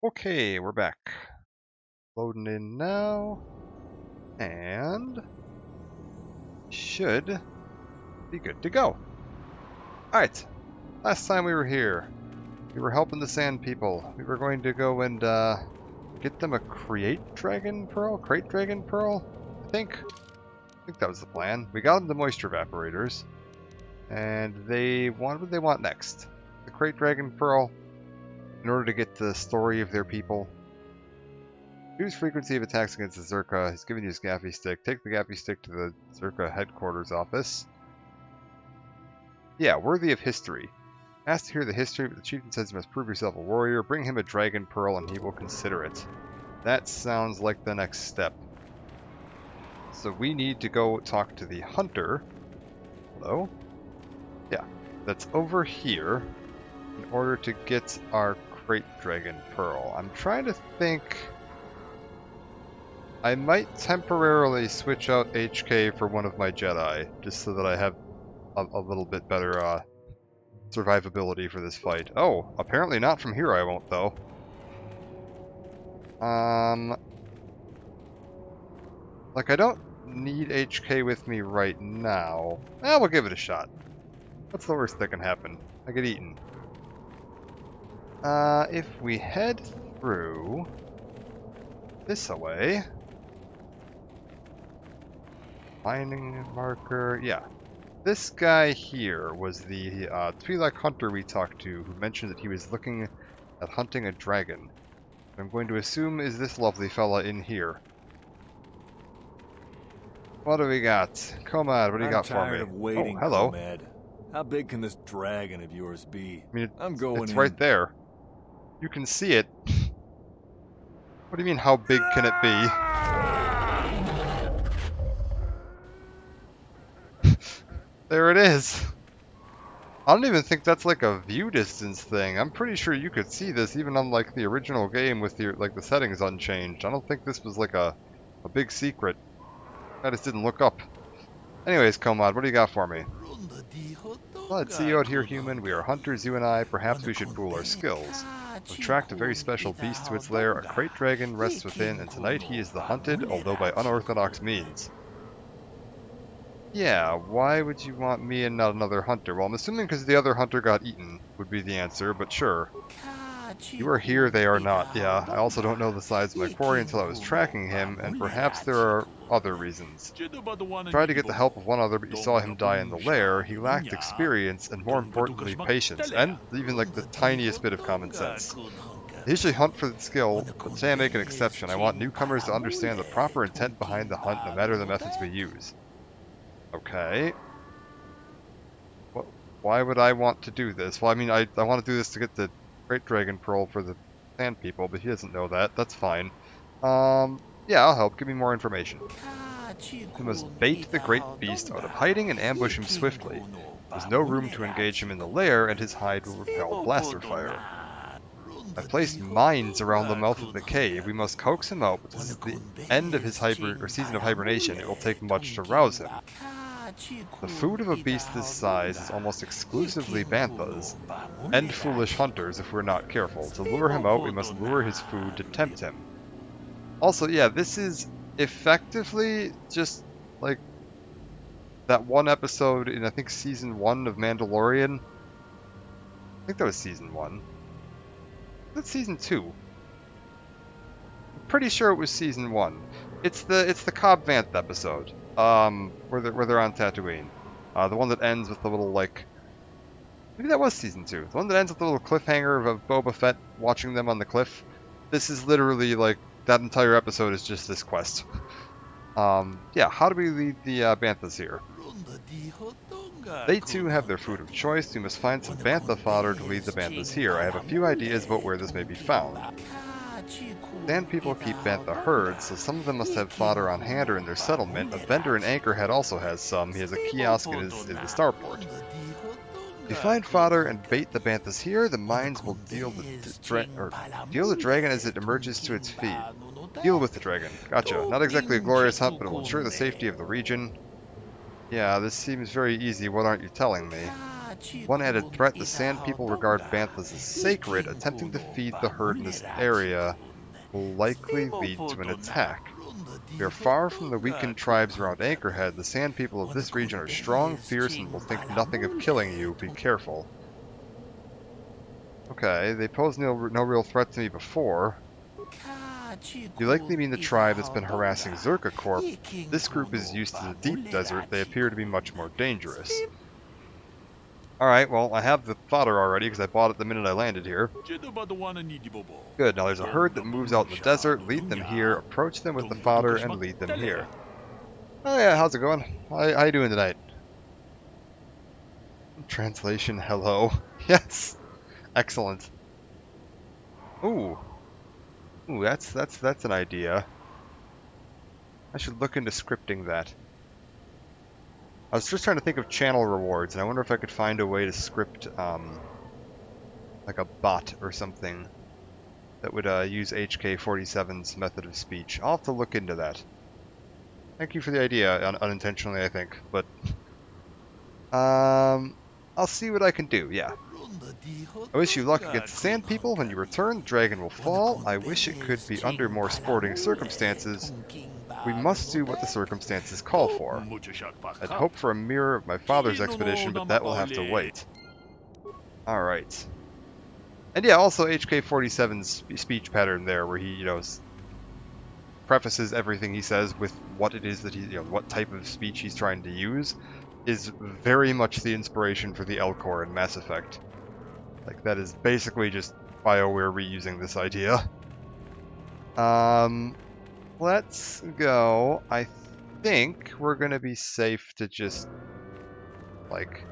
Okay, we're back. Loading in now. And should be good to go. Alright, last time we were here, we were helping the Sand People. We were going to go and get them a Crate Dragon Pearl? I think that was the plan. We got them the Moisture Evaporators. And what did they want next? The Crate Dragon Pearl, in order to get the story of their people. Reduce frequency of attacks against the Zerka. He's giving you his Gaffy Stick. Take the Gaffy Stick to the Zerka headquarters office. Yeah, worthy of history. Ask to hear the history, but the chieftain says you must prove yourself a warrior. Bring him a Dragon Pearl and he will consider it. That sounds like the next step. So we need to go talk to the hunter. Hello? Yeah, that's over here in order to get our Crate Dragon Pearl. I'm trying to think... I might temporarily switch out HK for one of my Jedi, just so that I have a little bit better survivability for this fight. Oh, apparently not from here I won't, though. Like, I don't need HK with me right now. We'll give it a shot. What's the worst that can happen? I get eaten. If we head through this way... Mining marker, yeah. This guy here was the Twi'lek hunter we talked to, who mentioned that he was looking at hunting a dragon. I'm going to assume is this lovely fella in here. What do we got? Comad, what do you got for me? I'm tired of waiting, oh, hello. Comad. How big can this dragon of yours be? I mean, I'm going it's in. right there. You can see it. What do you mean, how big can it be? There it is. I don't even think that's like a view distance thing. I'm pretty sure you could see this even on like the original game with the settings unchanged. I don't think this was like a big secret. I just didn't look up. Anyways, Comad, what do you got for me? Let's see you out here, human. We are hunters, you and I. Perhaps we should pool our skills. We've tracked a very special beast to its lair. A Crate Dragon rests within, and tonight he is the hunted, although by unorthodox means. Yeah, why would you want me and not another hunter? Well, I'm assuming because the other hunter got eaten would be the answer, but sure. You are here, they are not. Yeah, I also don't know the size of my quarry until I was tracking him, and perhaps there are other reasons. Tried to get the help of one other, but you saw him die in the lair. He lacked experience, and more importantly, patience, and even like the tiniest bit of common sense. I usually hunt for the skill, but today I make an exception. I want newcomers to understand the proper intent behind the hunt, no matter the methods we use. Okay. Why would I want to do this? Well, I mean, I want to do this to get the Crate Dragon Pearl for the Sand People, but he doesn't know that. That's fine. Yeah, I'll help. Give me more information. We must bait the great beast out of hiding and ambush him swiftly. There's no room to engage him in the lair, and his hide will repel blaster fire. I've placed mines around the mouth of the cave. We must coax him out, but this is the end of his season of hibernation. It will take much to rouse him. The food of a beast this size is almost exclusively banthas, and foolish hunters if we're not careful. To lure him out, we must lure his food to tempt him. Also, yeah, this is effectively just like that one episode in, I think, Season 1 of Mandalorian. I think that was Season 1. That's Season 2. I'm pretty sure it was Season 1. It's the Cobb Vanth episode. Where they're on Tatooine. The one that ends with the little, like... Maybe that was Season 2. The one that ends with the little cliffhanger of Boba Fett watching them on the cliff. This is literally, like, that entire episode is just this quest. Yeah, how do we lead the Banthas here? They too have their food of choice. We must find some Bantha fodder to lead the Banthas here. I have a few ideas about where this may be found. Sand People keep Bantha herds, so some of them must have fodder on hand or in their settlement. A vendor in Anchorhead also has some. He has a kiosk in the starport. If you find fodder and bait the Banthas here, the mines will deal the dragon as it emerges to its feet. Deal with the dragon. Gotcha. Not exactly a glorious hunt, but it will ensure the safety of the region. Yeah, this seems very easy. What aren't you telling me? One added threat, the Sand People regard banthas as sacred. Attempting to feed the herd in this area will likely lead to an attack. We are far from the weakened tribes around Anchorhead. The Sand People of this region are strong, fierce, and will think nothing of killing you. Be careful. Okay, they posed no real threat to me before. You likely mean the tribe that's been harassing Zerka Corp. This group is used to the deep desert. They appear to be much more dangerous. Alright, well, I have the fodder already because I bought it the minute I landed here. Good, now there's a herd that moves out in the desert. Lead them here, approach them with the fodder, and lead them here. Oh yeah, how's it going? How you doing tonight? Translation, hello. Yes! Excellent. Ooh. Ooh, that's an idea. I should look into scripting that. I was just trying to think of channel rewards, and I wonder if I could find a way to script, like a bot or something that would use HK47's method of speech. I'll have to look into that. Thank you for the idea, unintentionally, I think, but I'll see what I can do, yeah. I wish you luck against the Sand People. When you return, the dragon will fall. I wish it could be under more sporting circumstances. We must do what the circumstances call for. I'd hope for a mirror of my father's expedition, but that will have to wait. Alright. And yeah, also HK47's speech pattern there, where he, prefaces everything he says with what it is that he, what type of speech he's trying to use, is very much the inspiration for the Elcor in Mass Effect. Like, that is basically just BioWare reusing this idea. Let's go. I think we're gonna be safe to just, like,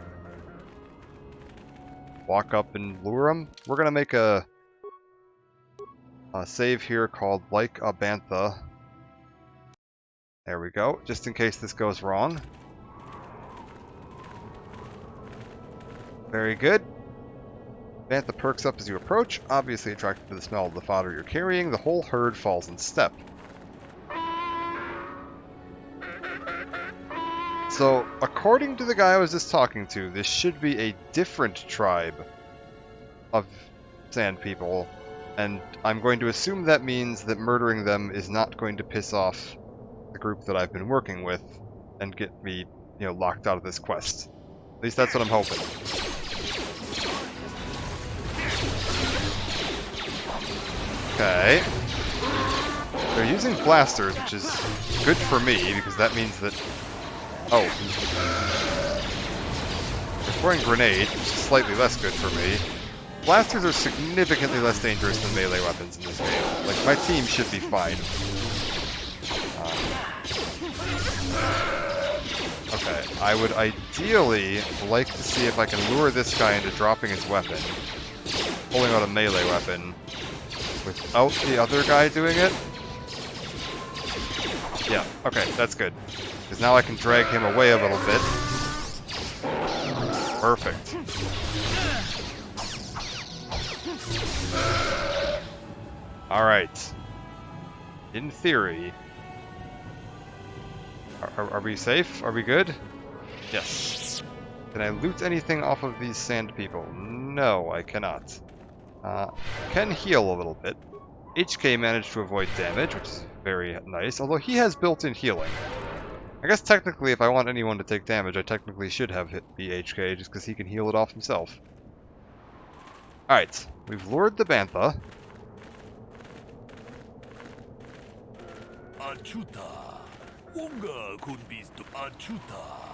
walk up and lure them. We're gonna make a save here called Like a Bantha. There we go, just in case this goes wrong. Very good. Bantha perks up as you approach, obviously attracted to the smell of the fodder you're carrying. The whole herd falls in step. So, according to the guy I was just talking to, this should be a different tribe of Sand People, and I'm going to assume that means that murdering them is not going to piss off the group that I've been working with and get me, locked out of this quest. At least that's what I'm hoping. Okay. They're using blasters, which is good for me, because that means that... Oh. They're throwing grenades, which is slightly less good for me. Blasters are significantly less dangerous than melee weapons in this game. Like, my team should be fine. Okay, I would ideally like to see if I can lure this guy into dropping his weapon, pulling out a melee weapon, without the other guy doing it. Yeah, okay, that's good. Because now I can drag him away a little bit. Perfect. Alright. In theory... Are we safe? Are we good? Yes. Can I loot anything off of these Sand People? No, I cannot. Can heal a little bit. HK managed to avoid damage, which is very nice, although he has built-in healing. I guess technically if I want anyone to take damage, I technically should have hit the HK, just because he can heal it off himself. Alright, we've lured the Bantha.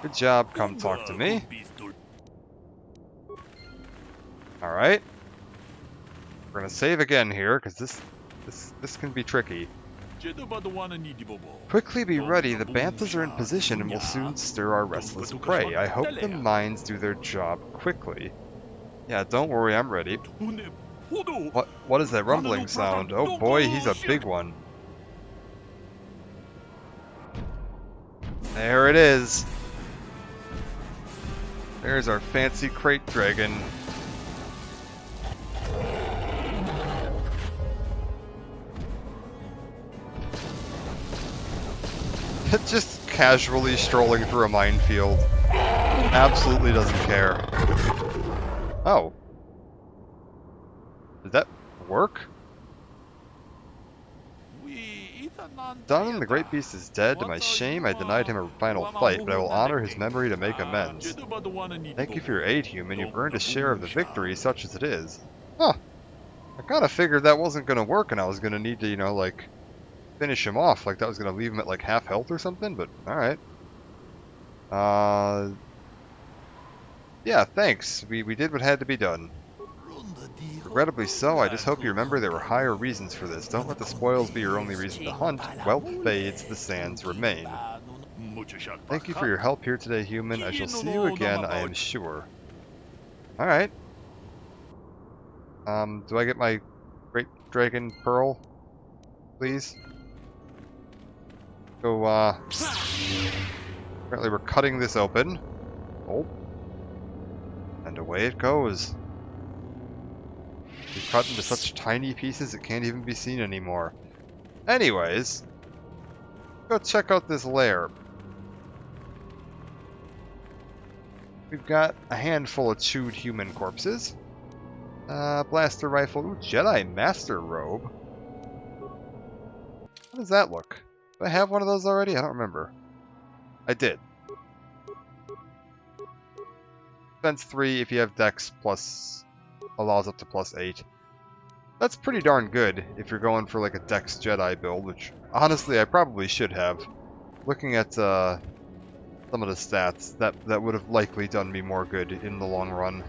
Good job, come talk to me. Alright. We're gonna save again here, because this can be tricky. Quickly be ready, the Banthas are in position and will soon stir our restless prey. I hope the mines do their job quickly. Yeah, don't worry, I'm ready. What is that rumbling sound? Oh boy, he's a big one. There it is. There's our fancy crate dragon. Just casually strolling through a minefield. Absolutely doesn't care. Oh. Did that work? Done, the great beast is dead. To my shame, I denied him a final fight, but I will honor his memory to make amends. Thank you for your aid, human. You've earned a share of the victory, such as it is. Huh. I kind of figured that wasn't going to work and I was going to need to, you know, like, finish him off. Like, that was going to leave him at, like, half health or something, but alright. Yeah, thanks. We did what had to be done. Regrettably so, I just hope you remember there were higher reasons for this. Don't let the spoils be your only reason to hunt. Wealth fades, the sands remain. Thank you for your help here today, human. I shall see you again, I am sure. Alright. Do I get my Great Dragon Pearl? Please? So, apparently we're cutting this open. Oh. And away it goes. We cut into such tiny pieces it can't even be seen anymore. Anyways, go check out this lair. We've got a handful of chewed human corpses. Blaster rifle. Ooh, Jedi Master Robe. How does that look? Do I have one of those already? I don't remember. I did. Defense 3 if you have Dex plus allows up to +8. That's pretty darn good if you're going for like a Dex Jedi build, which honestly I probably should have. Looking at some of the stats, that would have likely done me more good in the long run.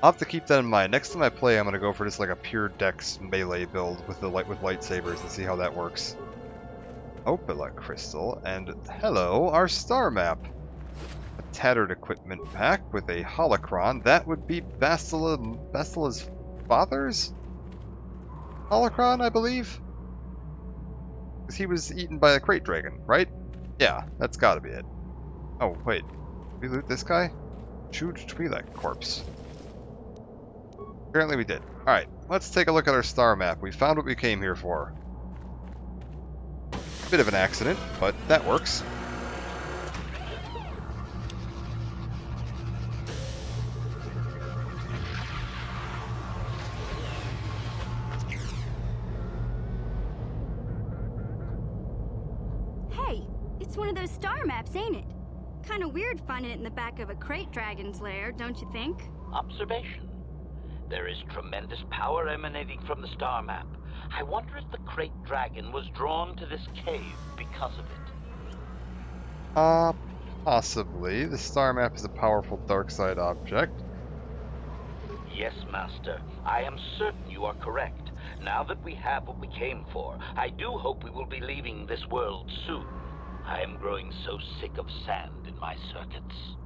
I'll have to keep that in mind. Next time I play, I'm gonna go for just like a pure Dex melee build with lightsabers and see how that works. Opala crystal, and hello, our star map. A tattered equipment pack with a holocron. That would be Bastila's father's holocron, I believe? Because he was eaten by a crate dragon, right? Yeah, that's gotta be it. Oh, wait. Did we loot this guy? Chewed Twi'lek corpse. Apparently we did. Alright, let's take a look at our star map. We found what we came here for. Bit of an accident, but that works. Hey, it's one of those star maps, ain't it? Kinda weird finding it in the back of a crate dragon's lair, don't you think? Observation. There is tremendous power emanating from the star map. I wonder if the crate dragon was drawn to this cave because of it. Possibly. The star map is a powerful dark side object. Yes, Master. I am certain you are correct. Now that we have what we came for, I do hope we will be leaving this world soon. I am growing so sick of sand in my circuits.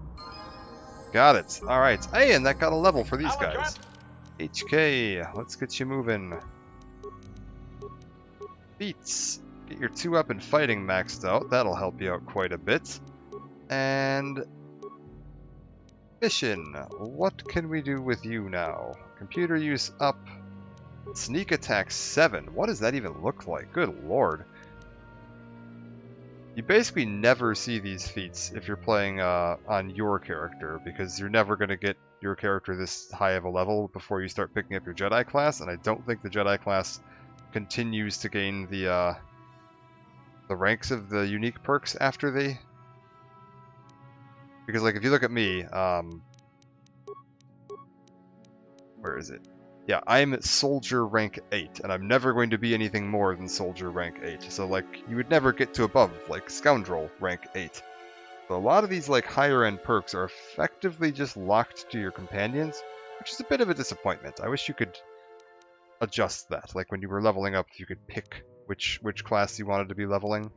Got it. Alright. Hey, and that got a level for these guys. HK, let's get you moving. Feats. Get your 2-weapon fighting maxed out. That'll help you out quite a bit. And mission. What can we do with you now? Computer use up. Sneak attack 7. What does that even look like? Good lord. You basically never see these feats if you're playing on your character, because you're never going to get your character this high of a level before you start picking up your Jedi class, and I don't think the Jedi class continues to gain the ranks of the unique perks after they... Because, like, if you look at me, where is it? Yeah, I'm Soldier rank 8, and I'm never going to be anything more than Soldier rank 8. So, like, you would never get to above, like, Scoundrel rank 8. So a lot of these, like, higher-end perks are effectively just locked to your companions, which is a bit of a disappointment. I wish you could adjust that. Like, when you were leveling up, you could pick which class you wanted to be leveling.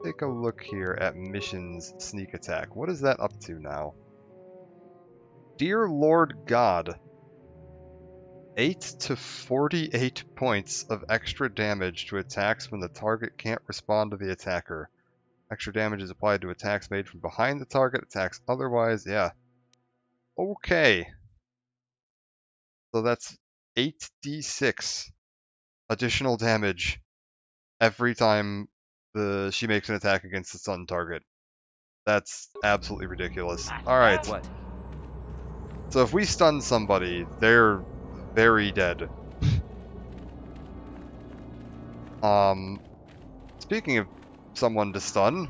Take a look here at missions sneak attack. What is that up to now? Dear Lord God. 8 to 48 points of extra damage to attacks when the target can't respond to the attacker. Extra damage is applied to attacks made from behind the target, attacks otherwise, yeah. Okay. So that's 8d6 additional damage every time she makes an attack against the stun target. That's absolutely ridiculous. Alright, What? so if we stun somebody, they're very dead. Speaking of someone to stun,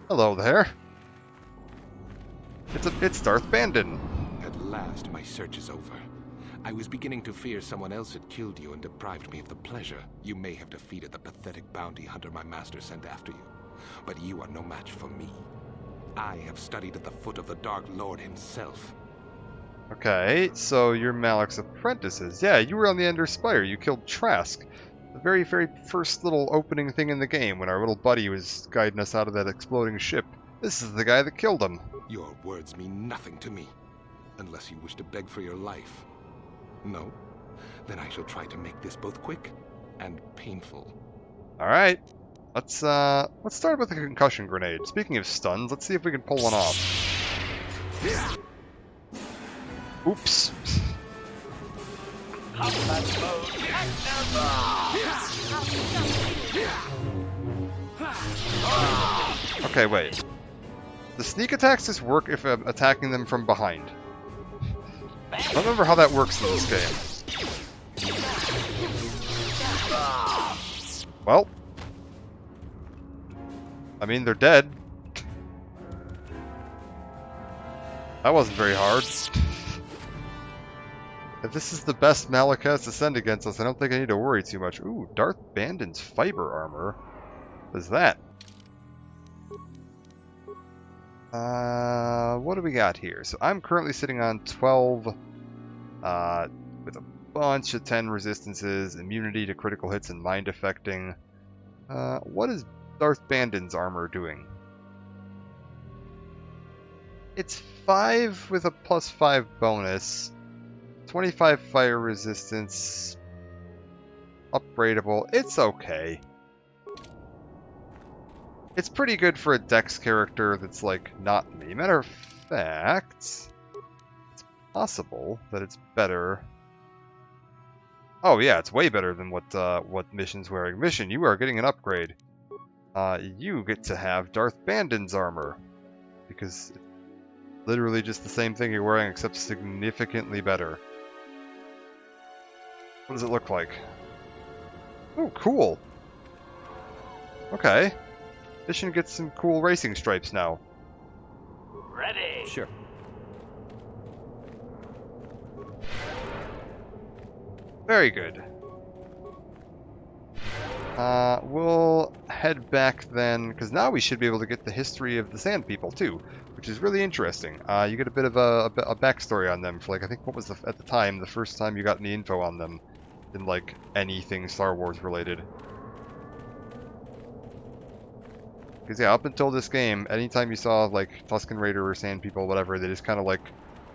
hello there. It's Darth Bandon. At last, my search is over. I was beginning to fear someone else had killed you and deprived me of the pleasure you may have defeated the pathetic bounty hunter my master sent after you. But you are no match for me. I have studied at the foot of the Dark Lord himself. Okay, so you're Malak's apprentices. Yeah, you were on the Ender Spire. You killed Trask. The very, very first little opening thing in the game when our little buddy was guiding us out of that exploding ship. This is the guy that killed him. Your words mean nothing to me, unless you wish to beg for your life. No? Then I shall try to make this both quick and painful. Alright. Let's start with a concussion grenade. Speaking of stuns, let's see if we can pull one off. Oops. Combat mode active. Okay, wait. The sneak attacks just work if I'm attacking them from behind. I don't remember how that works in this game. Well. I mean, they're dead. That wasn't very hard. If this is the best Malak has to send against us, I don't think I need to worry too much. Ooh, Darth Bandon's fiber armor. What is that? What do we got here? So I'm currently sitting on 12, with a bunch of 10 resistances, immunity to critical hits and mind affecting. What is Darth Bandon's armor doing? It's 5 with a +5 bonus. 25 fire resistance. Upgradable. It's okay. It's pretty good for a Dex character that's, like, not me. Matter of fact, it's possible that it's better. Oh yeah, it's way better than what Mission's wearing. Mission, you are getting an upgrade. You get to have Darth Bandon's armor. Because it's literally just the same thing you're wearing, except significantly better. What does it look like? Oh, cool. Okay. Mission gets some cool racing stripes now. Ready. Sure. Very good. We'll head back then, because now we should be able to get the history of the Sand People too, which is really interesting. You get a bit of a backstory on them for, like, I think what was at the time, the first time you got any info on them in, like, anything Star Wars related. Because, yeah, up until this game, anytime you saw, like, Tusken Raider or Sand People, whatever, they just kind of, like,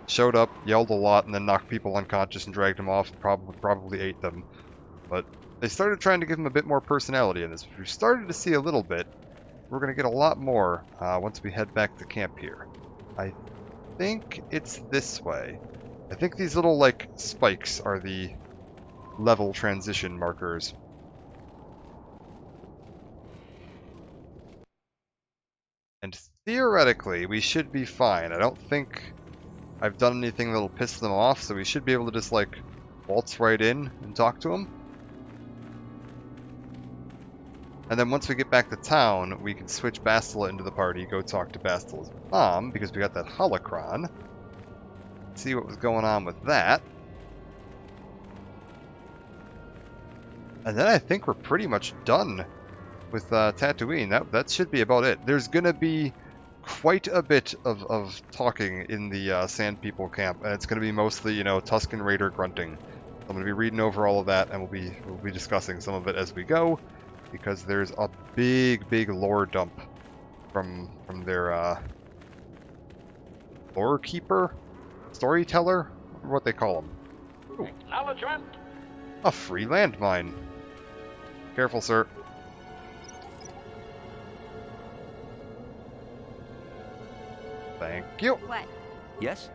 showed up, yelled a lot, and then knocked people unconscious and dragged them off and probably ate them. But they started trying to give them a bit more personality in this. We started to see a little bit. We're going to get a lot more once we head back to camp here. I think it's this way. I think these little, like, spikes are the level transition markers. And theoretically, we should be fine. I don't think I've done anything that'll piss them off, so we should be able to just, like, waltz right in and talk to them. And then once we get back to town, we can switch Bastila into the party, go talk to Bastila's mom, because we got that holocron. See what was going on with that. And then I think we're pretty much done with Tatooine. That should be about it. There's going to be quite a bit of talking in the Sand People camp, and it's going to be mostly, you know, Tusken Raider grunting. I'm going to be reading over all of that, and we'll be discussing some of it as we go, because there's a big lore dump from their lore keeper, storyteller, what they call them. Ooh, Acknowledgement. a free landmine. Careful, sir. Thank you. What? Yes?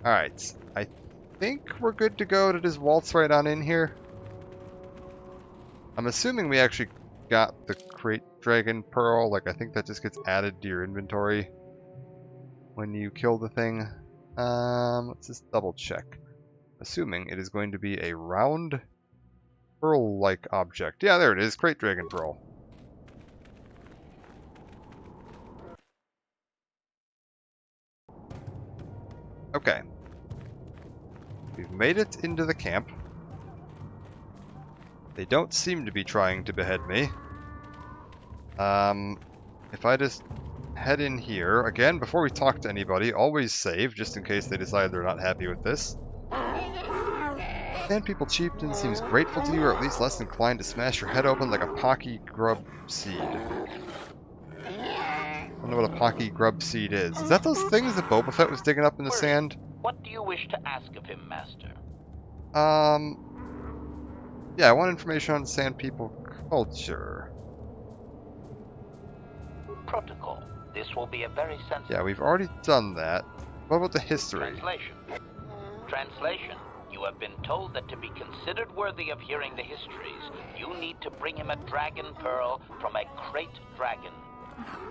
Alright, I think we're good to go to just waltz right on in here. I'm assuming we actually got the Crate Dragon Pearl. Like, I think that just gets added to your inventory when you kill the thing. Let's just double check. Assuming it is going to be a round pearl-like object. Yeah, there it is. Crate Dragon Pearl. Okay. We've made it into the camp. They don't seem to be trying to behead me. If I just head in here, again, before we talk to anybody, always save, just in case they decide they're not happy with this. Sand People Chieftain seems grateful to you, or at least less inclined to smash your head open like a pocky grub seed. I don't know what a pocky grub seed is. Is that those things that Boba Fett was digging up in the sand? What do you wish to ask of him, Master? Yeah, I want information on Sand People culture. Protocol. This will be a very sensitive... Yeah, we've already done that. What about the history? Translation. Translation. You have been told that to be considered worthy of hearing the histories, you need to bring him a dragon pearl from a crate dragon.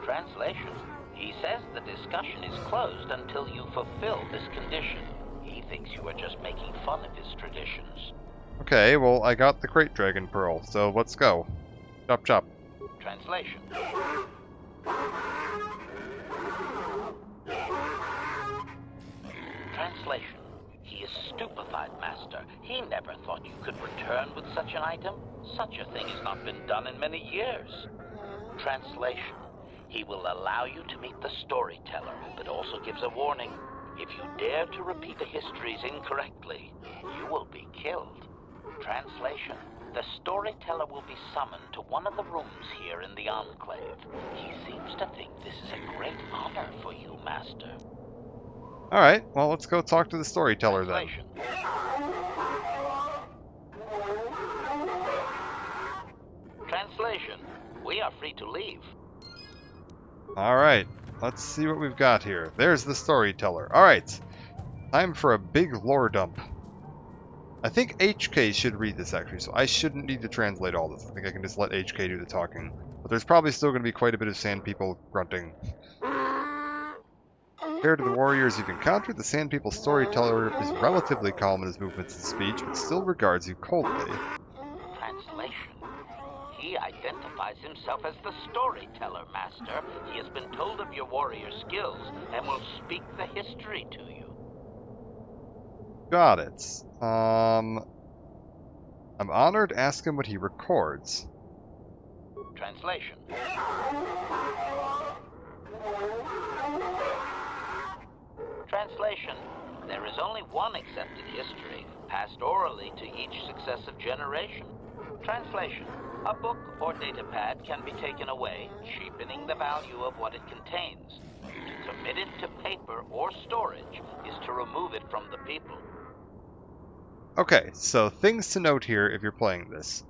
Translation. He says the discussion is closed until you fulfill this condition. He thinks you are just making fun of his traditions. Okay, well, I got the Crate Dragon Pearl, so let's go. Chop chop. Translation. Translation. He is stupefied, Master. He never thought you could return with such an item. Such a thing has not been done in many years. Translation. He will allow you to meet the storyteller, but also gives a warning. If you dare to repeat the histories incorrectly, you will be killed. Translation. The storyteller will be summoned to one of the rooms here in the Enclave. He seems to think this is a great honor for you, Master. Alright, well, let's go talk to the storyteller then. Translation. We are free to leave. Alright, let's see what we've got here. There's the storyteller. Alright, time for a big lore dump. I think HK should read this, actually, so I shouldn't need to translate all this. I think I can just let HK do the talking. But there's probably still going to be quite a bit of Sand People grunting. Compared to the warriors you've encountered, the Sand People storyteller is relatively calm in his movements and speech, but still regards you coldly. Translation. He identifies himself as the storyteller, Master. He has been told of your warrior skills and will speak the history to you. Got it. I'm honored. Ask him what he records. Translation. Translation. There is only one accepted history, passed orally to each successive generation. Translation. A book or datapad can be taken away, cheapening the value of what it contains. To commit it to paper or storage is to remove it from the people. Okay, so things to note here if you're playing this.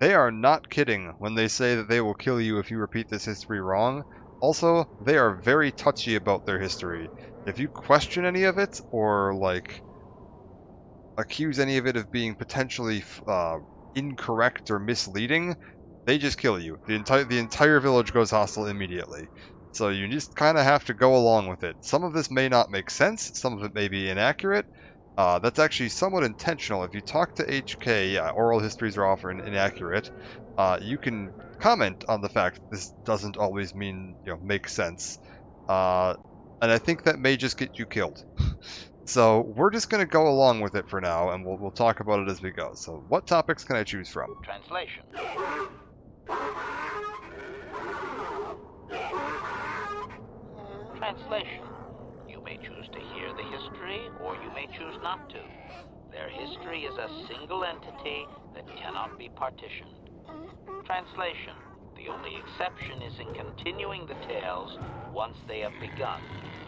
They are not kidding when they say that they will kill you if you repeat this history wrong. Also, they are very touchy about their history. If you question any of it, or, like, accuse any of it of being potentially incorrect or misleading, they just kill you. The entire village goes hostile immediately. So you just kind of have to go along with it. Some of this may not make sense, some of it may be inaccurate. That's actually somewhat intentional. If you talk to HK, yeah, oral histories are often inaccurate. You can comment on the fact that this doesn't always mean, make sense. And I think that may just get you killed. So we're just going to go along with it for now, and we'll talk about it as we go. So what topics can I choose from? Translation. Translation. You may choose to hear the history, or you may choose not to. Their history is a single entity that cannot be partitioned. Translation. The only exception is in continuing the tales once they have begun.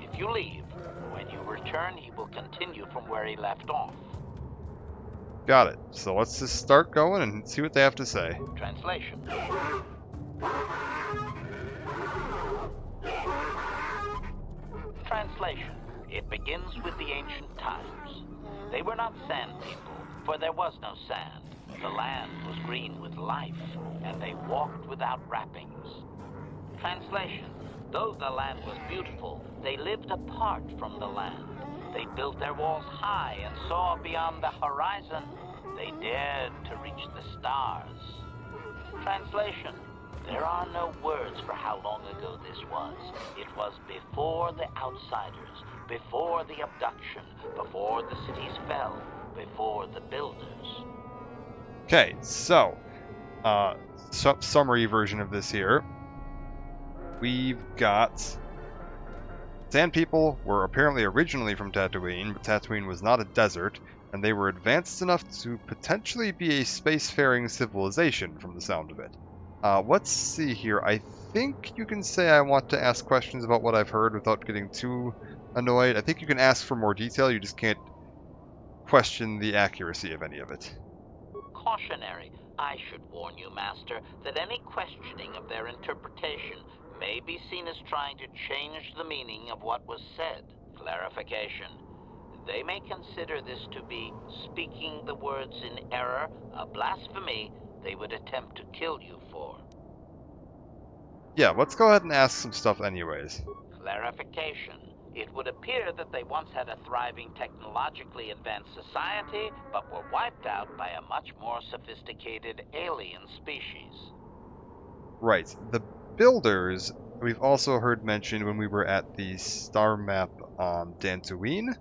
If you leave, when you return, he will continue from where he left off. Got it. So let's just start going and see what they have to say. Translation. Translation. It begins with the ancient times. They were not sand people, for there was no sand. The land was green with life, and they walked without wrappings. Translation: though the land was beautiful, they lived apart from the land. They built their walls high and saw beyond the horizon. They dared to reach the stars. Translation: there are no words for how long ago this was. It was before the outsiders, before the abduction, before the cities fell, before the builders. Okay, so, summary version of this here. We've got Sand People were apparently originally from Tatooine, but Tatooine was not a desert, and they were advanced enough to potentially be a spacefaring civilization from the sound of it. Let's see here. I think you can say I want to ask questions about what I've heard without getting too annoyed. I think you can ask for more detail, you just can't question the accuracy of any of it. Cautionary. I should warn you, Master, that any questioning of their interpretation may be seen as trying to change the meaning of what was said. Clarification. They may consider this to be speaking the words in error, a blasphemy they would attempt to kill you for. Yeah, let's go ahead and ask some stuff anyways. Clarification. It would appear that they once had a thriving technologically advanced society, but were wiped out by a much more sophisticated alien species. Right. The Builders, we've also heard mentioned when we were at the star map on Dantooine.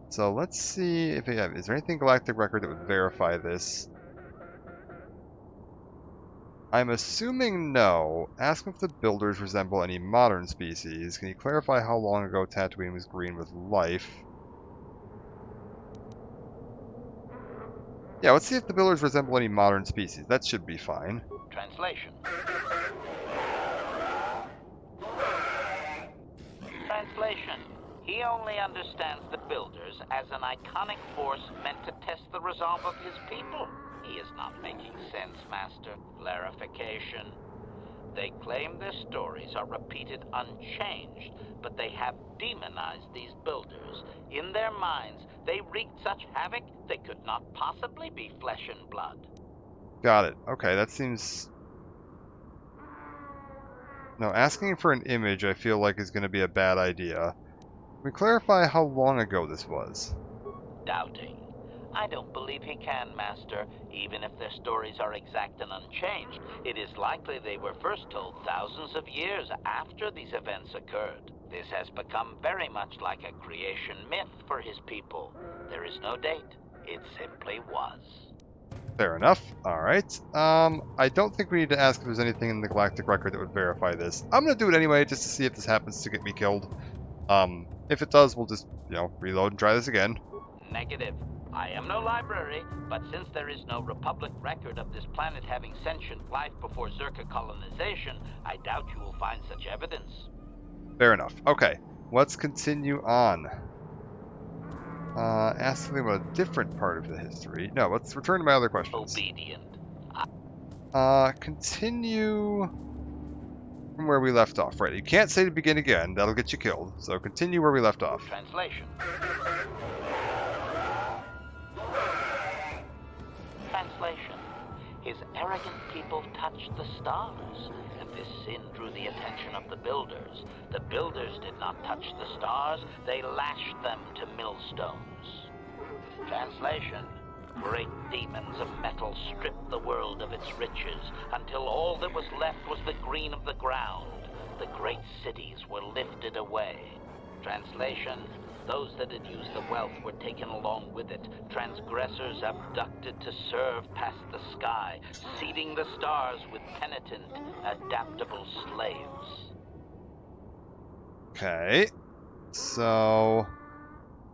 So let's see if is there anything Galactic Record that would verify this? I'm assuming no. Ask if the Builders resemble any modern species. Can you clarify how long ago Tatooine was green with life? Yeah, let's see if the Builders resemble any modern species. That should be fine. Translation. Translation. He only understands the Builders as an iconic force meant to test the resolve of his people. He is not making sense, Master. Clarification. They claim their stories are repeated unchanged, but they have demonized these Builders. In their minds, they wreaked such havoc they could not possibly be flesh and blood. Got it. Okay, that seems... No, asking for an image I feel like is going to be a bad idea. Can we clarify how long ago this was? Doubting. I don't believe he can, Master. Even if their stories are exact and unchanged, it is likely they were first told thousands of years after these events occurred. This has become very much like a creation myth for his people. There is no date. It simply was. Fair enough. Alright. I don't think we need to ask if there's anything in the Galactic Record that would verify this. I'm gonna do it anyway, just to see if this happens to get me killed. If it does, we'll just, reload and try this again. Negative. I am no library, but since there is no Republic record of this planet having sentient life before Zerka colonization, I doubt you will find such evidence. Fair enough. Okay, let's continue on. Ask something about a different part of the history. No, let's return to my other questions. Obedient. Continue from where we left off. Right, you can't say to begin again. That'll get you killed. So continue where we left off. Translation. Translation. His arrogant people touched the stars, and this sin drew the attention of the Builders. The Builders did not touch the stars, they lashed them to millstones. Translation. Great demons of metal stripped the world of its riches, until all that was left was the green of the ground. The great cities were lifted away. Translation. Those that had used the wealth were taken along with it. Transgressors abducted to serve past the sky, seeding the stars with penitent, adaptable slaves. Okay. So...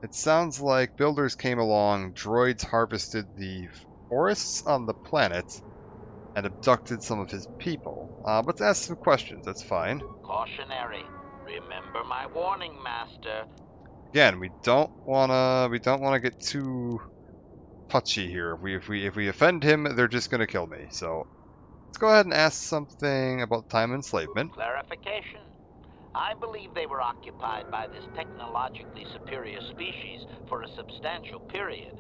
it sounds like Builders came along, droids harvested the forests on the planet, and abducted some of his people. Let's ask some questions, that's fine. Cautionary. Remember my warning, Master. Again, we don't wanna get too touchy here. If we offend him, they're just gonna kill me. So let's go ahead and ask something about time enslavement. Clarification. I believe they were occupied by this technologically superior species for a substantial period.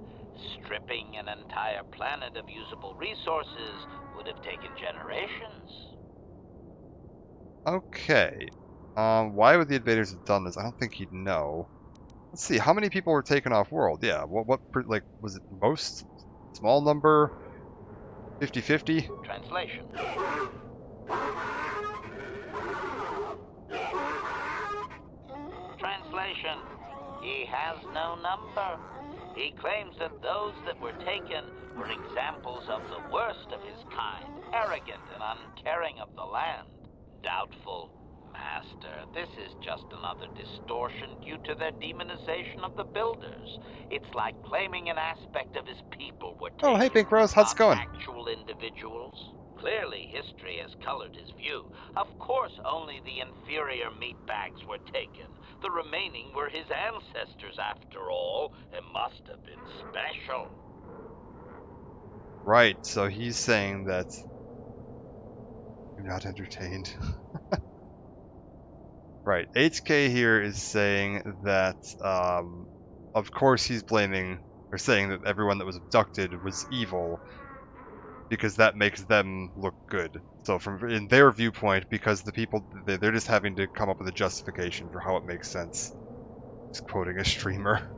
Stripping an entire planet of usable resources would have taken generations. Okay. Why would the invaders have done this? I don't think he'd know. Let's see, how many people were taken off world? Yeah, like, was it most? Small number? 50-50? Translation. Translation. He has no number. He claims that those that were taken were examples of the worst of his kind, arrogant and uncaring of the land. Doubtful. Master, this is just another distortion due to their demonization of the builders. It's like claiming an aspect of his people were taken. Oh, hey, Pink Rose, how's it going? Actual individuals. Clearly, history has colored his view. Of course, only the inferior meatbags were taken. The remaining were his ancestors, after all. It must have been special. Right, so he's saying that you're not entertained. Right, HK here is saying that, of course he's blaming, or saying that everyone that was abducted was evil, because that makes them look good. So in their viewpoint, because the people, they're just having to come up with a justification for how it makes sense. Just quoting a streamer.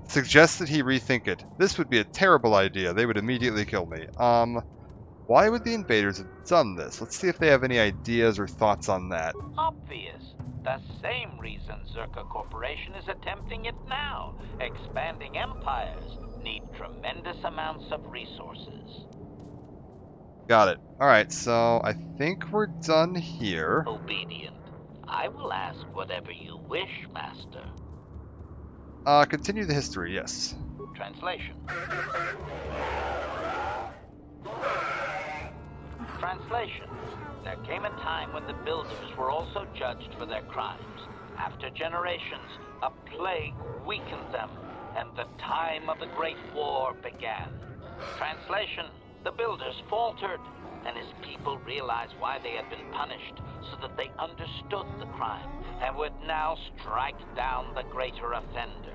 Suggests that he rethink it. This would be a terrible idea. They would immediately kill me. Why would the invaders have done this? Let's see if they have any ideas or thoughts on that. Obvious. The same reason Zerka Corporation is attempting it now. Expanding empires need tremendous amounts of resources. Got it. Alright, so I think we're done here. Obedient. I will ask whatever you wish, Master. Continue the history, yes. Translation. Translation. There came a time when the builders were also judged for their crimes. After generations, a plague weakened them, and the time of the Great War began. Translation. The builders faltered, and his people realized why they had been punished, so that they understood the crime, and would now strike down the greater offender.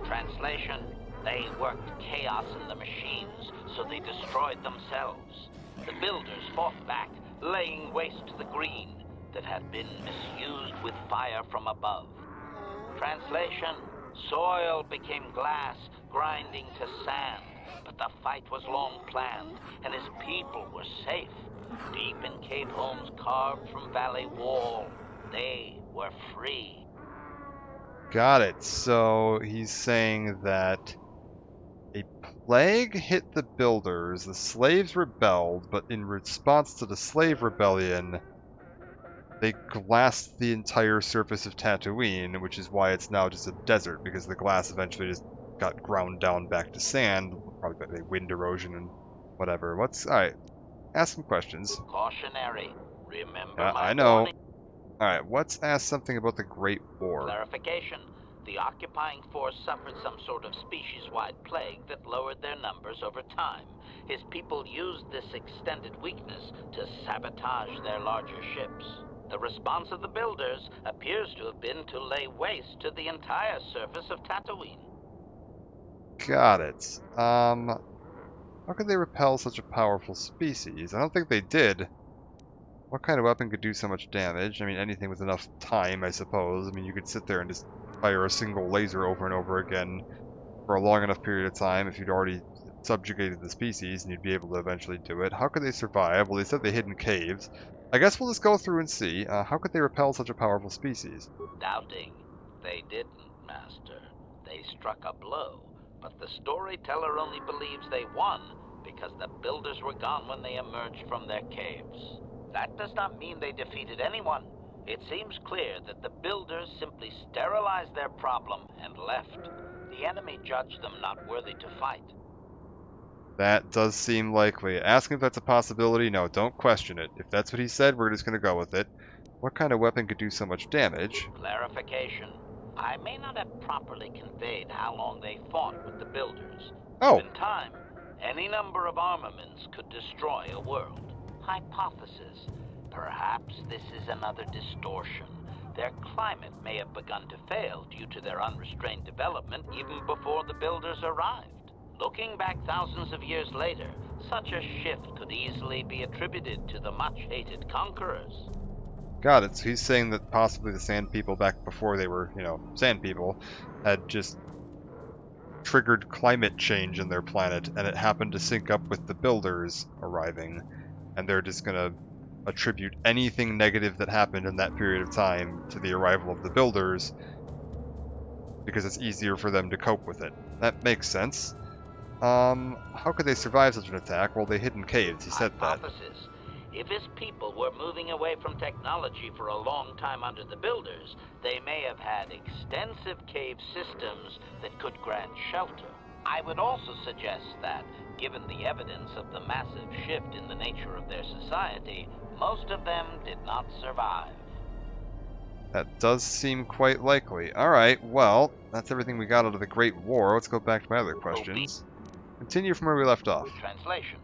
Translation. They worked chaos in the machines, so they destroyed themselves. The builders fought back, laying waste to the green that had been misused with fire from above. Translation. Soil became glass, grinding to sand, but the fight was long planned, and his people were safe. Deep in cave homes carved from valley wall, they were free. Got it. So he's saying that a plague hit the builders, the slaves rebelled, but in response to the slave rebellion, they glassed the entire surface of Tatooine, which is why it's now just a desert, because the glass eventually just got ground down back to sand, probably by wind erosion and whatever. Alright, ask some questions. Cautionary. Remember I know. warning. Alright, let's ask something about the Great War. Clarification. The occupying force suffered some sort of species-wide plague that lowered their numbers over time. His people used this extended weakness to sabotage their larger ships. The response of the builders appears to have been to lay waste to the entire surface of Tatooine. Got it. How could they repel such a powerful species? I don't think they did. What kind of weapon could do so much damage? I mean, anything with enough time, I suppose. I mean, you could sit there and just fire a single laser over and over again for a long enough period of time if you'd already subjugated the species, and you'd be able to eventually do it. How could they survive? Well, they said they hid in caves. I guess we'll just go through and see. How could they repel such a powerful species? Doubting. They didn't, Master. They struck a blow. But the storyteller only believes they won because the builders were gone when they emerged from their caves. That does not mean they defeated anyone. It seems clear that the builders simply sterilized their problem and left. The enemy judged them not worthy to fight. That does seem likely. Ask him if that's a possibility. No, don't question it. If that's what he said, we're just going to go with it. What kind of weapon could do so much damage? Clarification. I may not have properly conveyed how long they fought with the builders. Oh. In time, any number of armaments could destroy a world. Hypothesis. Perhaps this is another distortion. Their climate may have begun to fail due to their unrestrained development even before the builders arrived. Looking back thousands of years later, such a shift could easily be attributed to the much-hated conquerors. Got it. So he's saying that possibly the Sand People back before they were, Sand People, had just triggered climate change in their planet, and it happened to sync up with the builders arriving, and they're just gonna attribute anything negative that happened in that period of time to the arrival of the builders, because it's easier for them to cope with it. That makes sense. How could they survive such an attack? Well, they hid in caves. He said that. Hypothesis. If his people were moving away from technology for a long time under the builders, they may have had extensive cave systems that could grant shelter. I would also suggest that, given the evidence of the massive shift in the nature of their society, most of them did not survive. That does seem quite likely. Alright, well, that's everything we got out of the Great War. Let's go back to my other questions. Continue from where we left off. Translation.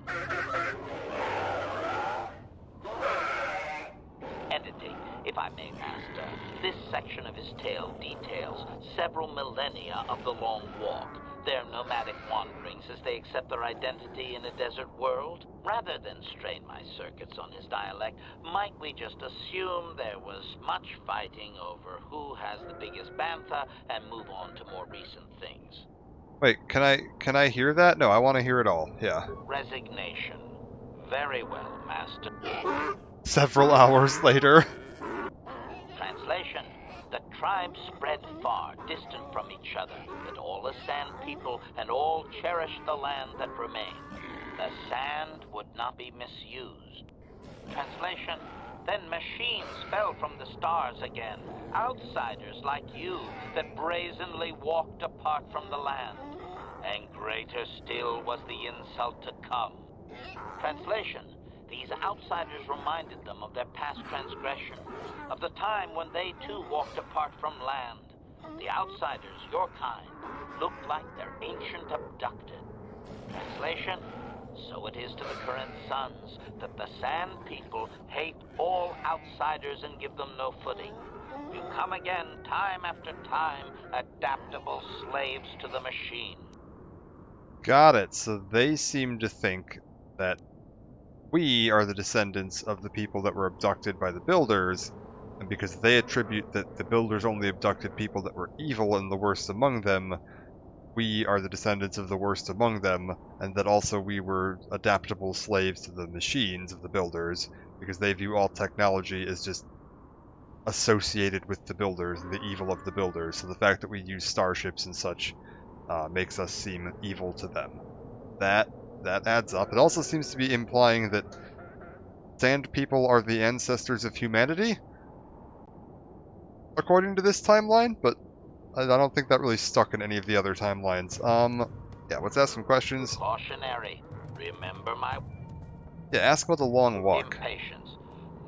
Editing, if I may, Master. This section of his tale details several millennia of the Long Walk, their nomadic wanderings as they accept their identity in a desert world. Rather than strain my circuits on his dialect, might we just assume there was much fighting over who has the biggest bantha and move on to more recent things? Wait, can I hear that? No, I want to hear it all. Yeah. Resignation. Very well, Master. Several hours later. Translation. The tribes spread far, distant from each other, but all the Sand People and all cherished the land that remained. The sand would not be misused. Translation. Then machines fell from the stars again, outsiders like you that brazenly walked apart from the land. And greater still was the insult to come. Translation. These outsiders reminded them of their past transgression, of the time when they too walked apart from land. The outsiders, your kind, looked like their ancient abducted. Translation. So it is to the current sons that the Sand People hate all outsiders and give them no footing. You come again, time after time, adaptable slaves to the machine. Got it. So they seem to think that we are the descendants of the people that were abducted by the builders, and because they attribute that the builders only abducted people that were evil and the worst among them, we are the descendants of the worst among them, and that also we were adaptable slaves to the machines of the builders, because they view all technology as just associated with the builders and the evil of the builders. So the fact that we use starships and such makes us seem evil to them. That adds up. It also seems to be implying that Sand People are the ancestors of humanity, according to this timeline, but I don't think that really stuck in any of the other timelines. Yeah, let's ask some questions. Cautionary. Remember my Yeah, ask about the Long Walk. impatience.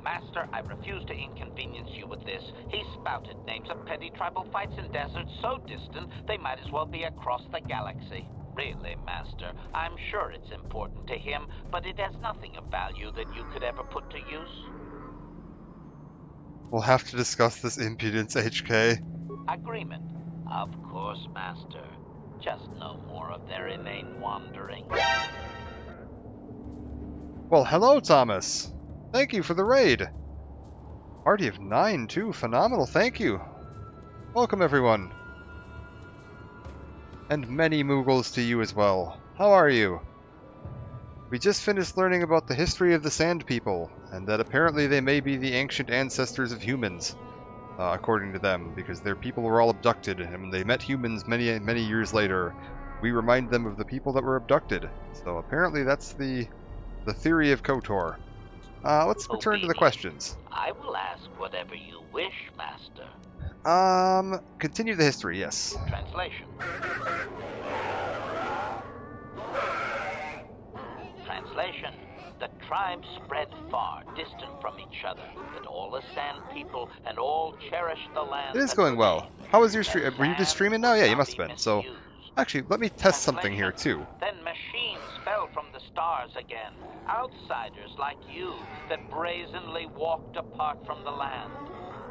Master, I refuse to inconvenience you with this. He spouted names of petty tribal fights in deserts so distant they might as well be across the galaxy. Really, Master, I'm sure it's important to him, but it has nothing of value that you could ever put to use. We'll have to discuss this impudence, HK. Agreement. Of course, Master. Just no more of their inane wandering. Well, hello, Thomas. Thank you for the raid. Party of 9, too. Phenomenal. Thank you. Welcome, everyone. And many Moogles to you as well. How are you? We just finished learning about the history of the Sand People, and that apparently they may be the ancient ancestors of humans, according to them, because their people were all abducted, and when they met humans many, many years later, we remind them of the people that were abducted. So apparently that's the theory of KOTOR. Let's return to the questions. I will ask whatever you wish, Master. Continue the history, yes. Translation. Translation. The tribes spread far, distant from each other, but all the Sand People and all cherished the land. It is going well. How was your stream? Were you just streaming now? Yeah, you must have been. So, actually, let me test something here, too. Then machines fell from the stars again. Outsiders like you that brazenly walked apart from the land.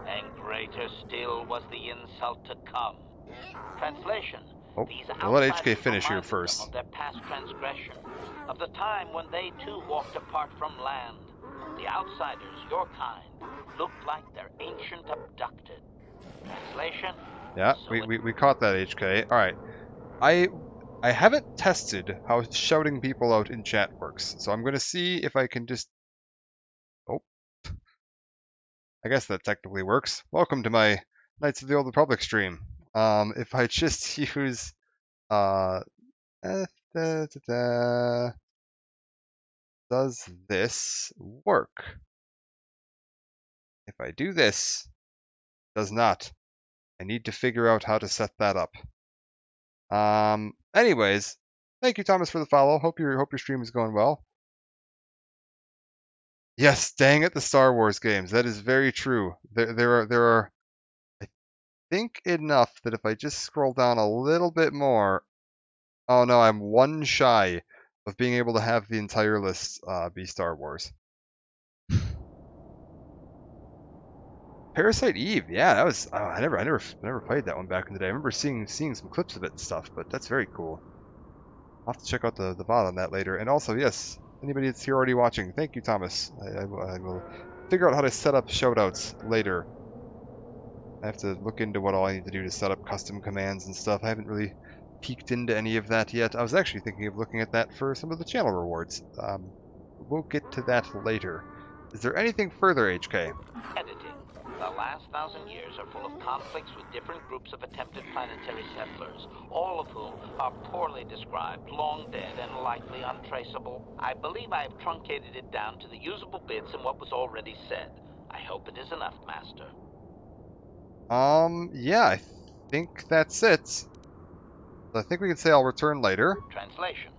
And greater still was the insult to come. Translation. Oh, These we'll let HK outsiders finish here reminded them first. of their past transgression, of the time when they too walked apart from land. The outsiders, your kind, looked like their ancient abducted. Translation? Yeah, So we caught that, HK. Alright. I haven't tested how shouting people out in chat works, so I'm gonna see if I can just... Oh. I guess that technically works. Welcome to my Knights of the Old Republic stream. If I just use... Does this work? If I do this, does not. I need to figure out how to set that up. Anyways, thank you, Thomas, for the follow. Hope your stream is going well. Yes, dang it, the Star Wars games. That is very true. There are I think enough that if I just scroll down a little bit more. Oh no, I'm one shy of being able to have the entire list be Star Wars. Parasite Eve, yeah, that was. Oh, I never played that one back in the day. I remember seeing some clips of it and stuff, but that's very cool. I'll have to check out the VOD on that later. And also, yes, anybody that's here already watching, thank you, Thomas. I will figure out how to set up shoutouts later. I have to look into what all I need to do to set up custom commands and stuff. I haven't really peeked into any of that yet. I was actually thinking of looking at that for some of the channel rewards. We'll get to that later. Is there anything further, HK? editing. The last 1,000 years are full of conflicts with different groups of attempted planetary settlers, all of whom are poorly described, long dead, and likely untraceable. I believe I have truncated it down to the usable bits in what was already said. I hope it is enough, Master. Yeah, I think that's it. So I think we can say I'll return later. Translation.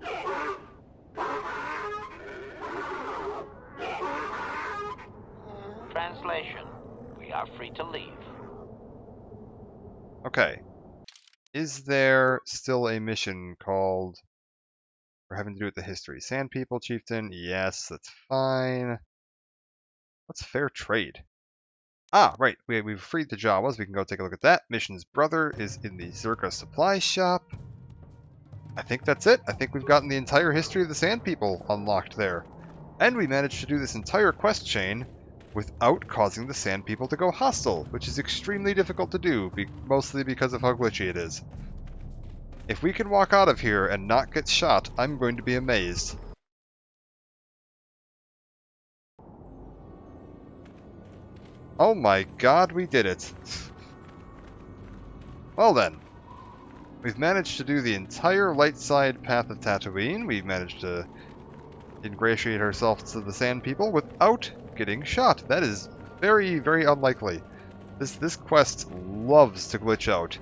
Translation. We are free to leave. Okay. Is there still a mission called... We're having to do with the history. Sand People, Chieftain, yes, that's fine. What's fair trade? Ah, right, we've freed the Jawas, we can go take a look at that. Mission's brother is in the Zerka supply shop. I think that's it. I think we've gotten the entire history of the Sand People unlocked there. And we managed to do this entire quest chain without causing the Sand People to go hostile, which is extremely difficult to do, mostly because of how glitchy it is. If we can walk out of here and not get shot, I'm going to be amazed. Oh my god, we did it. Well then. We've managed to do the entire light side path of Tatooine. We've managed to ingratiate ourselves to the Sand People without getting shot. That is very, very unlikely. This quest loves to glitch out.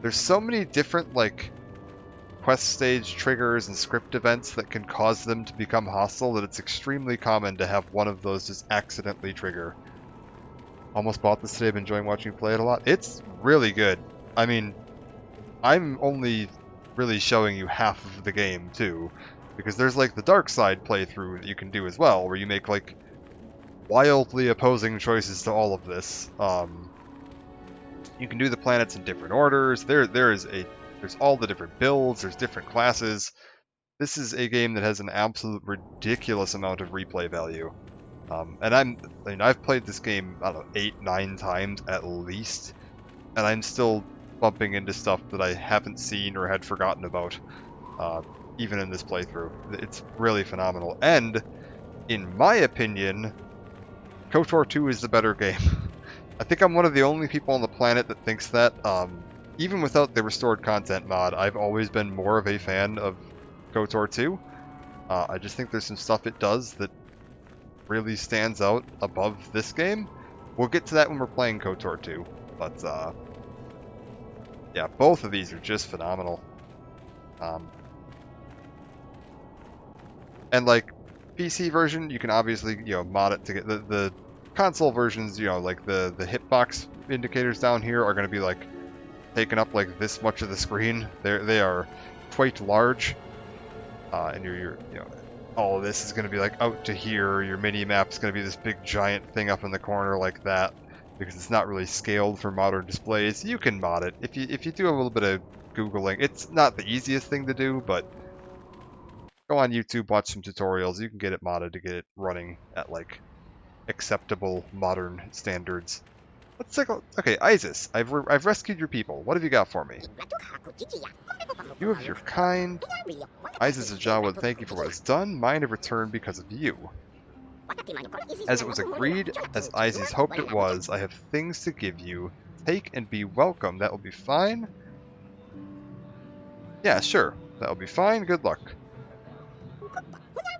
There's so many different, like, quest stage triggers and script events that can cause them to become hostile that it's extremely common to have one of those just accidentally trigger. Almost bought this today, been enjoying watching you play it a lot. It's really good. I mean, I'm only really showing you half of the game, too, because there's, like, the dark side playthrough that you can do as well, where you make, like, wildly opposing choices to all of this. You can do the planets in different orders. There's all the different builds, there's different classes. This is a game that has an absolute ridiculous amount of replay value. And I've played this game, I don't know, 8-9 times at least, and I'm still bumping into stuff that I haven't seen or had forgotten about, even in this playthrough. It's really phenomenal. And, in my opinion, KOTOR 2 is the better game. I think I'm one of the only people on the planet that thinks that. Even without the restored content mod, I've always been more of a fan of KOTOR 2. I just think there's some stuff it does that really stands out above this game. We'll get to that when we're playing KOTOR 2. But, yeah, both of these are just phenomenal. And, like, PC version, you can obviously, mod it to get the console versions, like the hitbox indicators down here are going to be, like, taking up, like, this much of the screen. They are quite large. And your you know, all of this is going to be like out to here. Your mini map's going to be this big giant thing up in the corner like that, because it's not really scaled for modern displays. You can mod it if you do a little bit of Googling. It's not the easiest thing to do, but go on YouTube, watch some tutorials. You can get it modded to get it running at like acceptable modern standards. Let's take a... Okay, Isis, I've rescued your people. What have you got for me? You of your kind. Isis of Jawa, thank you for what is done. Mine have returned because of you. As it was agreed, as Isis hoped it was, I have things to give you. Take and be welcome. That will be fine. Yeah, sure. That will be fine. Good luck.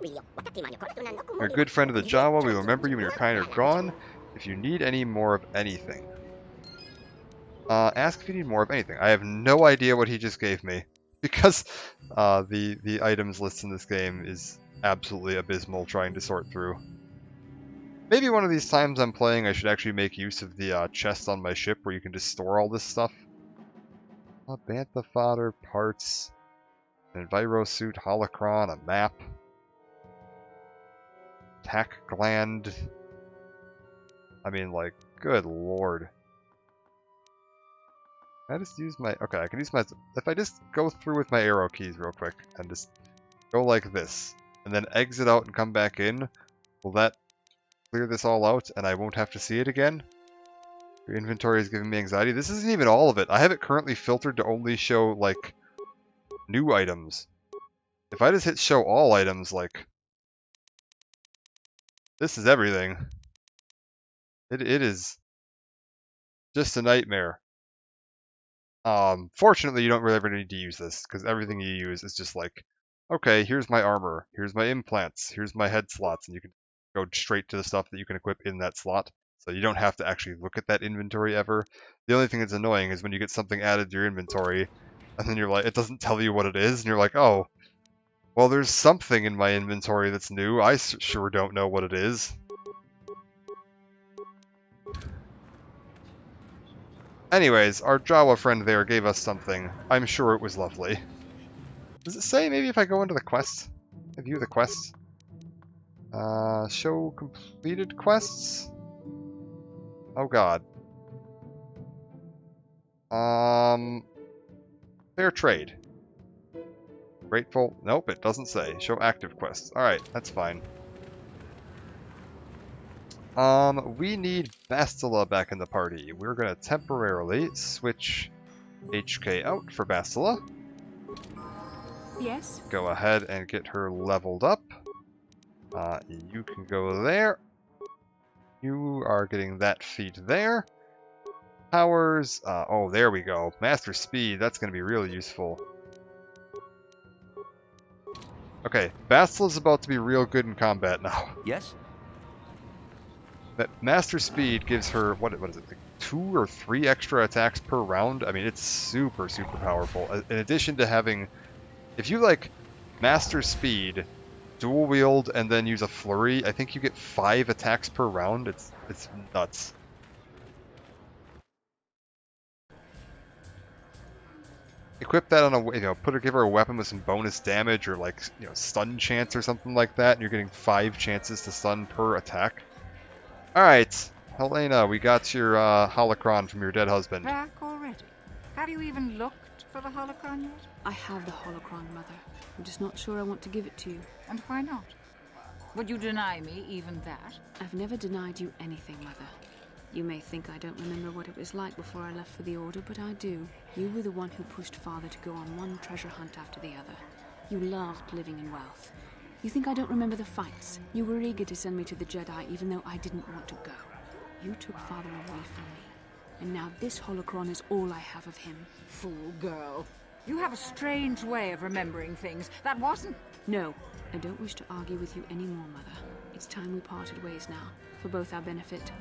You're a good friend of the Jawa. We will remember you when your kind are gone. If you need any more of anything. Ask if you need more of anything. I have no idea what he just gave me. Because the items list in this game is absolutely abysmal trying to sort through. Maybe one of these times I'm playing I should actually make use of the chest on my ship where you can just store all this stuff. Bantha fodder, parts, an Enviro suit, holocron, a map. Tack gland. I mean, like, good lord. Can I just use my... Okay, I can use my... If I just go through with my arrow keys real quick and just go like this, and then exit out and come back in, will that clear this all out and I won't have to see it again? Your inventory is giving me anxiety. This isn't even all of it. I have it currently filtered to only show, like, new items. If I just hit show all items, like... This is everything. It is just a nightmare. Fortunately, you don't really ever need to use this, because everything you use is just like, okay, here's my armor, here's my implants, here's my head slots, and you can go straight to the stuff that you can equip in that slot. So you don't have to actually look at that inventory ever. The only thing that's annoying is when you get something added to your inventory, and then you're like, it doesn't tell you what it is, and you're like, oh, well, there's something in my inventory that's new. I sure don't know what it is. Anyways, our Jawa friend there gave us something. I'm sure it was lovely. Does it say maybe if I go into the quest? I view the quests. Show completed quests? Oh god. Fair trade. Grateful? Nope, it doesn't say. Show active quests. Alright, that's fine. We need Bastila back in the party. We're gonna temporarily switch HK out for Bastila. Yes? Go ahead and get her leveled up. You can go there. You are getting that feat there. Powers, oh, there we go. Master Speed, that's gonna be really useful. Okay, Bastila's about to be real good in combat now. Yes? That Master Speed gives her, what is it, like 2 or 3 extra attacks per round? I mean, it's super, super powerful. In addition to having, if you like Master Speed, dual wield, and then use a flurry, I think you get 5 attacks per round. It's nuts. Equip that on a, give her a weapon with some bonus damage or like, stun chance or something like that, and you're getting 5 chances to stun per attack. Alright, Helena, we got your holocron from your dead husband. Back already? Have you even looked for the holocron yet? I have the holocron, Mother. I'm just not sure I want to give it to you. And why not? Would you deny me even that? I've never denied you anything, Mother. You may think I don't remember what it was like before I left for the Order, but I do. You were the one who pushed Father to go on one treasure hunt after the other. You loved living in wealth. You think I don't remember the fights? You were eager to send me to the Jedi even though I didn't want to go. You took Father away from me. And now this holocron is all I have of him. Fool girl. You have a strange way of remembering things. That wasn't... No, I don't wish to argue with you anymore, Mother. It's time we parted ways now, for both our benefit.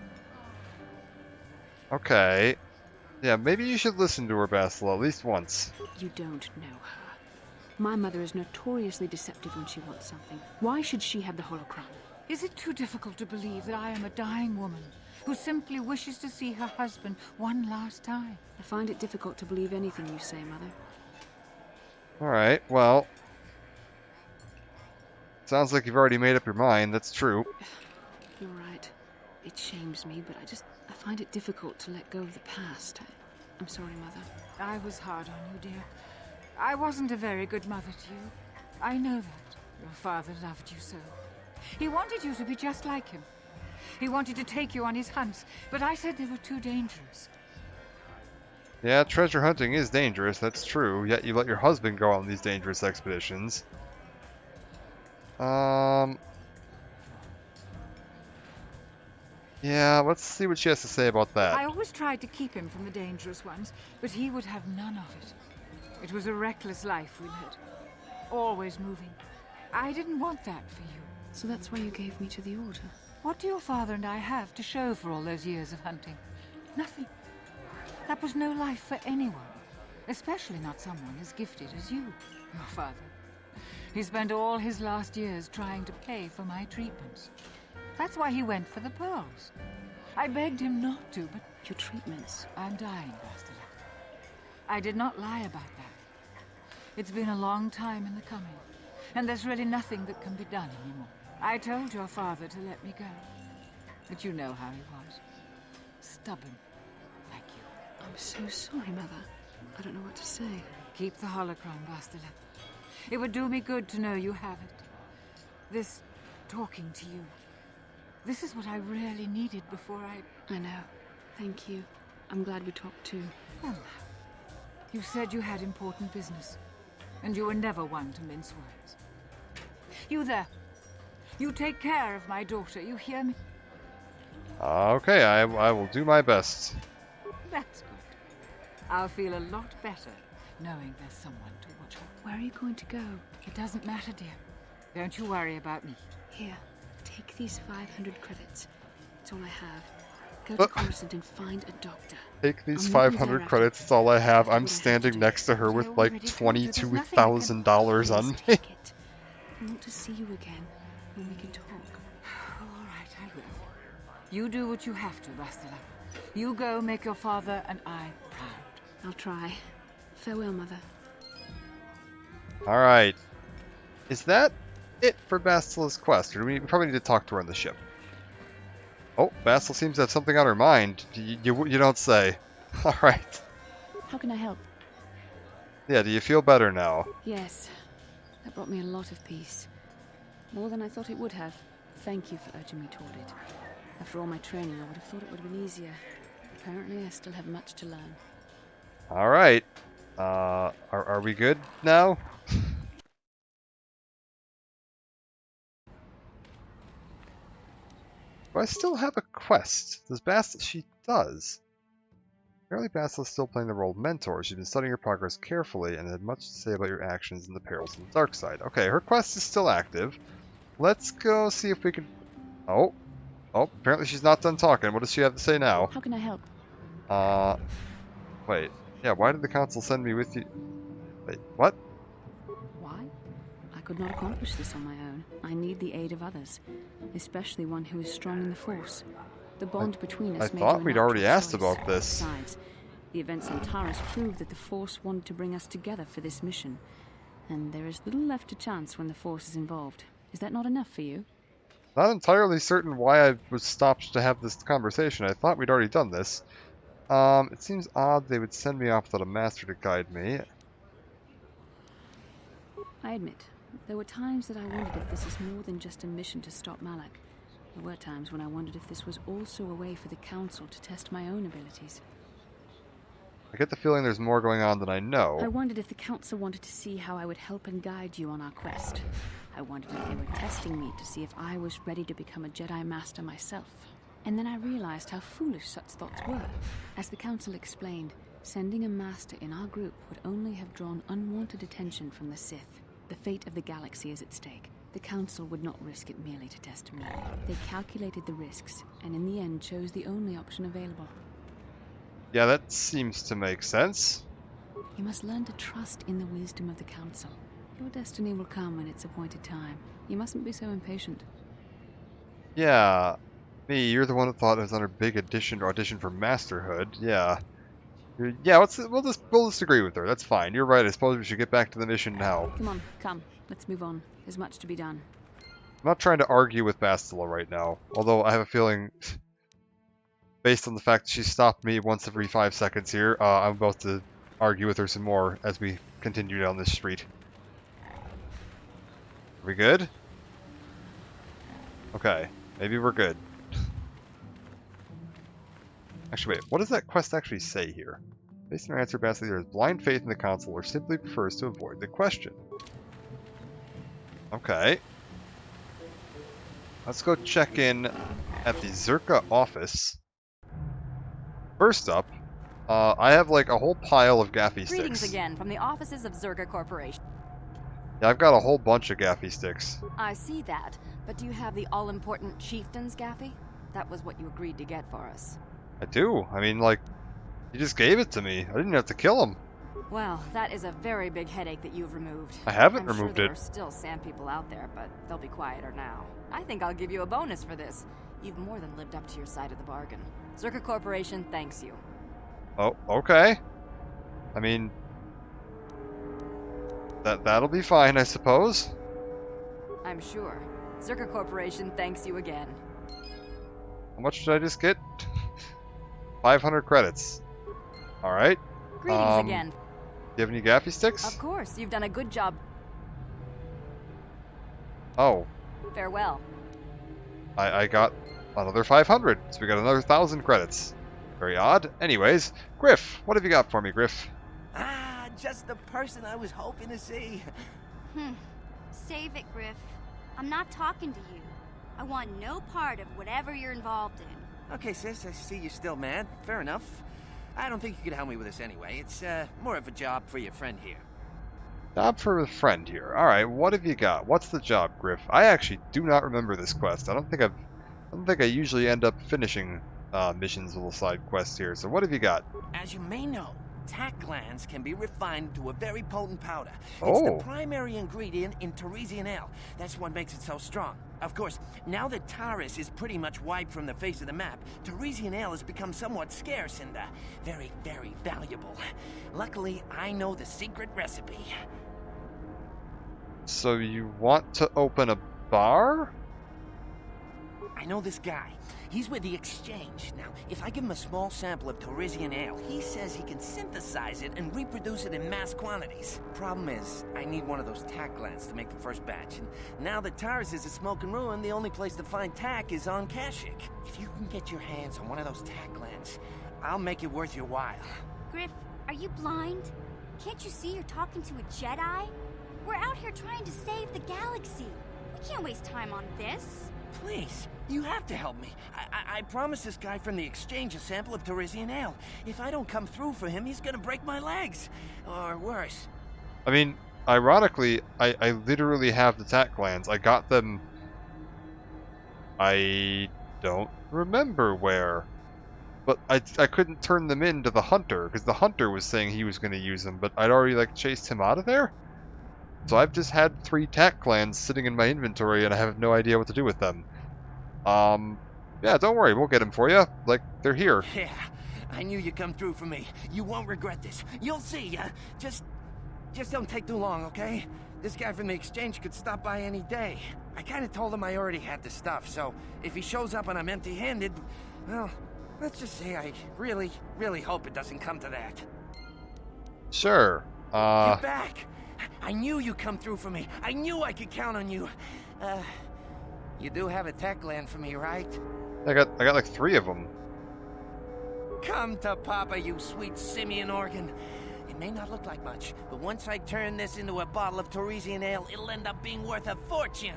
Okay. Yeah, maybe you should listen to her, Bastila, at least once. You don't know her. My mother is notoriously deceptive when she wants something. Why should she have the holocron? Is it too difficult to believe that I am a dying woman who simply wishes to see her husband one last time? I find it difficult to believe anything you say, Mother. Alright, well. Sounds like you've already made up your mind, that's true. You're right. It shames me, but I find it difficult to let go of the past. I'm sorry, Mother. I was hard on you, dear. I wasn't a very good mother to you. I know that. Your father loved you so. He wanted you to be just like him. He wanted to take you on his hunts, but I said they were too dangerous. Yeah, treasure hunting is dangerous, that's true, yet you let your husband go on these dangerous expeditions. Yeah, let's see what she has to say about that. I always tried to keep him from the dangerous ones, but he would have none of it. It was a reckless life we led. Always moving. I didn't want that for you. So that's why you gave me to the Order? What do your father and I have to show for all those years of hunting? Nothing. That was no life for anyone. Especially not someone as gifted as you, your father. He spent all his last years trying to pay for my treatments. That's why he went for the pearls. I begged him not to, but... Your treatments? I'm dying, Bastila. I did not lie about that. It's been a long time in the coming, and there's really nothing that can be done anymore. I told your father to let me go, but you know how he was. Stubborn, like you. I'm so sorry, Mother. I don't know what to say. Keep the holocron, Bastila. It would do me good to know you have it. This talking to you. This is what I really needed before I know. Thank you. I'm glad we talked too. Well, now, you said you had important business, and you were never one to mince words. You there. You take care of my daughter, you hear me? Okay, I will do my best. That's good. I'll feel a lot better knowing there's someone to watch her. Where are you going to go? It doesn't matter, dear. Don't you worry about me. Here, take these 500 credits. It's all I have. Go to Coruscant and find a doctor. Take these I'll meet you 500 there credits, it's all I have. What I'm I have to standing do. next to her with I like already told you, there's $22,000 on me. Please take it. I want to see you again when we can talk. All right, I will. You do what you have to, Bastila. You go make your father and I proud. I'll try. Farewell, Mother. Alright. Is that it for Bastila's quest? Or do we probably need to talk to her on the ship? Oh, Bastila seems to have something on her mind. You don't say. Alright. How can I help? Yeah, do you feel better now? Yes. That brought me a lot of peace. More than I thought it would have. Thank you for urging me toward it. After all my training, I would have thought it would have been easier. Apparently, I still have much to learn. Alright. Are we good now? Do I still have a quest? Does Bastila? She does. Apparently Bastila's still playing the role of mentor. She's been studying your progress carefully and had much to say about your actions and the perils of the dark side. Okay, her quest is still active. Let's go see if we can... Oh, apparently she's not done talking. What does she have to say now? How can I help? Wait. Yeah, why did the council send me with you? Wait, what? Why? I could not accomplish this on my own. I need the aid of others, especially one who is strong in the Force. The bond between us I made thought you a we'd already natural asked choice. about this. Besides, the events in Taris proved that the Force wanted to bring us together for this mission. And there is little left to chance when the Force is involved. Is that not enough for you? Not entirely certain why I was stopped to have this conversation. I thought we'd already done this. It seems odd they would send me off without a master to guide me. I admit, there were times that I wondered if this is more than just a mission to stop Malak. There were times when I wondered if this was also a way for the Council to test my own abilities. I get the feeling there's more going on than I know. I wondered if the Council wanted to see how I would help and guide you on our quest. I wondered if they were testing me to see if I was ready to become a Jedi Master myself. And then I realized how foolish such thoughts were. As the Council explained, sending a Master in our group would only have drawn unwanted attention from the Sith. The fate of the galaxy is at stake. The Council would not risk it merely to test me. They calculated the risks, and in the end chose the only option available. Yeah, that seems to make sense. You must learn to trust in the wisdom of the Council. Your destiny will come when its appointed time. You mustn't be so impatient. Yeah. Me, you're the one that thought it was another big audition for masterhood. Yeah. Yeah, we'll just agree with her. That's fine. You're right. I suppose we should get back to the mission now. Come on, come. Let's move on. There's much to be done. I'm not trying to argue with Bastila right now, although I have a feeling, based on the fact that she stopped me once every 5 seconds here, I'm about to argue with her some more as we continue down this street. Are we good? Okay, maybe we're good. Actually, wait, what does that quest actually say here? Based on her answer, Bastila either has blind faith in the council or simply prefers to avoid the question. Okay. Let's go check in at the Zerka office. First up, I have like a whole pile of gaffy Greetings sticks. again from the offices of Zerka Corporation. Yeah, I've got a whole bunch of gaffy sticks. I see that, but do you have the all-important Chieftain's Gaffy? That was what you agreed to get for us. I do. I mean, like, he just gave it to me. I didn't have to kill him. Well, that is a very big headache that you've removed. I haven't I'm removed sure it. there are still sand people out there, but they'll be quieter now. I think I'll give you a bonus for this. You've more than lived up to your side of the bargain. Zerka Corporation thanks you. Oh, okay. I mean, that'll be fine, I suppose. I'm sure. Zerka Corporation thanks you again. How much did I just get? 500 credits. Alright. Greetings again. Do you have any gaffy sticks? Of course, you've done a good job. Oh, Farewell. I got another 500, so we got another 1,000 credits. Very odd. Anyways, Griff, what have you got for me, Griff? Ah, just the person I was hoping to see. Save it, Griff. I'm not talking to you. I want no part of whatever you're involved in. Okay, sis, I see you're still mad. Fair enough. I don't think you could help me with this anyway. It's more of a job for your friend here. Job for a friend here. Alright, what have you got? What's the job, Griff? I actually do not remember this quest. I don't think I usually end up finishing missions with side quests here. So what have you got? As you may know, tack glands can be refined to a very potent powder. It's Oh. the primary ingredient in Teresian ale. That's what makes it so strong. Of course, now that Taris is pretty much wiped from the face of the map, Teresian ale has become somewhat scarce and very, very valuable. Luckily, I know the secret recipe. So you want to open a bar? I know this guy. He's with the Exchange. Now, if I give him a small sample of Teresian ale, he says he can synthesize it and reproduce it in mass quantities. Problem is, I need one of those tack glands to make the first batch, and now that Taris is a smoking ruin, the only place to find tack is on Kashyyyk. If you can get your hands on one of those tack glands, I'll make it worth your while. Griff, are you blind? Can't you see you're talking to a Jedi? We're out here trying to save the galaxy. We can't waste time on this. Please, you have to help me. I promised this guy from the Exchange a sample of Teresian ale. If I don't come through for him, he's gonna break my legs. Or worse. I mean, ironically, I literally have the tack glands. I got them... I don't remember where. But I couldn't turn them in to the Hunter, because the Hunter was saying he was going to use them, but I'd already, like, chased him out of there? So I've just had 3 tack glands sitting in my inventory, and I have no idea what to do with them. Yeah, don't worry, we'll get them for you. Like, they're here. Yeah, I knew you'd come through for me. You won't regret this. You'll see. Just don't take too long, okay? This guy from the Exchange could stop by any day. I kind of told him I already had the stuff, so if he shows up and I'm empty-handed, well, let's just say I really, really hope it doesn't come to that. Sure. You're back! I knew you'd come through for me. I knew I could count on you. You do have a tech gland for me, right? I got like 3 of them. Come to Papa, you sweet simian organ. It may not look like much, but once I turn this into a bottle of Teresian ale, it'll end up being worth a fortune.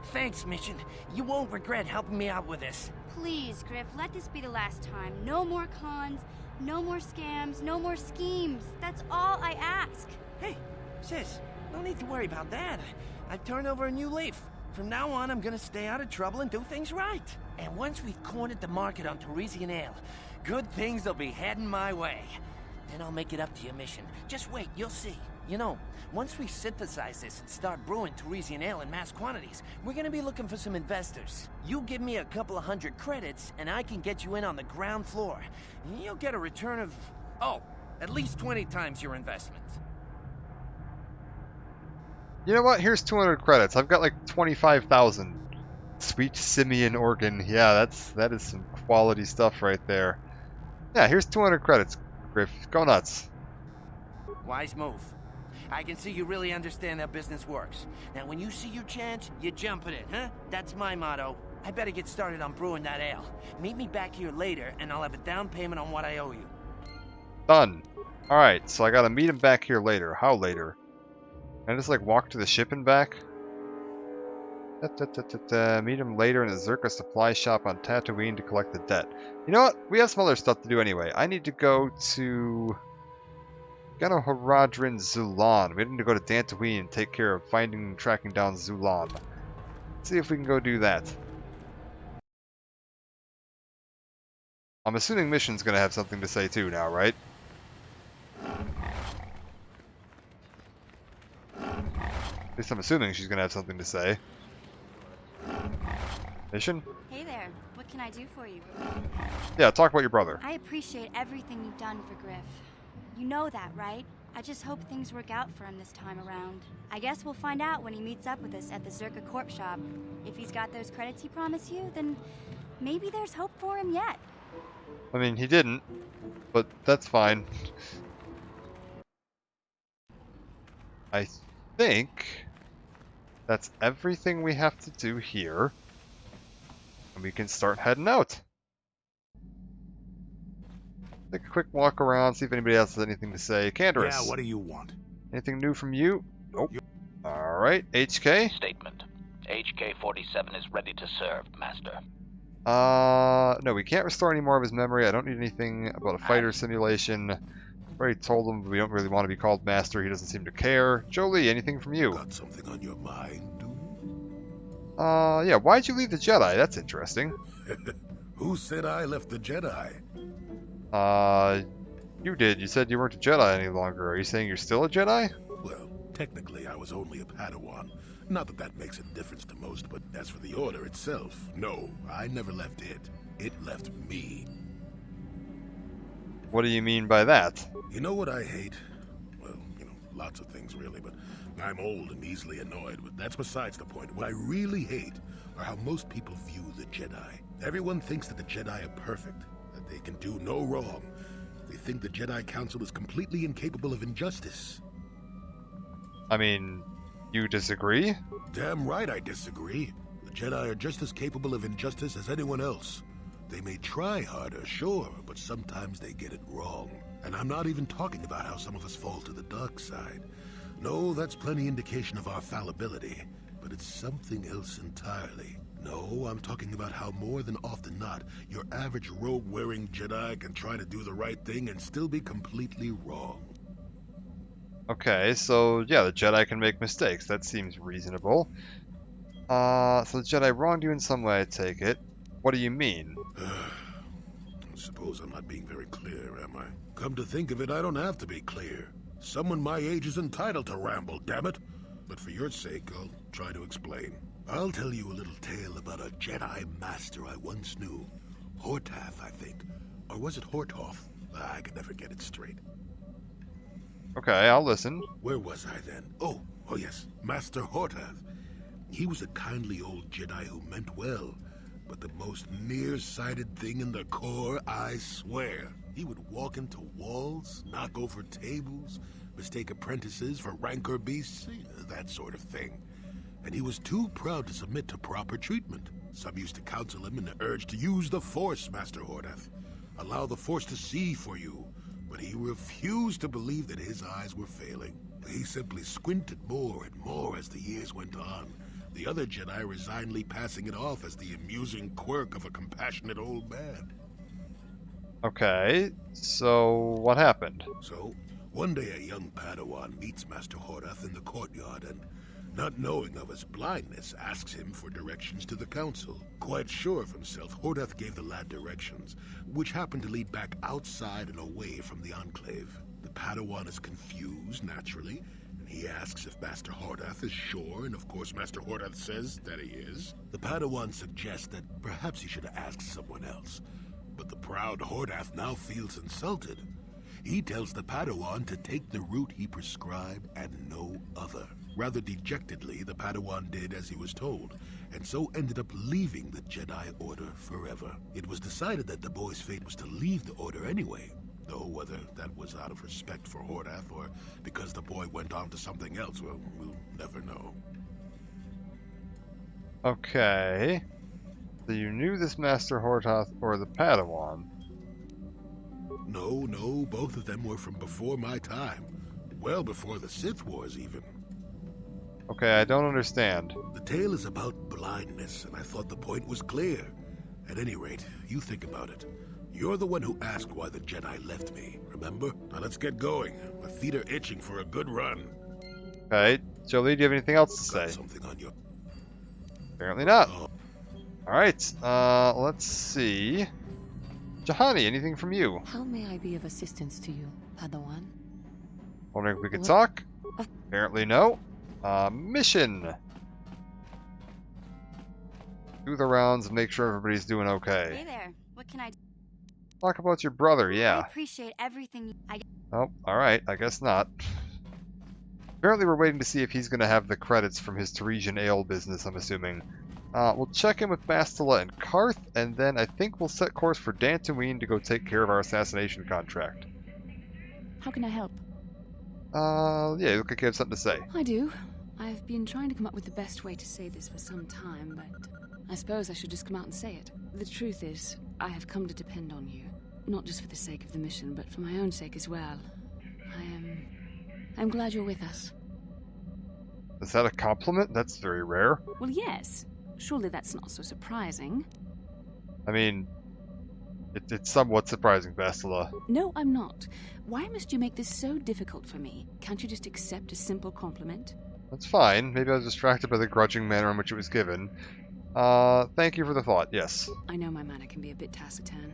Thanks, Mission. You won't regret helping me out with this. Please, Griff, let this be the last time. No more cons, no more scams, no more schemes. That's all I ask. Hey, sis, no need to worry about that. I've turned over a new leaf. From now on, I'm gonna stay out of trouble and do things right. And once we've cornered the market on Teresian ale, good things will be heading my way. Then I'll make it up to your Mission. Just wait, you'll see. You know, once we synthesize this and start brewing Teresian ale in mass quantities, we're gonna be looking for some investors. You give me a couple of 100 credits, and I can get you in on the ground floor. You'll get a return of... Oh, At least 20 times your investment. You know what? Here's 200 credits. I've got like 25,000. Sweet simian organ. Yeah, that is some quality stuff right there. Yeah, here's 200 credits, Griff. Go nuts. Wise move. I can see you really understand how business works. Now, when you see your chance, you jump at it, huh? That's my motto. I better get started on brewing that ale. Meet me back here later, and I'll have a down payment on what I owe you. Done. Alright, so I gotta meet him back here later. How later? Can I just, like, walk to the ship and back? Meet him later in the Zerka supply shop on Tatooine to collect the debt. You know what? We have some other stuff to do anyway. I need to go to Gano Haradrin Zulan. We need to go to Dantooine and take care of finding and tracking down Zulan. Let's see if we can go do that. I'm assuming Mission's gonna have something to say too now, right? At least I'm assuming she's gonna have something to say. Mission? Hey there. What can I do for you? Yeah, talk about your brother. I appreciate everything you've done for Griff. You know that, right? I just hope things work out for him this time around. I guess we'll find out when he meets up with us at the Zerka Corp shop. If he's got those credits he promised you, then maybe there's hope for him yet. I mean, he didn't, but that's fine. I think that's everything we have to do here. And we can start heading out. Take a quick walk around, see if anybody else has anything to say. Canderous. Yeah, what do you want? Anything new from you? Nope. Alright, HK? Statement. HK-47 is ready to serve, Master. No, we can't restore any more of his memory. I don't need anything about a fighter simulation. Already told him we don't really want to be called Master. He doesn't seem to care. Jolie, anything from you? Got something on your mind, dude? Yeah, why'd you leave the Jedi? That's interesting. Who said I left the Jedi? You did. You said you weren't a Jedi any longer. Are you saying you're still a Jedi? Well, technically I was only a Padawan. Not that that makes a difference to most, but as for the Order itself, no, I never left it. It left me. What do you mean by that? You know what I hate? Well, lots of things really, but I'm old and easily annoyed, but that's besides the point. What I really hate are how most people view the Jedi. Everyone thinks that the Jedi are perfect, that they can do no wrong. They think the Jedi Council is completely incapable of injustice. I mean, you disagree? Damn right I disagree. The Jedi are just as capable of injustice as anyone else. They may try harder, sure, but sometimes they get it wrong. And I'm not even talking about how some of us fall to the dark side. No, that's plenty indication of our fallibility, but it's something else entirely. No, I'm talking about how more than often not, your average robe-wearing Jedi can try to do the right thing and still be completely wrong. Okay, so yeah, the Jedi can make mistakes. That seems reasonable. So the Jedi wronged you in some way, I take it. What do you mean? I suppose I'm not being very clear, am I? Come to think of it, I don't have to be clear. Someone my age is entitled to ramble, damn it. But for your sake, I'll try to explain. I'll tell you a little tale about a Jedi Master I once knew. Hortath, I think. Or was it Hortoff? I can never get it straight. Okay, I'll listen. Where was I then? Oh yes, Master Hortath. He was a kindly old Jedi who meant well, but the most nearsighted thing in the Corps, I swear. He would walk into walls, knock over tables, mistake apprentices for rancor beasts, that sort of thing. And he was too proud to submit to proper treatment. Some used to counsel him in the urge to use the Force, Master Hortath. Allow the Force to see for you. But he refused to believe that his eyes were failing. He simply squinted more and more as the years went on. The other Jedi resignedly passing it off as the amusing quirk of a compassionate old man. Okay, so what happened? So, one day a young Padawan meets Master Hortath in the courtyard and, not knowing of his blindness, asks him for directions to the council. Quite sure of himself, Hortath gave the lad directions, which happened to lead back outside and away from the Enclave. The Padawan is confused, naturally, and he asks if Master Hortath is sure, and of course Master Hortath says that he is. The Padawan suggests that perhaps he should ask someone else, but the proud Hortath now feels insulted. He tells the Padawan to take the route he prescribed and no other. Rather dejectedly, the Padawan did as he was told, and so ended up leaving the Jedi Order forever. It was decided that the boy's fate was to leave the Order anyway, though whether that was out of respect for Hordath or because the boy went on to something else, well, we'll never know. Okay. So you knew this Master Hordath or the Padawan? No, both of them were from before my time. Well before the Sith Wars, even. Okay, I don't understand. The tale is about blindness, and I thought the point was clear. At any rate, you think about it. You're the one who asked why the Jedi left me, remember? Now let's get going. My feet are itching for a good run. Okay, Jolee, do you have anything else to say? Something on your... Apparently not. Oh. Alright, let's see. Juhani, anything from you? How may I be of assistance to you, Padawan? Wondering if we could talk? Apparently no. Mission! Do the rounds and make sure everybody's doing okay. Hey there. What can I do? Talk about your brother, yeah. I appreciate everything Oh, alright, I guess not. Apparently we're waiting to see if he's going to have the credits from his Teresian ale business, I'm assuming. We'll check in with Bastila and Karth, and then I think we'll set course for Dantooine to go take care of our assassination contract. How can I help? Yeah, you look like you have something to say. I do. I've been trying to come up with the best way to say this for some time, but I suppose I should just come out and say it. The truth is, I have come to depend on you. Not just for the sake of the mission, but for my own sake as well. I'm glad you're with us. Is that a compliment? That's very rare. Well, yes. Surely that's not so surprising. I mean, it's somewhat surprising, Bastila. No, I'm not. Why must you make this so difficult for me? Can't you just accept a simple compliment? That's fine. Maybe I was distracted by the grudging manner in which it was given. Thank you for the thought, yes. I know my manner can be a bit taciturn.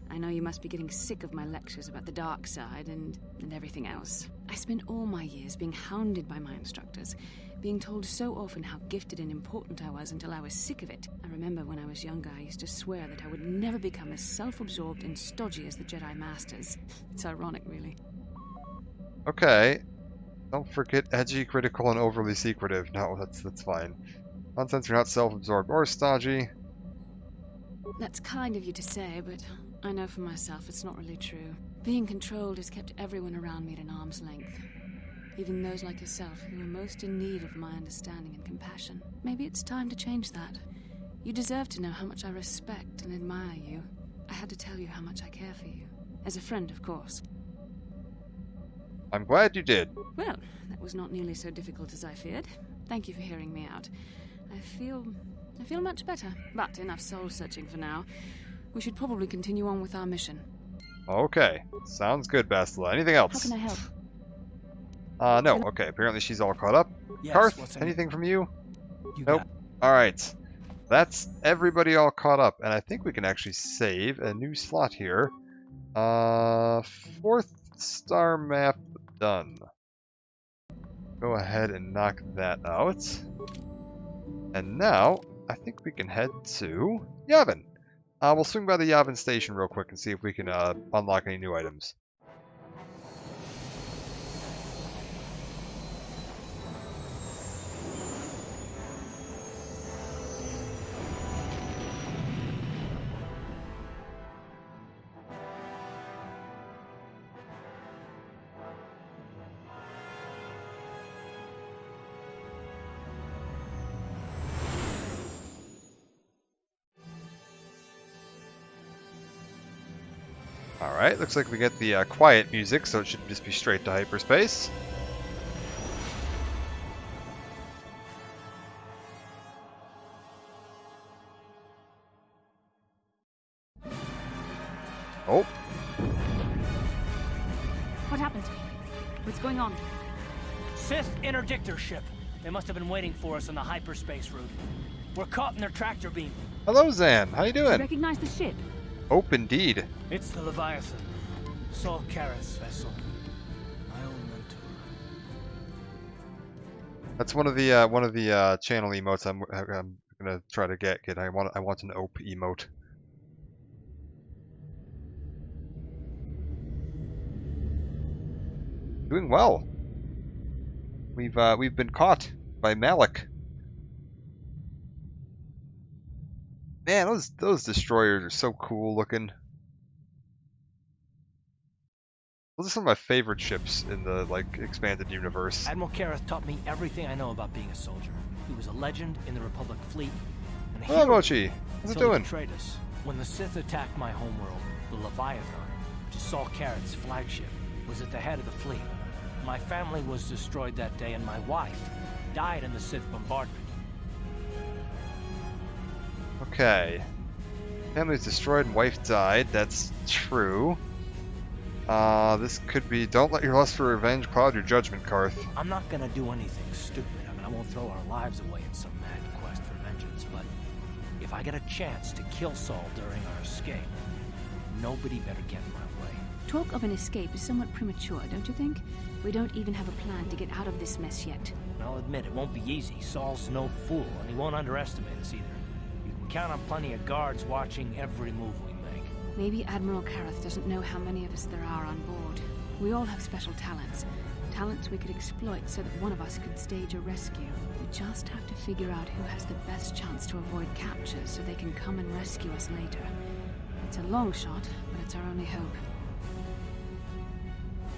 I know you must be getting sick of my lectures about the dark side and everything else. I spent all my years being hounded by my instructors, being told so often how gifted and important I was until I was sick of it. I remember when I was younger, I used to swear that I would never become as self-absorbed and stodgy as the Jedi Masters. It's ironic, really. Okay. Don't forget edgy, critical, and overly secretive. No, that's fine. Nonsense, you're not self-absorbed or stodgy. That's kind of you to say, but I know for myself it's not really true. Being controlled has kept everyone around me at an arm's length. Even those like yourself who are most in need of my understanding and compassion. Maybe it's time to change that. You deserve to know how much I respect and admire you. I had to tell you how much I care for you. As a friend, of course. I'm glad you did. Well, that was not nearly so difficult as I feared. Thank you for hearing me out. I feel much better. But enough soul-searching for now. We should probably continue on with our mission. Okay. Sounds good, Bastila. Anything else? How can I help? No. Okay, apparently she's all caught up. Yes, Karth, anything from you? You Nope. got it. Alright. That's everybody all caught up, and I think we can actually save a new slot here. 4th star map done. Go ahead and knock that out. And now, I think we can head to Yavin. We'll swing by the Yavin station real quick and see if we can unlock any new items. Alright, looks like we get the quiet music, so it should just be straight to hyperspace. Oh. What happened? What's going on? Sith interdictor ship. They must have been waiting for us on the hyperspace route. We're caught in their tractor beam. Hello, Zan. How you doing? Recognize the ship? Oh, indeed. It's the Leviathan. Saul Kara's vessel. My own mentor. That's one of the channel emotes I'm gonna try to get. I want an OP emote. Doing well. We've been caught by Malik. Man, those destroyers are so cool looking. Those are some of my favorite ships in the expanded universe. Admiral Kareth taught me everything I know about being a soldier. He was a legend in the Republic fleet. And a hero Mochi, how's it until he doing? betrayed us. When the Sith attacked my homeworld, the Leviathan, which is Saul Kareth's flagship, was at the head of the fleet. My family was destroyed that day, and my wife died in the Sith bombardment. Okay. Family was destroyed and wife died. That's true. This could be don't let your lust for revenge cloud your judgment, Carth. I'm not gonna do anything stupid. I mean, I won't throw our lives away in some mad quest for vengeance, but if I get a chance to kill Saul during our escape, nobody better get in my way. Talk of an escape is somewhat premature, don't you think? We don't even have a plan to get out of this mess yet. I'll admit, it won't be easy. Saul's no fool, and he won't underestimate us either. You can count on plenty of guards watching every move we make. Maybe Admiral Kareth doesn't know how many of us there are on board. We all have special talents. Talents we could exploit so that one of us could stage a rescue. We just have to figure out who has the best chance to avoid capture so they can come and rescue us later. It's a long shot, but it's our only hope.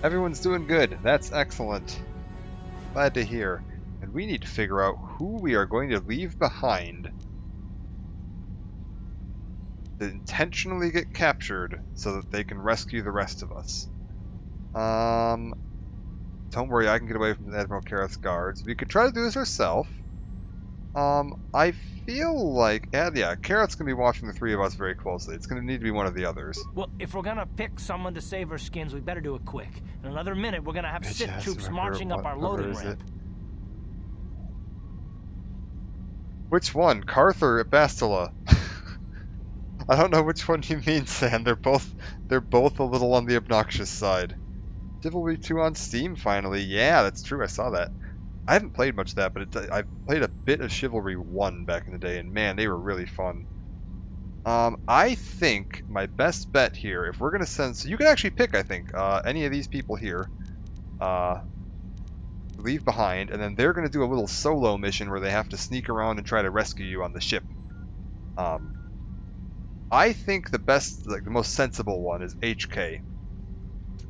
Everyone's doing good. That's excellent. Glad to hear. And we need to figure out who we are going to leave behind to intentionally get captured so that they can rescue the rest of us. Don't worry, I can get away from the Admiral Kareth's guards. We could try to do this ourselves. I feel like, yeah, Kareth's going to be watching the three of us very closely. It's going to need to be one of the others. Well, if we're gonna pick someone to save our skins, we better do it quick. In another minute, we're gonna have Sith troops marching up our loading ramp. Which one, Carth or Bastila? I don't know which one you mean, Sam. They're both a little on the obnoxious side. Chivalry 2 on Steam finally. Yeah, that's true. I saw that. I haven't played much of that, but I played a bit of Chivalry 1 back in the day, and man, they were really fun. I think my best bet here, if we're gonna send, so you can actually pick, I think, any of these people here, leave behind, and then they're gonna do a little solo mission where they have to sneak around and try to rescue you on the ship. I think the best, the most sensible one is HK.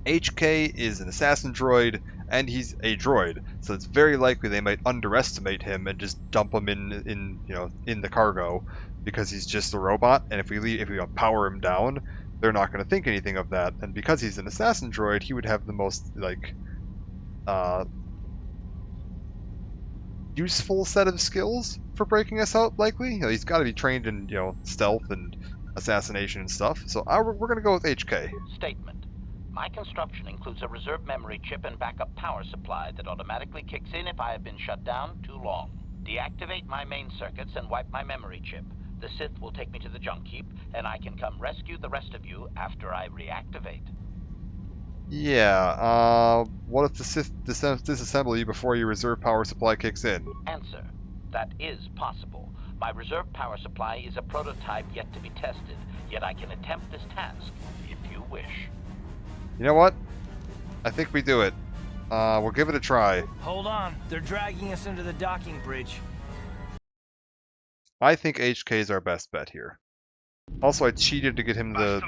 HK is an assassin droid, and he's a droid, so it's very likely they might underestimate him and just dump him in the cargo because he's just a robot. And if we power him down, they're not going to think anything of that. And because he's an assassin droid, he would have the most useful set of skills for breaking us out. Likely, he's got to be trained in stealth and assassination and stuff. So we're going to go with HK. Statement. My construction includes a reserve memory chip and backup power supply that automatically kicks in if I have been shut down too long. Deactivate my main circuits and wipe my memory chip. The Sith will take me to the junk heap, and I can come rescue the rest of you after I reactivate. Yeah, what if the Sith disassemble you before your reserve power supply kicks in? Answer. That is possible. My reserve power supply is a prototype yet to be tested, yet I can attempt this task, if you wish. You know what? I think we do it. We'll give it a try. Hold on. They're dragging us into the docking bridge. I think HK is our best bet here. Also, I cheated to get him the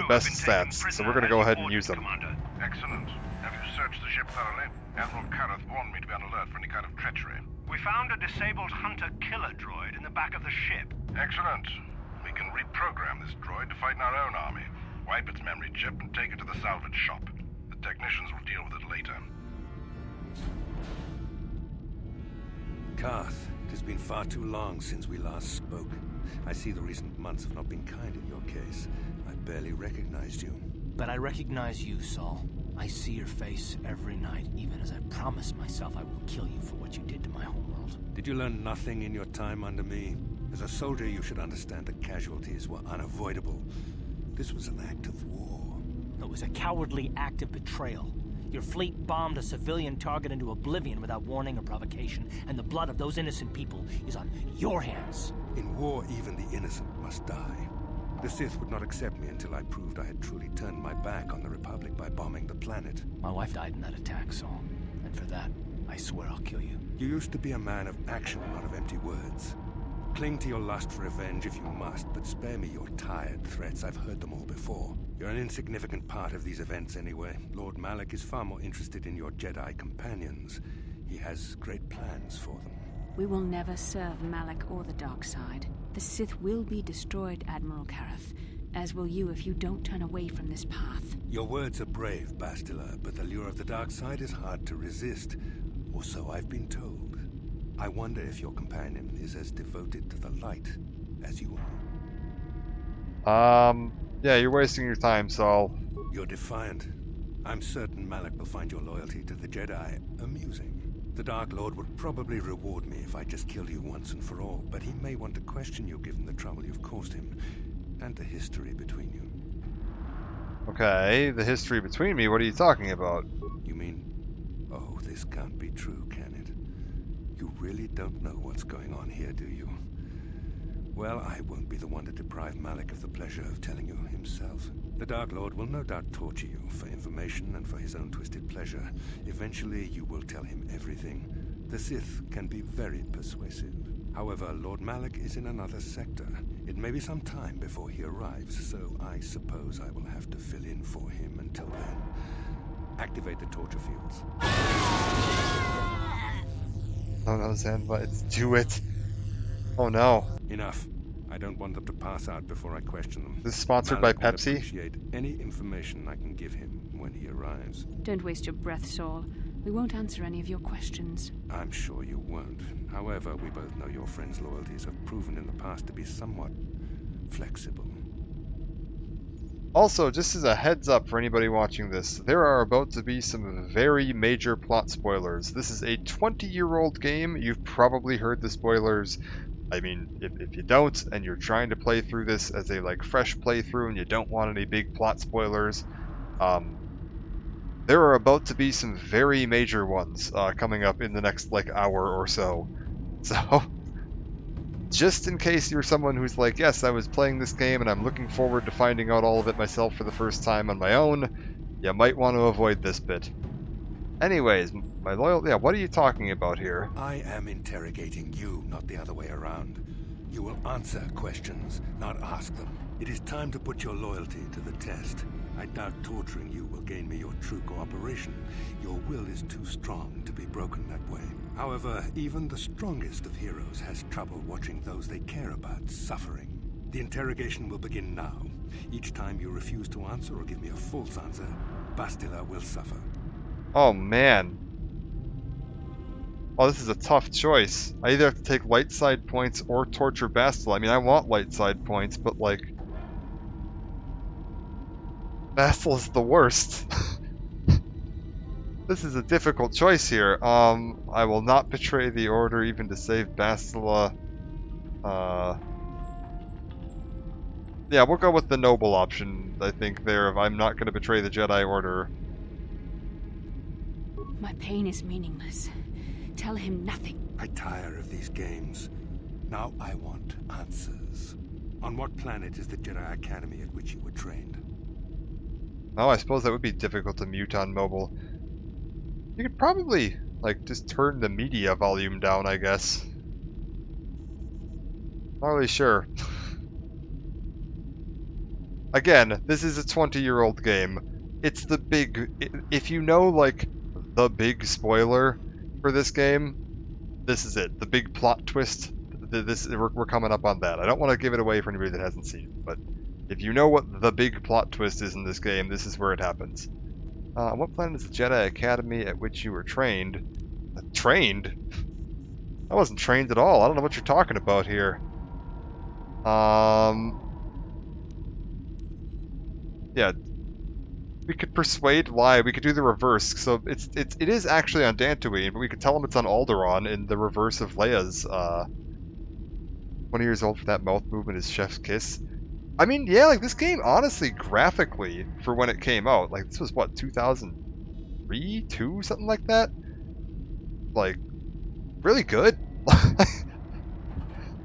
best stats, so we're going to go ahead and use them. Commander. Excellent. Have you searched the ship thoroughly? Admiral Kareth warned me to be on alert for any kind of treachery. We found a disabled hunter-killer droid in the back of the ship. Excellent. We can reprogram this droid to fight in our own army. Wipe its memory chip and take it to the salvage shop. The technicians will deal with it later. Carth, it has been far too long since we last spoke. I see the recent months have not been kind in your case. I barely recognized you. But I recognize you, Saul. I see your face every night, even as I promised myself I will kill you for what you did to my homeworld. Did you learn nothing in your time under me? As a soldier, you should understand that casualties were unavoidable. This was an act of war. It was a cowardly act of betrayal. Your fleet bombed a civilian target into oblivion without warning or provocation, and the blood of those innocent people is on your hands. In war, even the innocent must die. The Sith would not accept me until I proved I had truly turned my back on the Republic by bombing the planet. My wife died in that attack, Saul. And for that, I swear I'll kill you. You used to be a man of action, not of empty words. Cling to your lust for revenge if you must, but spare me your tired threats. I've heard them all before. You're an insignificant part of these events anyway. Lord Malak is far more interested in your Jedi companions. He has great plans for them. We will never serve Malak or the dark side. The Sith will be destroyed, Admiral Kareth, as will you if you don't turn away from this path. Your words are brave, Bastila, but the lure of the dark side is hard to resist. Or so I've been told. I wonder if your companion is as devoted to the light as you are. Yeah, you're wasting your time, Saul. You're defiant. I'm certain Malak will find your loyalty to the Jedi amusing. The Dark Lord would probably reward me if I just killed you once and for all, but he may want to question you given the trouble you've caused him, and the history between you. Okay, the history between me? What are you talking about? You mean... Oh, this can't be true, can it? You really don't know what's going on here, do you? Well, I won't be the one to deprive Malak of the pleasure of telling you himself. The Dark Lord will no doubt torture you for information and for his own twisted pleasure. Eventually, you will tell him everything. The Sith can be very persuasive. However, Lord Malak is in another sector. It may be some time before he arrives, so I suppose I will have to fill in for him until then. Activate the torture fields. Oh no, Zanva, do it. Oh no. Enough. I don't want them to pass out before I question them. This is sponsored by Pepsi? I appreciate any information I can give him when he arrives. Don't waste your breath, Saul. We won't answer any of your questions. I'm sure you won't. However, we both know your friend's loyalties have proven in the past to be somewhat flexible. Also, just as a heads up for anybody watching this, there are about to be some very major plot spoilers. This is a 20-year-old game. You've probably heard the spoilers. I mean, if you don't, and you're trying to play through this as a fresh playthrough and you don't want any big plot spoilers, there are about to be some very major ones coming up in the next hour or so. So, just in case you're someone who's like, yes, I was playing this game and I'm looking forward to finding out all of it myself for the first time on my own, you might want to avoid this bit. Anyways, my loyal... Yeah, what are you talking about here? I am interrogating you, not the other way around. You will answer questions, not ask them. It is time to put your loyalty to the test. I doubt torturing you will gain me your true cooperation. Your will is too strong to be broken that way. However, even the strongest of heroes has trouble watching those they care about suffering. The interrogation will begin now. Each time you refuse to answer or give me a false answer, Bastila will suffer. Oh man. Oh, this is a tough choice. I either have to take light side points or torture Bastila. I mean, I want light side points, but Bastila's the worst. This is a difficult choice here. I will not betray the Order even to save Bastila. Yeah, we'll go with the noble option, I think, there, if I'm not going to betray the Jedi Order. My pain is meaningless. Tell him nothing. I tire of these games. Now I want answers. On what planet is the Jedi Academy at which you were trained? Oh, I suppose that would be difficult to mute on mobile. You could probably, just turn the media volume down, I guess. Not really sure. Again, this is a 20-year-old game. It's the big... If you know, the big spoiler for this game, this is it. The big plot twist. We're coming up on that. I don't want to give it away for anybody that hasn't seen it, but if you know what the big plot twist is in this game, this is where it happens. What planet is the Jedi Academy at which you were trained? Trained? I wasn't trained at all. I don't know what you're talking about here. Yeah. We could persuade, lie. We could do the reverse. So it is actually on Dantooine, but we could tell him it's on Alderaan in the reverse of Leia's 20 years old for that mouth movement is chef's kiss. I mean, yeah, this game, honestly, graphically, for when it came out, this was, what, 2003? 2? Something like that? Really good.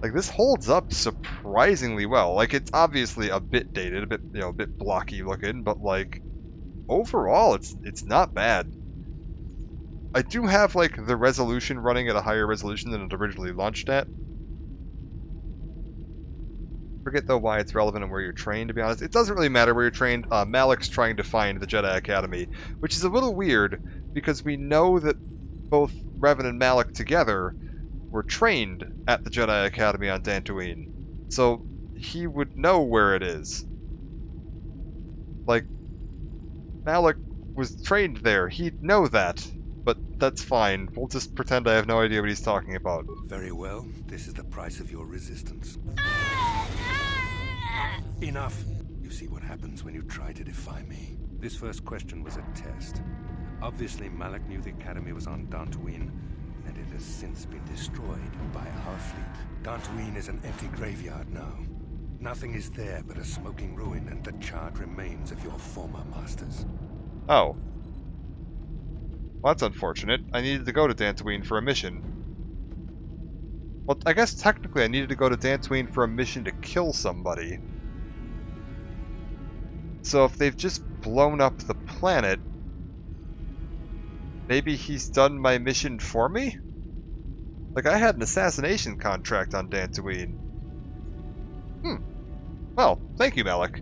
Like, this holds up surprisingly well. Like, it's obviously a bit dated, a bit, you know, a bit blocky looking, but like, overall, it's not bad. I do have, like, the resolution running at a higher resolution than it originally launched at. Forget, though, why it's relevant and where you're trained, to be honest. It doesn't really matter where you're trained. Malik's trying to find the Jedi Academy, which is a little weird, because we know that both Revan and Malik together were trained at the Jedi Academy on Dantooine. So, he would know where it is. Like, Malik was trained there. He'd know that. But that's fine. We'll just pretend I have no idea what he's talking about. Very well. This is the price of your resistance. Enough! You see what happens when you try to defy me. This first question was a test. Obviously, Malik knew the Academy was on Dantooine, and it has since been destroyed by our fleet. Dantooine is an empty graveyard now. Nothing is there but a smoking ruin and the charred remains of your former masters. Oh. Well, that's unfortunate. I needed to go to Dantooine for a mission. Well, I guess technically I needed to go to Dantooine for a mission to kill somebody. So if they've just blown up the planet, maybe he's done my mission for me? Like, I had an assassination contract on Dantooine. Well, thank you, Malik.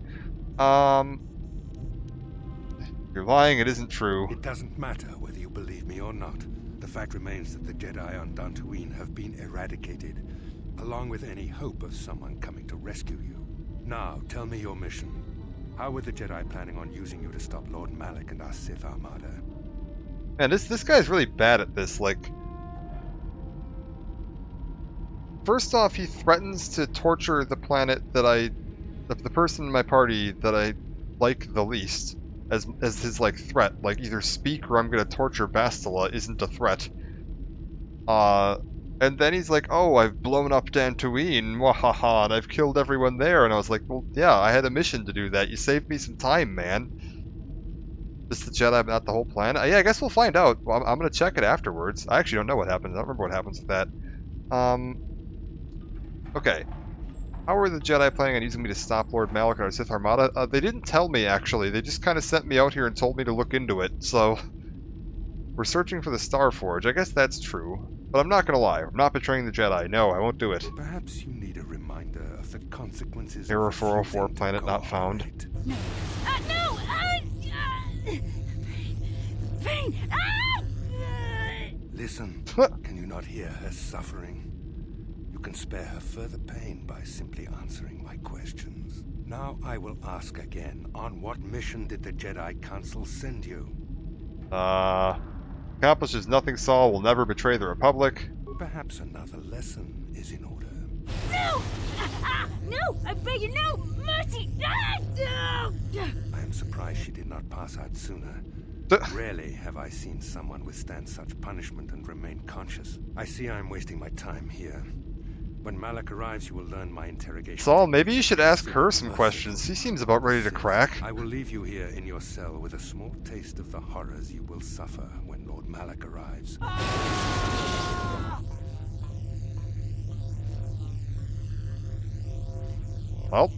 You're lying, it isn't true. It doesn't matter whether you believe me or not. The fact remains that the Jedi on Dantooine have been eradicated, along with any hope of someone coming to rescue you. Now, tell me your mission. How were the Jedi planning on using you to stop Lord Malik and our Sith Armada? Man, this guy's really bad at this, like... First off, he threatens to torture the planet that the person in my party that I like the least, as his, like, threat. Like, either speak or I'm gonna torture Bastila isn't a threat. And then he's like, oh, I've blown up Dantooine, wahaha, and I've killed everyone there. And I was like, well, yeah, I had a mission to do that. You saved me some time, man. Just the Jedi, but not the whole planet? Yeah, I guess we'll find out. Well, I'm gonna check it afterwards. I actually don't know what happens. I don't remember what happens with that. Okay. How are the Jedi planning on using me to stop Lord Malik and our Sith Armada? They didn't tell me, actually. They just kind of sent me out here and told me to look into it, so... We're searching for the Star Forge. I guess that's true. But I'm not gonna lie. I'm not betraying the Jedi. No, I won't do it. Perhaps you need a reminder of the consequences Error of 404, planet not found. Right. No! Vane! Listen, can you not hear her suffering? You can spare her further pain by simply answering my questions. Now I will ask again, on what mission did the Jedi Council send you? Accomplishes nothing, Saul will never betray the Republic. Perhaps another lesson is in order. No! No! I beg you, no! Mercy! No! I am surprised she did not pass out sooner. Rarely have I seen someone withstand such punishment and remain conscious. I see I am wasting my time here. When Malik arrives, you will learn my interrogation. Saul, maybe you should ask her some questions. She seems about ready to crack. I will leave you here in your cell with a small taste of the horrors you will suffer when Lord Malik arrives. Well.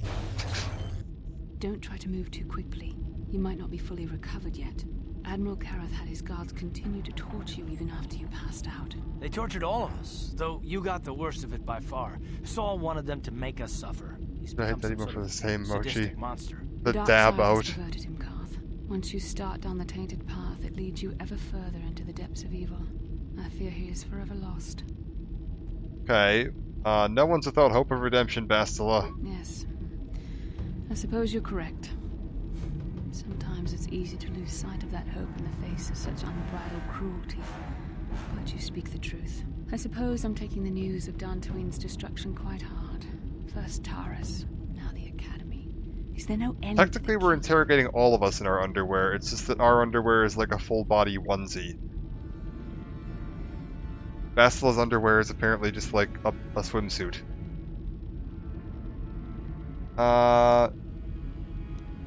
Don't try to move too quickly. You might not be fully recovered yet. Admiral Karath had his guards continue to torture you even after you passed out. They tortured all of us, though you got the worst of it by far. Saul wanted them to make us suffer. He's become some sort of sadistic monster. The dark dab side has out. perverted him, Carth. Once you start down the tainted path, it leads you ever further into the depths of evil. I fear he is forever lost. Okay. No one's without hope of redemption, Bastila. Yes. I suppose you're correct. Sometimes it's easy to lose sight of that hope in the face of such unbridled cruelty. But you speak the truth. I suppose I'm taking the news of Dantooine's destruction quite hard. First Taurus, now the Academy. Is there no end? Technically, we're interrogating all of us in our underwear. It's just that our underwear is like a full-body onesie. Bastila's underwear is apparently just like a swimsuit.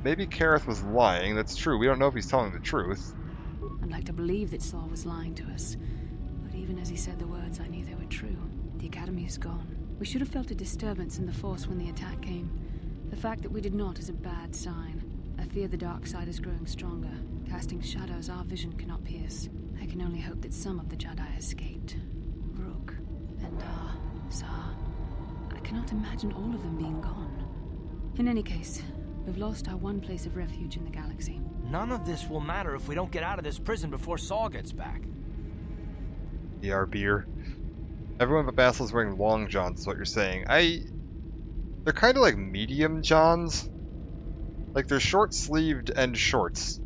Maybe Karath was lying. That's true. We don't know if he's telling the truth. I'd like to believe that Saul was lying to us. But even as he said the words, I knew they were true. The Academy is gone. We should have felt a disturbance in the Force when the attack came. The fact that we did not is a bad sign. I fear the dark side is growing stronger, casting shadows our vision cannot pierce. I can only hope that some of the Jedi escaped. Rook, Endar, Zar. I cannot imagine all of them being gone. In any case, we've lost our one place of refuge in the galaxy. None of this will matter if we don't get out of this prison before Saul gets back. Yeah, beer. Everyone but Basil is wearing long johns, is what you're saying. They're kind of like medium johns. Like, they're short-sleeved and shorts.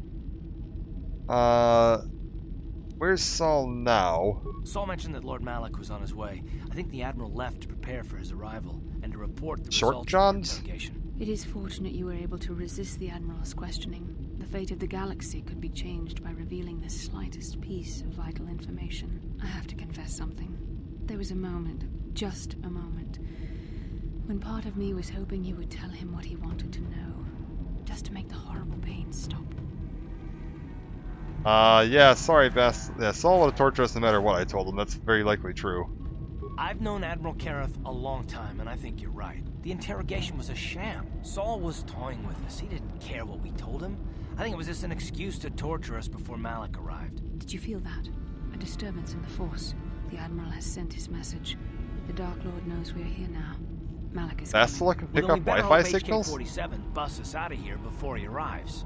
Where's Saul now? Saul mentioned that Lord Malak was on his way. I think the Admiral left to prepare for his arrival and to report the Short results johns? of the interrogation. It is fortunate you were able to resist the Admiral's questioning. The fate of the galaxy could be changed by revealing the slightest piece of vital information. I have to confess something. There was a moment, just a moment, when part of me was hoping you would tell him what he wanted to know, just to make the horrible pain stop. Yeah, sorry, Bess. Yeah, Saul would have tortured us no matter what I told him. That's very likely true. I've known Admiral Kareth a long time, and I think you're right. The interrogation was a sham. Saul was toying with us. He didn't care what we told him. I think it was just an excuse to torture us before Malak arrived. Did you feel that? A disturbance in the Force. The Admiral has sent his message. The Dark Lord knows we're here now. Malak is Bastila can pick Well, up we better Wi-Fi hope signals? HK-47 busts us out of here before he arrives.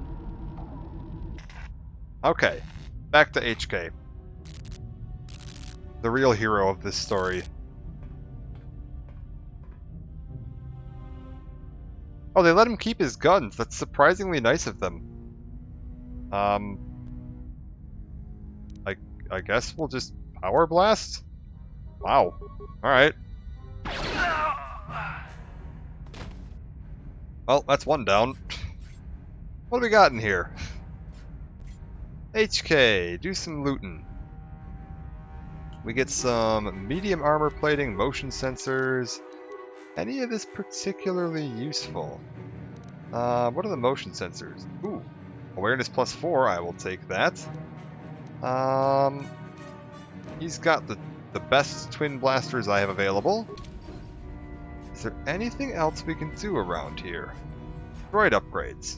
Okay, back to HK. The real hero of this story. Oh, they let him keep his guns. That's surprisingly nice of them. I guess we'll just power blast? Wow. Alright. Well, that's one down. What do we got in here? HK, do some looting. We get some medium armor plating, motion sensors. Any of this particularly useful? What are the motion sensors? Ooh, awareness +4, I will take that. He's got the best twin blasters I have available. Is there anything else we can do around here? Droid upgrades.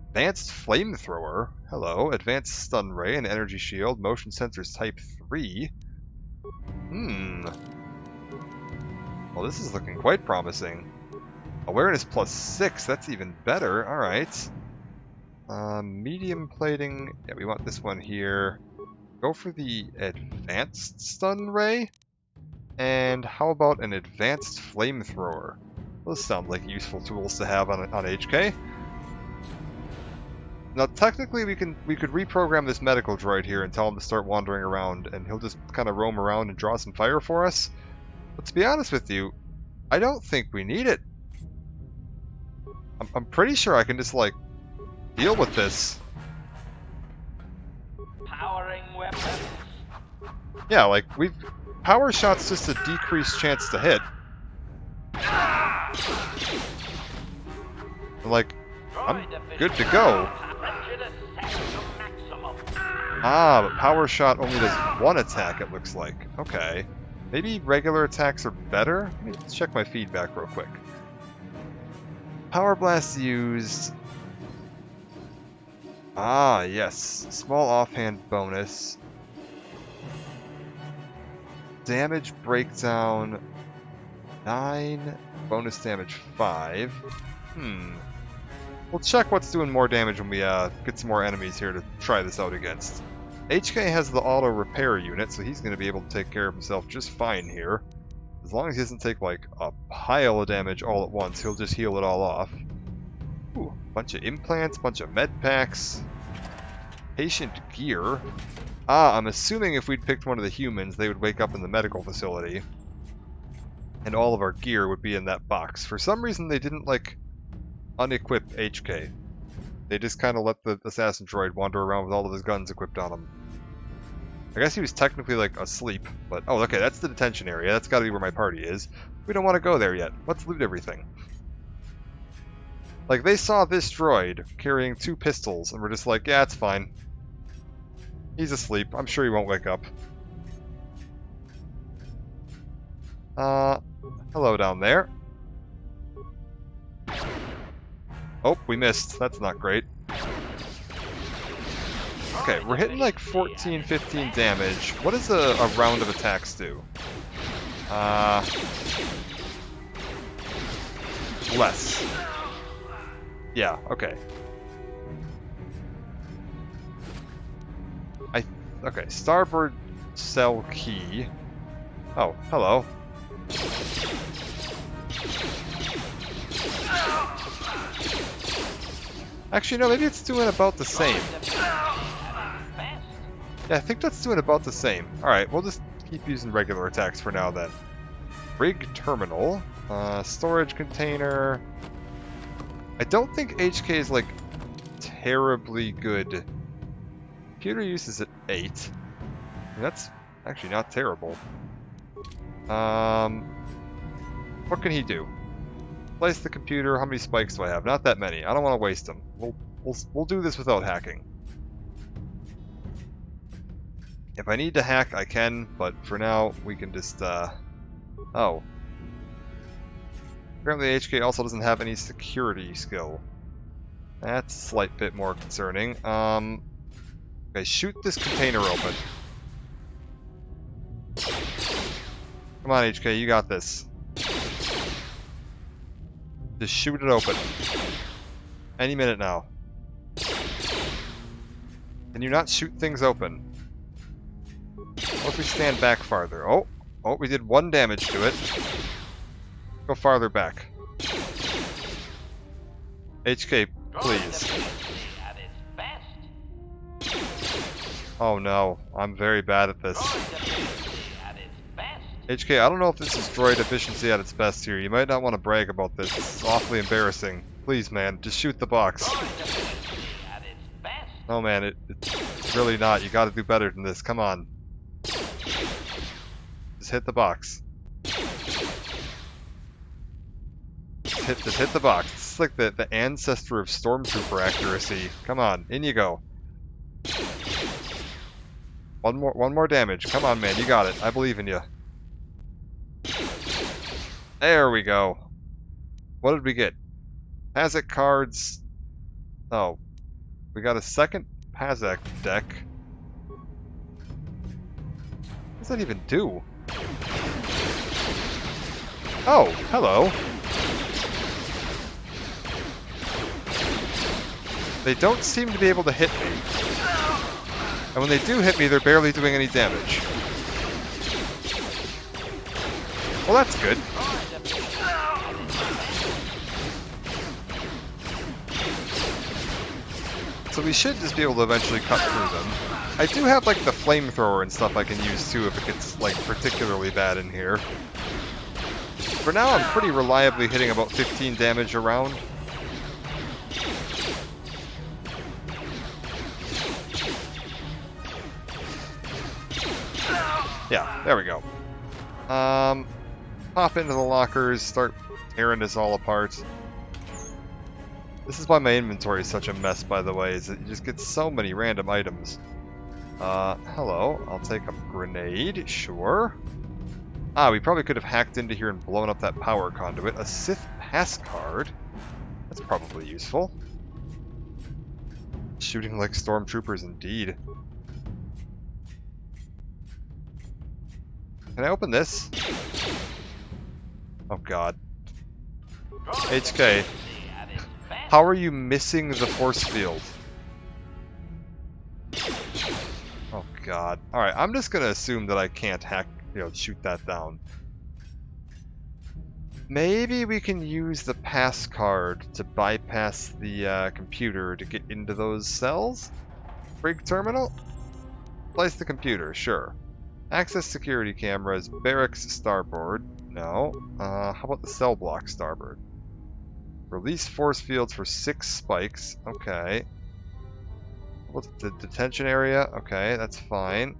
Advanced flamethrower. Hello. Advanced stun ray and energy shield. Motion sensors type 3. Well, this is looking quite promising. Awareness +6. That's even better. Alright. Medium plating. Yeah, we want this one here. Go for the advanced stun ray. And how about an advanced flamethrower? Those sound like useful tools to have on HK. Now, technically, we could reprogram this medical droid here and tell him to start wandering around, and he'll just kind of roam around and draw some fire for us. But to be honest with you, I don't think we need it. I'm pretty sure I can just, like, deal with this. Powering weapons. Yeah, like, power shot's just a decreased chance to hit. Like, I'm good to go. Ah, but power shot only does one attack, it looks like. Okay. Maybe regular attacks are better? Let me check my feedback real quick. Power blast used. Ah, yes. Small offhand bonus. Damage breakdown 9. Bonus damage 5. We'll check what's doing more damage when we get some more enemies here to try this out against. HK has the auto repair unit, so he's going to be able to take care of himself just fine here. As long as he doesn't take like a pile of damage all at once, he'll just heal it all off. Ooh, bunch of implants, bunch of med packs. Patient gear. Ah, I'm assuming if we'd picked one of the humans, they would wake up in the medical facility. And all of our gear would be in that box. For some reason, they didn't, like, unequip HK. They just kind of let the assassin droid wander around with all of his guns equipped on him. I guess he was technically, like, asleep. But, oh, okay, that's the detention area. That's gotta be where my party is. We don't want to go there yet. Let's loot everything. Like, they saw this droid carrying 2 pistols, and we're just like, yeah, it's fine. He's asleep. I'm sure he won't wake up. Hello down there. Oh, we missed. That's not great. Okay, we're hitting like 14, 15 damage. What does a round of attacks do? Less. Yeah, okay. Okay, starboard cell key. Oh, hello. Actually, no, maybe it's doing about the same. Yeah, I think that's doing about the same. Alright, we'll just keep using regular attacks for now then. Rig terminal. Storage container. I don't think HK is, like, terribly good. Computer use is at 8. I mean, that's actually not terrible. What can he do? Slice the computer. How many spikes do I have? Not that many. I don't want to waste them. We'll do this without hacking. If I need to hack, I can, but for now, we can just, Oh. Apparently HK also doesn't have any security skill. That's a slight bit more concerning. Okay, shoot this container open. Come on, HK, you got this. Just shoot it open. Any minute now. Can you not shoot things open? What if we stand back farther? Oh, we did 1 damage to it. Go farther back. HK, please. Oh no, I'm very bad at this. HK, I don't know if this is droid efficiency at its best here. You might not want to brag about this. It's awfully embarrassing. Please, man, just shoot the box. Oh man, it's really not. You gotta do better than this. Come on. Just hit the box. Just hit the box. It's like the ancestor of Stormtrooper accuracy. Come on, in you go. One more damage. Come on, man, you got it. I believe in you. There we go. What did we get? Pazak cards. Oh, we got a second Pazak deck. What does that even do? Oh, hello. They don't seem to be able to hit me. And when they do hit me, they're barely doing any damage. Well, that's good. So we should just be able to eventually cut through them. I do have, like, the flamethrower and stuff I can use, too, if it gets, like, particularly bad in here. For now, I'm pretty reliably hitting about 15 damage a round. Yeah, there we go. Pop into the lockers, start tearing this all apart. This is why my inventory is such a mess, by the way, is that you just get so many random items. Hello. I'll take a grenade, sure. Ah, we probably could have hacked into here and blown up that power conduit. A Sith pass card. That's probably useful. Shooting like stormtroopers, indeed. Can I open this? Oh god. HK. How are you missing the force field? Oh god. Alright, I'm just gonna assume that I can't hack, shoot that down. Maybe we can use the pass card to bypass the computer to get into those cells? Rig terminal? Slice the computer, sure. Access security cameras, barracks starboard. No. How about the cell block starboard? Release force fields for 6 spikes. Okay. What's the detention area? Okay, that's fine.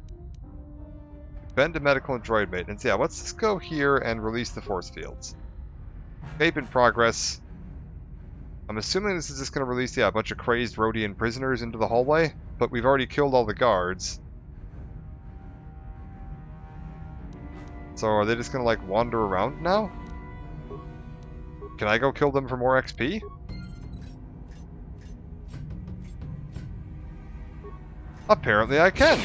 Bend to medical and droid maintenance. Yeah, let's just go here and release the force fields. Escape in progress. I'm assuming this is just going to release, a bunch of crazed Rhodian prisoners into the hallway, but we've already killed all the guards. So are they just gonna, like, wander around now? Can I go kill them for more XP? Apparently I can!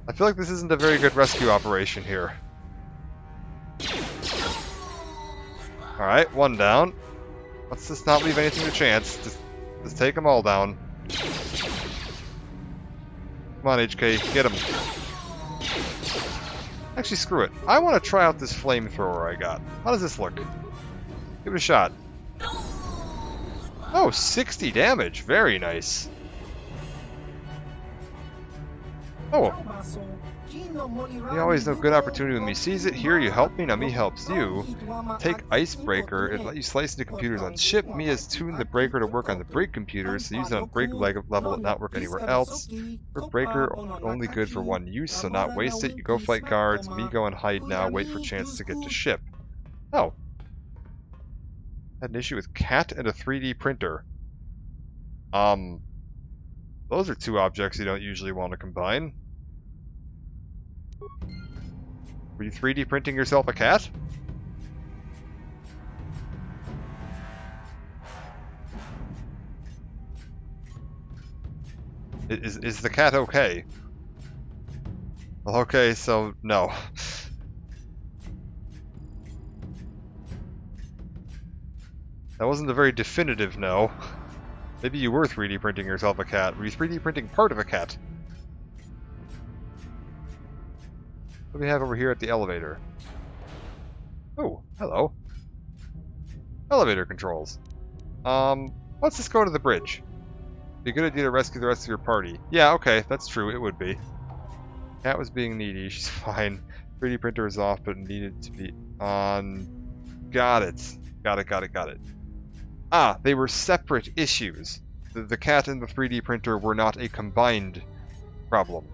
I feel like this isn't a very good rescue operation here. Alright, one down. Let's just not leave anything to chance. Just take them all down. Come on, HK, get him. Actually, screw it. I want to try out this flamethrower I got. How does this look? Give it a shot. Oh, 60 damage. Very nice. Oh. You always know good opportunity when me sees it. Here, you help me, now me helps you. Take Icebreaker and let you slice into computers on ship. Me has tuned the breaker to work on the brig computers, so use it on brig level and not work anywhere else. For breaker, only good for one use, so not waste it. You go fight guards, me go and hide now, wait for chance to get to ship. Oh. Had an issue with cat and a 3D printer. Those are two objects you don't usually want to combine. Were you 3D printing yourself a cat? Is the cat okay? Well, okay, so no. That wasn't a very definitive no. Maybe you were 3D printing yourself a cat. Were you 3D printing part of a cat? What do we have over here at the elevator? Oh, hello. Elevator controls. Let's just go to the bridge. Be a good idea to rescue the rest of your party. Yeah, okay, that's true, it would be. Cat was being needy, she's fine. 3D printer is off, but needed to be on. Got it. Got it. Ah, they were separate issues. The cat and the 3D printer were not a combined problem.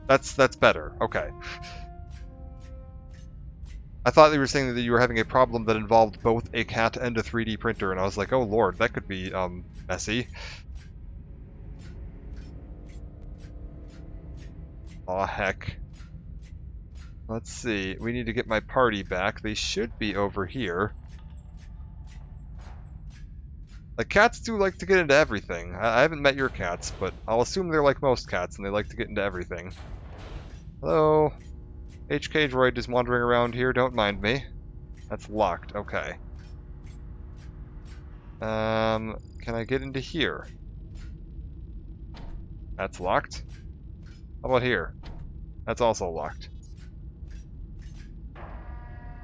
That's better. Okay. I thought they were saying that you were having a problem that involved both a cat and a 3D printer, and I was like, oh lord, that could be, messy. Aw, heck. Let's see. We need to get my party back. They should be over here. Like, cats do like to get into everything. I haven't met your cats, but I'll assume they're like most cats, and they like to get into everything. Hello? HK droid is wandering around here, don't mind me. That's locked, okay. Can I get into here? That's locked. How about here? That's also locked.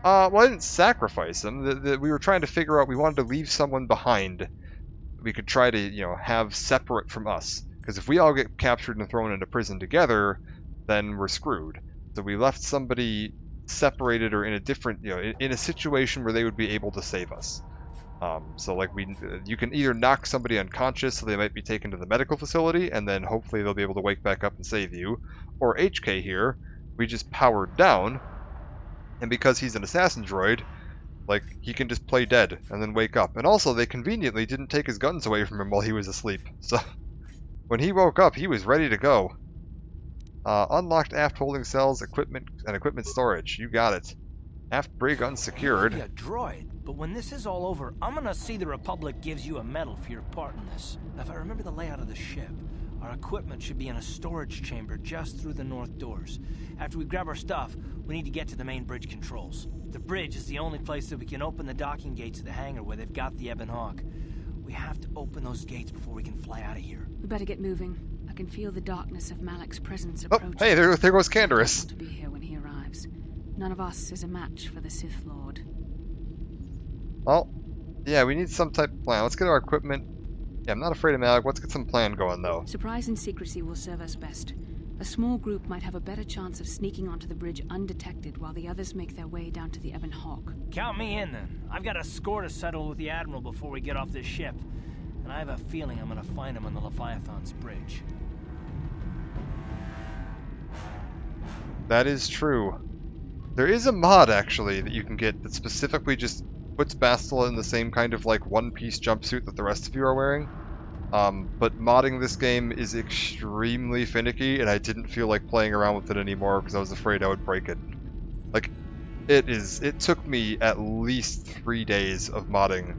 Well, I didn't sacrifice them. We were trying to figure out, we wanted to leave someone behind we could try to, you know, have separate from us. Because if we all get captured and thrown into prison together, then we're screwed. So we left somebody separated or in a different, you know, in a situation where they would be able to save us. So like you can either knock somebody unconscious so they might be taken to the medical facility and then hopefully they'll be able to wake back up and save you. Or HK here, we just powered down, and because he's an assassin droid, like, he can just play dead and then wake up. And also, they conveniently didn't take his guns away from him while he was asleep. So, when he woke up, he was ready to go. Unlocked aft holding cells, equipment, and equipment storage. You got it. Aft brig unsecured. You're a droid, but when this is all over, I'm gonna see the Republic gives you a medal for your part in this. If I remember the layout of the ship, our equipment should be in a storage chamber just through the north doors. After we grab our stuff, we need to get to the main bridge controls. The bridge is the only place that we can open the docking gates to the hangar where they've got the Ebon Hawk. We have to open those gates before we can fly out of here. We better get moving. I can feel the darkness of Malak's presence approaching. Oh, hey, there goes Canderous. To be here when he arrives. None of us is a match for the Sith Lord. Well, yeah, we need some type of plan. Let's get our equipment. Yeah, I'm not afraid of Malak. Let's get some plan going, though. Surprise and secrecy will serve us best. A small group might have a better chance of sneaking onto the bridge undetected while the others make their way down to the Ebon Hawk. Count me in, then. I've got a score to settle with the Admiral before we get off this ship. And I have a feeling I'm gonna find him on the Leviathan's bridge. That is true. There is a mod, actually, that you can get that specifically just puts Bastila in the same kind of like one-piece jumpsuit that the rest of you are wearing. But modding this game is extremely finicky, and I didn't feel like playing around with it anymore because I was afraid I would break it. Like, it took me at least 3 days of modding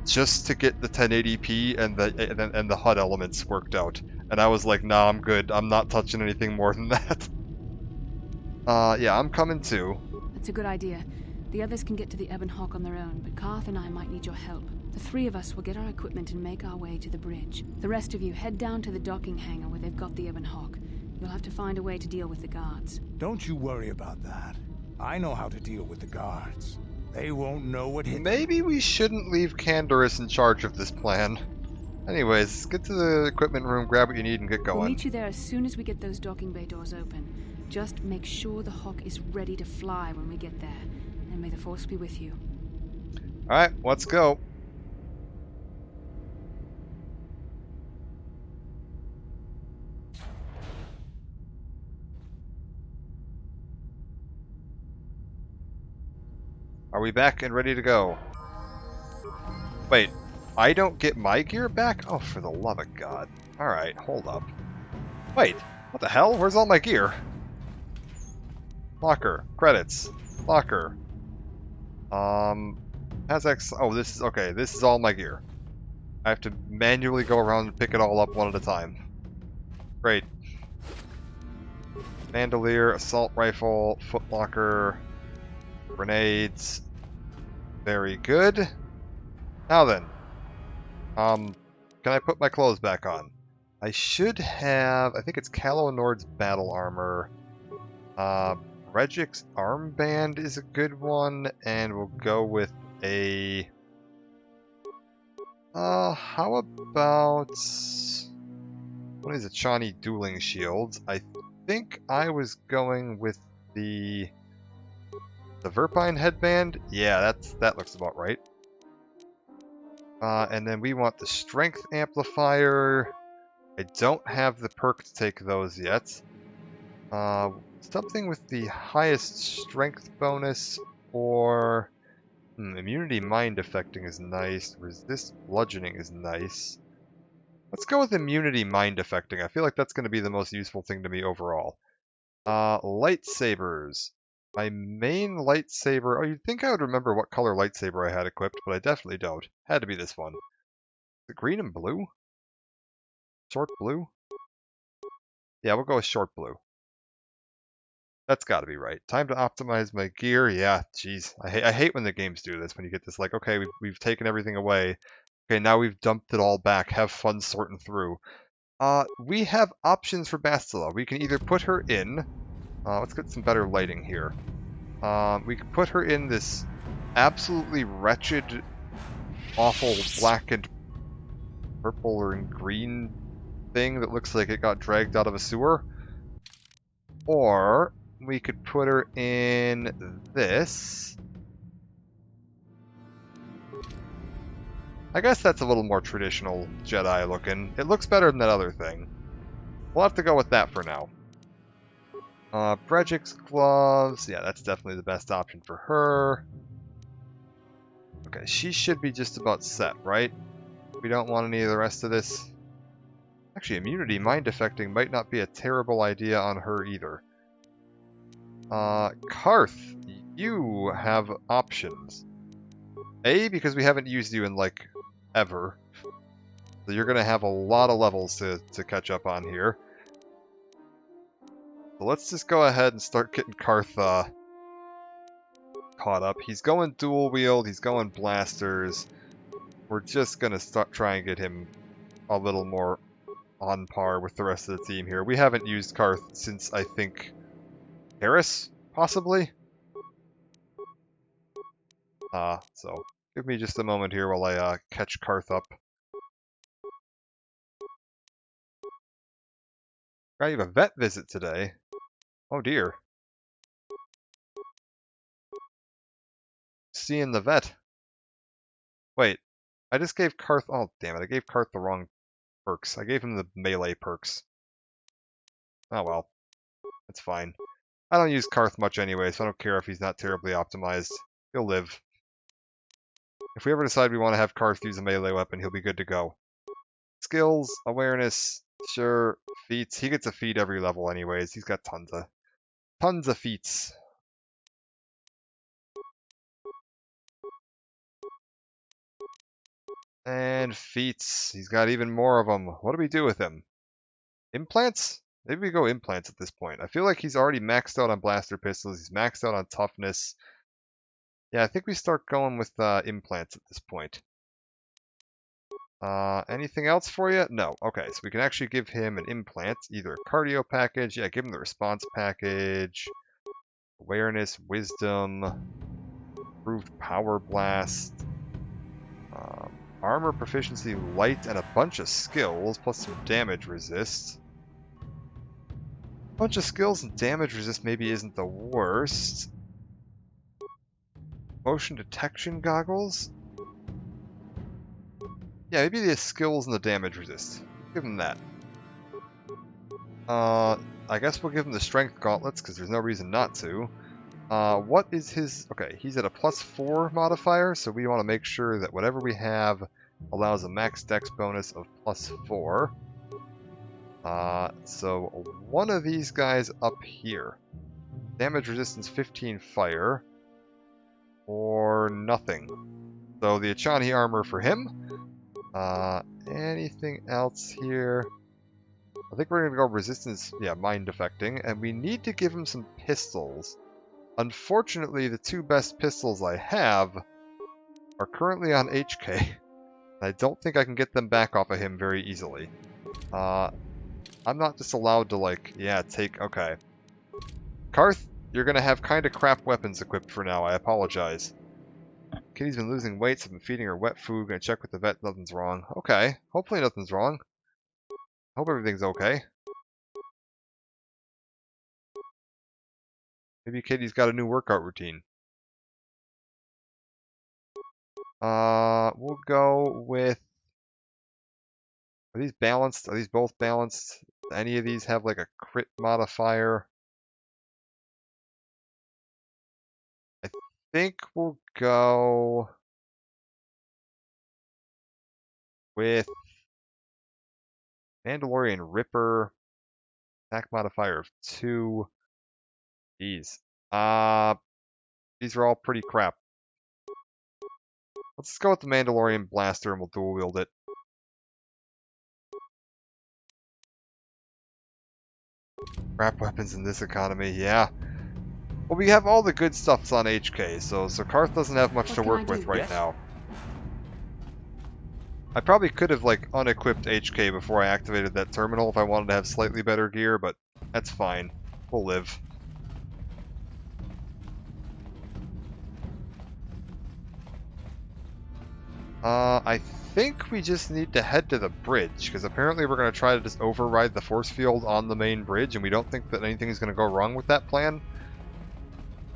just to get the 1080p and the HUD elements worked out. And I was like, nah, I'm good. I'm not touching anything more than that. Yeah, I'm coming too. That's a good idea. The others can get to the Ebon Hawk on their own, but Karth and I might need your help. The 3 of us will get our equipment and make our way to the bridge. The rest of you head down to the docking hangar where they've got the Ebon Hawk. You'll have to find a way to deal with the guards. Don't you worry about that. I know how to deal with the guards. They won't know what hit them. Maybe we shouldn't leave Canderous in charge of this plan. Anyways, get to the equipment room, grab what you need, and get going. We'll meet you there as soon as we get those docking bay doors open. Just make sure the Hawk is ready to fly when we get there. And may the Force be with you. Alright, let's go. Are we back and ready to go? Wait, I don't get my gear back? Oh, for the love of God. Alright, hold up. Wait, what the hell? Where's all my gear? Locker. Credits. Locker. Azek's... Oh, this is... Okay, this is all my gear. I have to manually go around and pick it all up one at a time. Great. Bandolier, assault rifle, footlocker, grenades. Very good. Now then. Can I put my clothes back on? I should have... I think it's Calo Nord's battle armor. Regic's armband is a good one, and we'll go with a... how about... What is a Chani dueling shield? I think I was going with the Verpine headband? Yeah, that looks about right. And then we want the strength amplifier. I don't have the perk to take those yet. Something with the highest strength bonus, or immunity mind affecting is nice. Resist bludgeoning is nice. Let's go with immunity mind affecting. I feel like that's going to be the most useful thing to me overall. Lightsabers. My main lightsaber... Oh, you'd think I would remember what color lightsaber I had equipped, but I definitely don't. Had to be this one. Is it green and blue? Short blue? Yeah, we'll go with short blue. That's got to be right. Time to optimize my gear. Yeah, jeez. I hate when the games do this, when you get this like, okay, we've taken everything away. Okay, now we've dumped it all back. Have fun sorting through. We have options for Bastila. We can either put her in... let's get some better lighting here. We can put her in this absolutely wretched, awful black and purple or green thing that looks like it got dragged out of a sewer. Or we could put her in this. I guess that's a little more traditional Jedi looking. It looks better than that other thing. We'll have to go with that for now. Brejic's gloves. Yeah, that's definitely the best option for her. Okay, she should be just about set, right? We don't want any of the rest of this. Actually, immunity mind affecting might not be a terrible idea on her either. Karth, you have options. A, because we haven't used you in, like, ever. So you're going to have a lot of levels to catch up on here. So let's just go ahead and start getting Karth caught up. He's going dual wield, he's going blasters. We're just going to start try and get him a little more on par with the rest of the team here. We haven't used Karth since, I think, Harris, possibly? So give me just a moment here while I catch Karth up. I have a vet visit today. Oh dear. Seeing the vet. Wait, I just gave Karth... Oh, damn it, I gave Karth the wrong perks. I gave him the melee perks. Oh well. That's fine. I don't use Karth much anyway, so I don't care if he's not terribly optimized. He'll live. If we ever decide we want to have Karth use a melee weapon, he'll be good to go. Skills, awareness, sure, feats. He gets a feat every level anyways. He's got tons of feats. And feats. He's got even more of them. What do we do with him? Implants? Maybe we go implants at this point. I feel like he's already maxed out on blaster pistols. He's maxed out on toughness. Yeah, I think we start going with implants at this point. Anything else for you? No. Okay, so we can actually give him an implant. Either a cardio package. Yeah, give him the response package. Awareness, wisdom. Improved power blast. Armor proficiency, light, and a bunch of skills, plus some damage resist. Bunch of skills and damage resist maybe isn't the worst. Motion detection goggles? Yeah, maybe the skills and the damage resist. Give him that. I guess we'll give him the strength gauntlets, because there's no reason not to. What is his... Okay, he's at a +4 modifier, so we want to make sure that whatever we have allows a max dex bonus of +4. So one of these guys up here. Damage resistance 15 fire. Or nothing. So the Echani armor for him. Anything else here? I think we're going to go resistance, yeah, mind defecting. And we need to give him some pistols. Unfortunately, the two best pistols I have are currently on HK. I don't think I can get them back off of him very easily. I'm not just allowed to, like, yeah, take... Okay. Karth, you're going to have kind of crap weapons equipped for now. I apologize. Kitty's been losing weight, so I've been feeding her wet food. Gonna check with the vet. Nothing's wrong. Okay. Hopefully nothing's wrong. Hope everything's okay. Maybe Kitty's got a new workout routine. We'll go with... Are these balanced? Are these both balanced? Do any of these have like a crit modifier? I think we'll go with Mandalorian Ripper. Attack modifier of 2. These. These are all pretty crap. Let's go with the Mandalorian Blaster and we'll dual wield it. Crap weapons in this economy, yeah. Well, we have all the good stuffs on HK, so Karth doesn't have much to work with right now. I probably could have, like, unequipped HK before I activated that terminal if I wanted to have slightly better gear, but that's fine. We'll live. I think we just need to head to the bridge, because apparently we're going to try to just override the force field on the main bridge, and we don't think that anything is going to go wrong with that plan.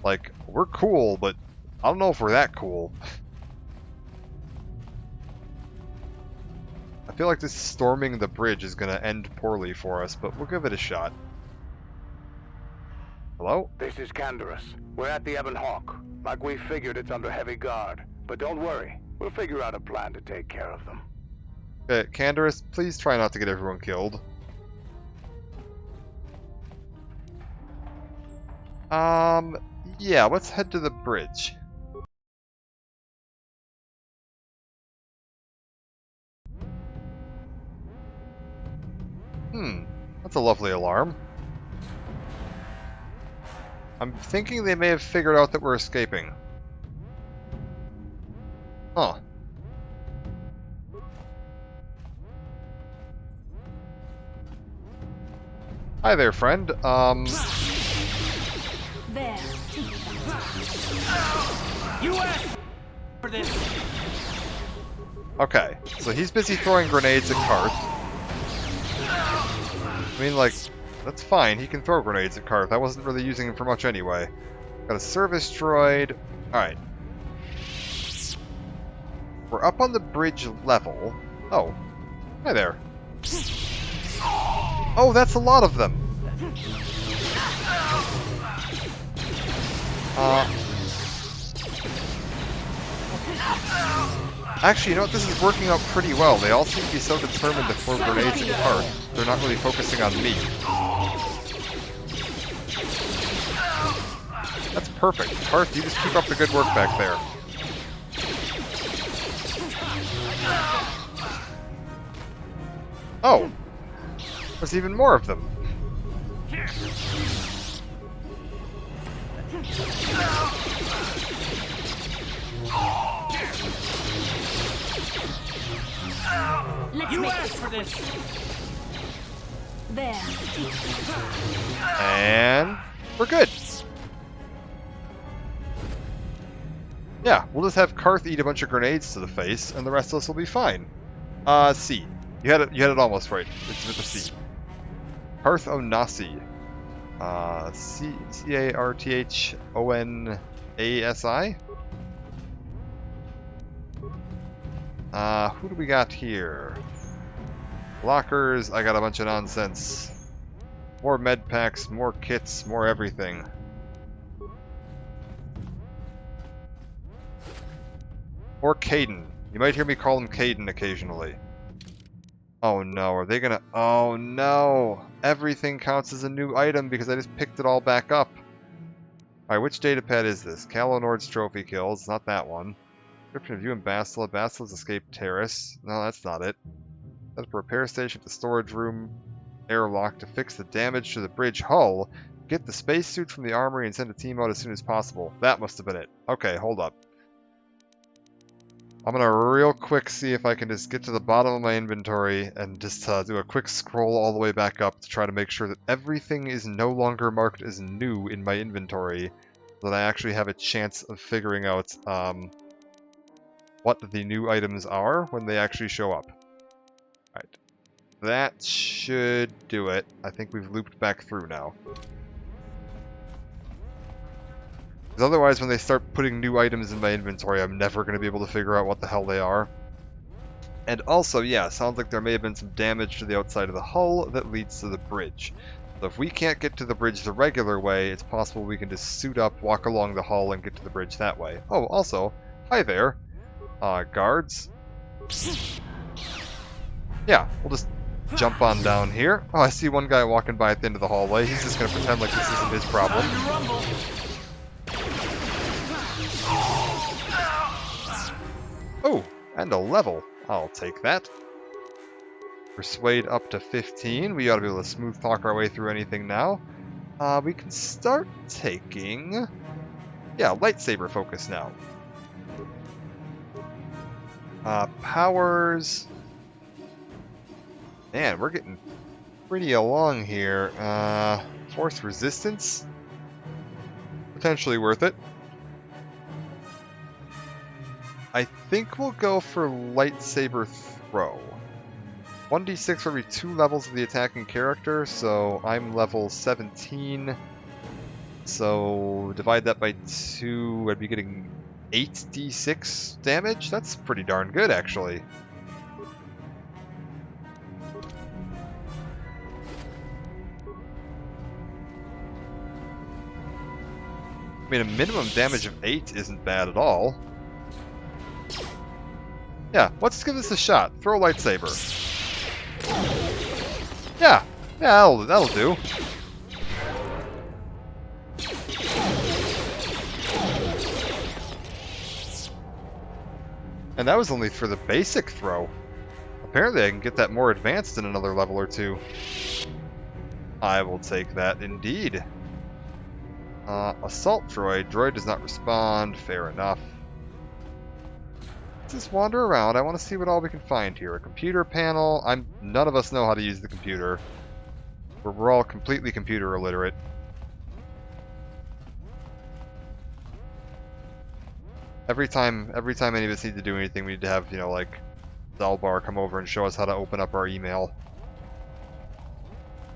Like, we're cool, but I don't know if we're that cool. I feel like this storming the bridge is going to end poorly for us, but we'll give it a shot. Hello? This is Canderous. We're at the Ebon Hawk. Like we figured, it's under heavy guard. But don't worry. We'll figure out a plan to take care of them. Okay, Canderous, please try not to get everyone killed. Yeah, let's head to the bridge. That's a lovely alarm. I'm thinking they may have figured out that we're escaping. Huh. Hi there, friend. There. You asked for this. Okay, so he's busy throwing grenades at Karth. I mean, like, that's fine. He can throw grenades at Karth. I wasn't really using him for much anyway. Got a service droid. Alright. We're up on the bridge level. Oh. Hi there. Oh, that's a lot of them. Actually, you know what? This is working out pretty well. They all seem to be so determined to throw grenades at Carth. They're not really focusing on me. That's perfect. Carth, you just keep up the good work back there. Oh! There's even more of them. You asked for this. There. And we're good. Yeah, we'll just have Carth eat a bunch of grenades to the face, and the rest of us will be fine. C. You had it almost right. It's with a C. Carth Onasi. C-A-R-T-H-O-N-A-S-I? Who do we got here? Lockers, I got a bunch of nonsense. More med packs, more kits, more everything. Or Caden. You might hear me call him Caden occasionally. Oh no, are they gonna... Oh no! Everything counts as a new item because I just picked it all back up. Alright, which datapad is this? Kalonord's trophy kills, not that one. Description of you and Bastila. Bastila's escaped terrace. No, that's not it. Set up a repair station at the storage room airlock to fix the damage to the bridge hull. Get the spacesuit from the armory and send a team out as soon as possible. That must have been it. Okay, hold up. I'm gonna real quick see if I can just get to the bottom of my inventory and just do a quick scroll all the way back up to try to make sure that everything is no longer marked as new in my inventory, so that I actually have a chance of figuring out what the new items are when they actually show up. Alright. That should do it. I think we've looped back through now. Because otherwise, when they start putting new items in my inventory, I'm never going to be able to figure out what the hell they are. And also, yeah, sounds like there may have been some damage to the outside of the hull that leads to the bridge. So if we can't get to the bridge the regular way, it's possible we can just suit up, walk along the hull, and get to the bridge that way. Oh, also, hi there. Guards. Yeah, we'll just jump on down here. Oh, I see one guy walking by at the end of the hallway. He's just going to pretend like this isn't his problem. Oh, and a level. I'll take that. Persuade up to 15. We ought to be able to smooth talk our way through anything now. We can start taking... Yeah, lightsaber focus now. Powers... Man, we're getting pretty along here. Force resistance? Potentially worth it. I think we'll go for lightsaber throw. 1d6 for every 2 levels of the attacking character, so I'm level 17. So divide that by 2, I'd be getting 8d6 damage? That's pretty darn good, actually. I mean, a minimum damage of 8 isn't bad at all. Yeah, let's give this a shot. Throw a lightsaber. Yeah, that'll do. And that was only for the basic throw. Apparently I can get that more advanced in another level or 2. I will take that indeed. Assault droid. Droid does not respond. Fair enough. Let's just wander around. I want to see what all we can find here. A computer panel. None of us know how to use the computer. We're all completely computer illiterate. Every time any of us need to do anything, we need to have, like, Zalbar come over and show us how to open up our email.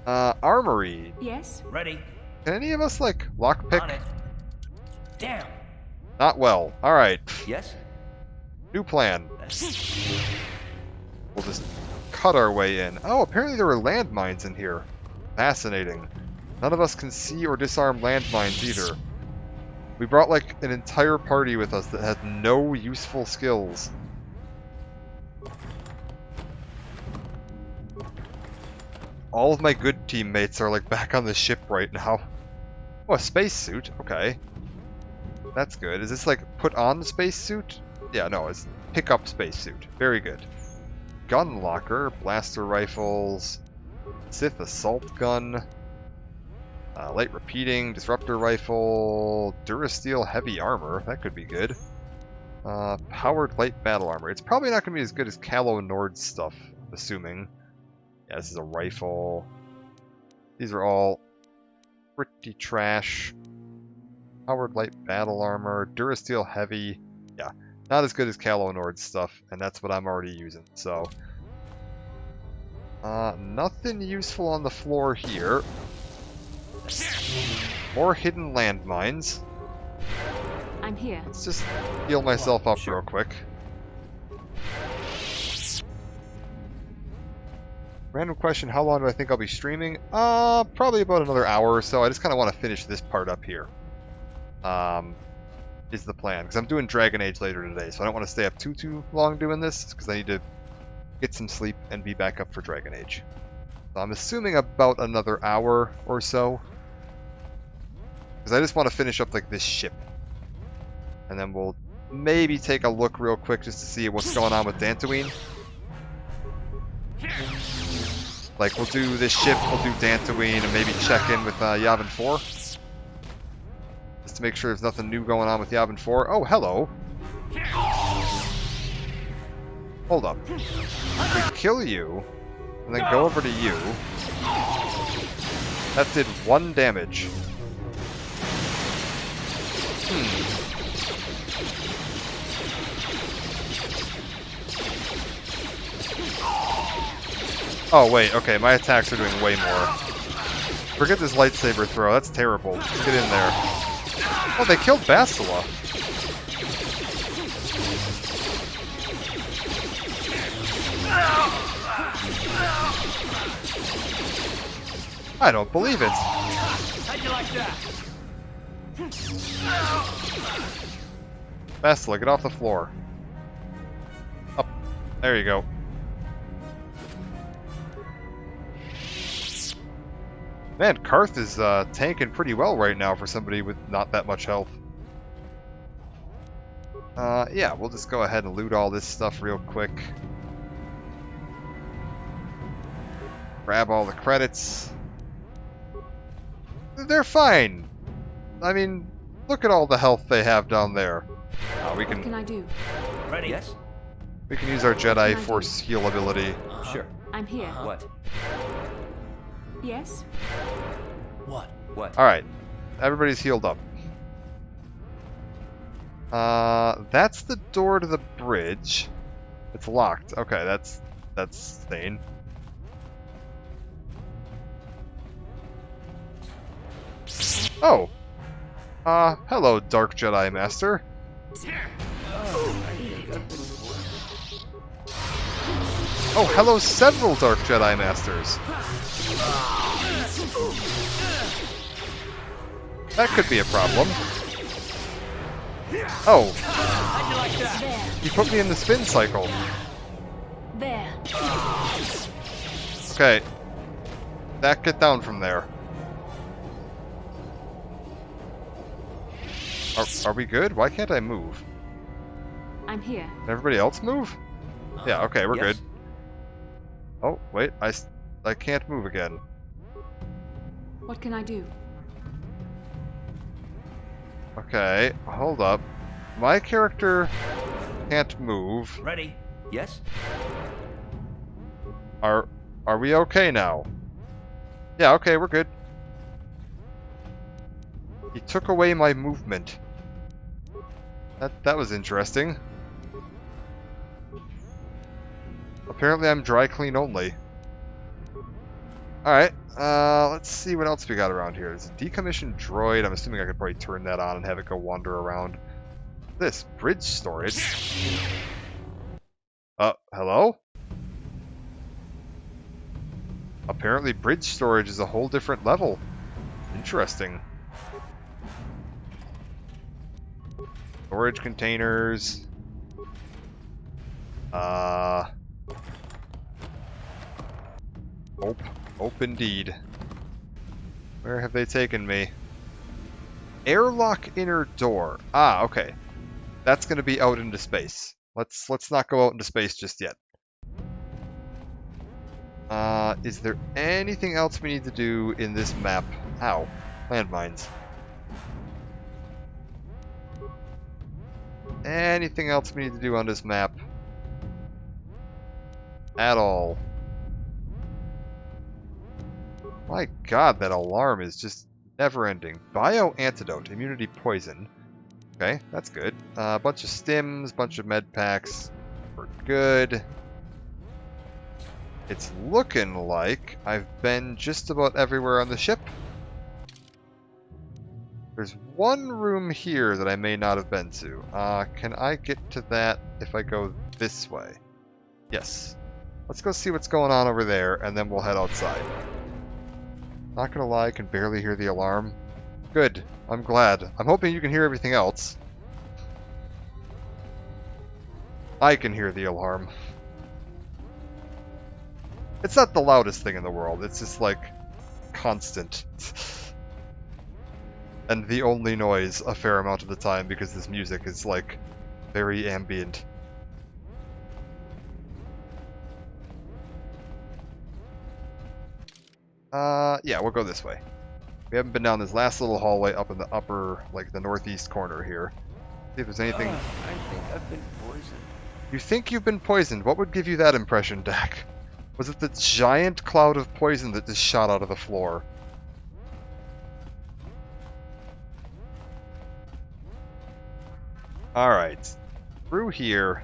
Armory. Yes? Ready. Can any of us, like, lockpick? On it. Damn. Not well. Alright. Yes? New plan. We'll just cut our way in. Oh, apparently there were landmines in here. Fascinating. None of us can see or disarm landmines either. We brought, like, an entire party with us that had no useful skills. all of my good teammates are like back on the ship right now. Oh, a spacesuit. Okay. That's good. Is this like put on the spacesuit? Yeah, no, it's pick up spacesuit. Very good. Gun locker, blaster rifles, Sith assault gun, light repeating, disruptor rifle, Durasteel heavy armor. That could be good. Powered light battle armor. It's probably not going to be as good as Calo Nord's stuff, I'm assuming. Yeah, this is a rifle. These are all pretty trash. Powered light battle armor, Durasteel heavy. Yeah, not as good as Calo Nord's stuff, and that's what I'm already using, so. Nothing useful on the floor here. More hidden landmines. I'm here. Let's just heal myself up real quick. Random question, how long do I think I'll be streaming? Probably about another hour or so. I just kind of want to finish this part up here. Is the plan. Because I'm doing Dragon Age later today, so I don't want to stay up too long doing this, because I need to get some sleep and be back up for Dragon Age. So I'm assuming about another hour or so. Because I just want to finish up like this ship. And then we'll maybe take a look real quick just to see what's going on with Dantooine. Like, we'll do this ship, we'll do Dantooine, and maybe check in with Yavin 4. Just to make sure there's nothing new going on with Yavin 4. Oh, hello! Hold up. If we kill you, and then go over to you, that did 1 damage. Oh wait, okay, my attacks are doing way more. Forget this lightsaber throw, that's terrible. Let's get in there. Oh, they killed Bastila. I don't believe it. How'd you like that? Bastila, get off the floor. Up. There you go. Man, Karth is tanking pretty well right now for somebody with not that much health. Yeah, we'll just go ahead and loot all this stuff real quick. Grab all the credits. They're fine. I mean, look at all the health they have down there. We can. What can I do? Ready? Yes. We can use our Jedi Force heal ability. Sure. I'm here. What? Yes? What? What? Alright. Everybody's healed up. That's the door to the bridge. It's locked. Okay, that's sane. Oh. Hello, Dark Jedi Master. Oh, hello, several Dark Jedi Masters. That could be a problem. Oh. How'd you like that? You put me in the spin cycle. There. Okay. That, get down from there. Are we good? Why can't I move? I'm here. Can everybody else move? Yeah, okay, we're good. Oh, wait, I can't move again. What can I do? Okay, hold up. My character can't move. Ready? Yes. Are we okay now? Yeah, okay, we're good. He took away my movement. That was interesting. Apparently I'm dry clean only. Alright, let's see what else we got around here. There's a decommissioned droid. I'm assuming I could probably turn that on and have it go wander around. This, bridge storage. Hello? Apparently bridge storage is a whole different level. Interesting. Storage containers. Nope. Hope indeed. Where have they taken me? Airlock inner door. Ah, okay. That's gonna be out into space. Let's not go out into space just yet. Is there anything else we need to do in this map? Ow. Landmines. Anything else we need to do on this map? At all. My god, that alarm is just never-ending. Bio-antidote, immunity poison. Okay, that's good. A bunch of stims, bunch of med packs. We're good. It's looking like I've been just about everywhere on the ship. There's one room here that I may not have been to. Can I get to that if I go this way? Yes. Let's go see what's going on over there, and then we'll head outside. Not gonna lie, I can barely hear the alarm. Good. I'm glad. I'm hoping you can hear everything else. I can hear the alarm. It's not the loudest thing in the world. It's just, like, constant. And the only noise a fair amount of the time because this music is, like, very ambient. Yeah, we'll go this way. We haven't been down this last little hallway up in the upper, like, the northeast corner here. See if there's anything... I think I've been poisoned. You think you've been poisoned? What would give you that impression, Dak? Was it the giant cloud of poison that just shot out of the floor? Alright. Through here.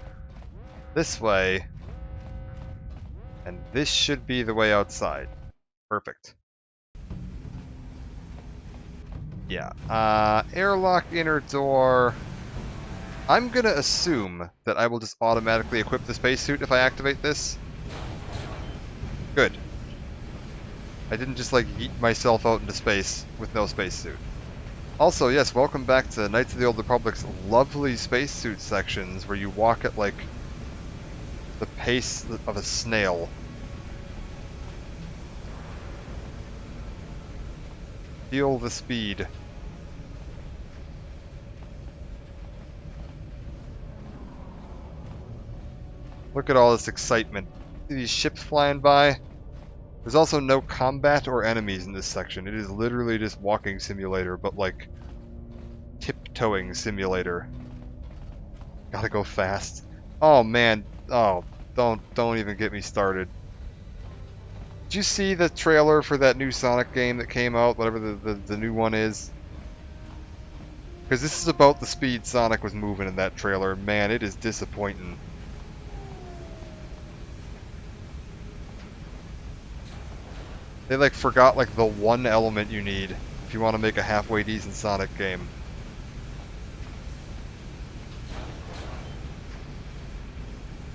This way. And this should be the way outside. Perfect. Yeah. Airlock inner door. I'm gonna assume that I will just automatically equip the spacesuit if I activate this. Good. I didn't just, like, yeet myself out into space with no spacesuit. Also, yes, welcome back to Knights of the Old Republic's lovely spacesuit sections where you walk at, like, the pace of a snail. Feel the speed. Look at all this excitement. See these ships flying by? There's also no combat or enemies in this section. It is literally just walking simulator, but like tiptoeing simulator. Gotta go fast. Oh man. Oh, don't even get me started. Did you see the trailer for that new Sonic game that came out, whatever the new one is? Because this is about the speed Sonic was moving in that trailer. Man, it is disappointing. They like forgot like the one element you need if you want to make a halfway decent Sonic game.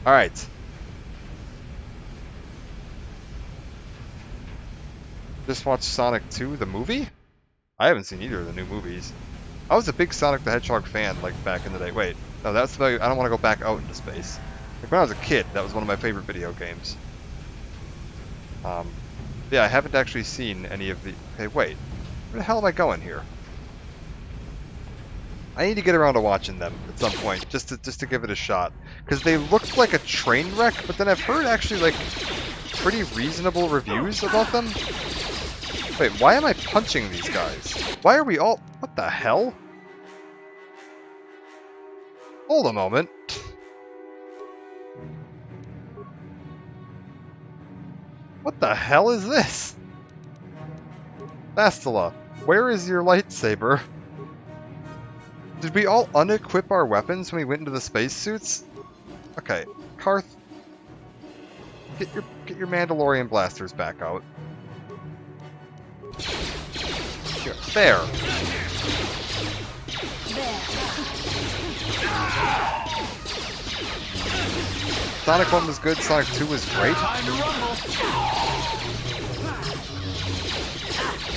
Alright. Just watched Sonic 2, the movie? I haven't seen either of the new movies. I was a big Sonic the Hedgehog fan, like, back in the day. Wait, no, that's the... I don't want to go back out into space. Like, when I was a kid, that was one of my favorite video games. Yeah, I haven't actually seen any of the... Okay, wait. Where the hell am I going here? I need to get around to watching them at some point, just to give it a shot. Because they looked like a train wreck, but then I've heard actually, like, pretty reasonable reviews about them. Wait, why am I punching these guys? Why are we all... What the hell? Hold a moment. What the hell is this? Bastila, where is your lightsaber? Did we all unequip our weapons when we went into the spacesuits? Okay, Carth, get your Mandalorian blasters back out. Here, there. Sonic 1 was good, Sonic 2 was great.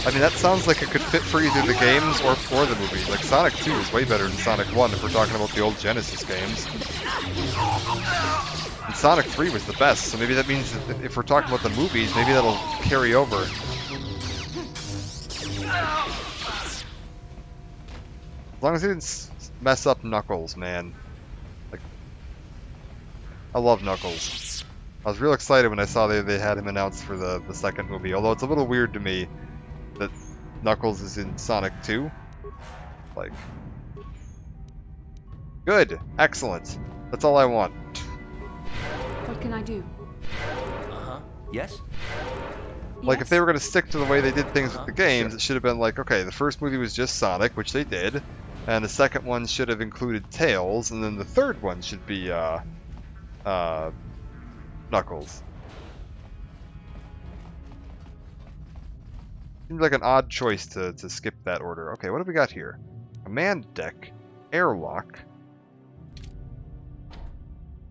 I mean, that sounds like it could fit for either the games or for the movie. Like, Sonic 2 is way better than Sonic 1 if we're talking about the old Genesis games. And Sonic 3 was the best, so maybe that means that if we're talking about the movies, maybe that'll carry over. As long as he didn't mess up Knuckles, man. Like, I love Knuckles. I was real excited when I saw they had him announced for the second movie, although it's a little weird to me that Knuckles is in Sonic 2. Like, good, excellent. That's all I want. What can I do? Yes? Like, if they were going to stick to the way they did things with the games, it should have been like, okay, the first movie was just Sonic, which they did, and the second one should have included Tails, and then the third one should be, Knuckles. Seems like an odd choice to skip that order. Okay, what have we got here? Command deck, airlock.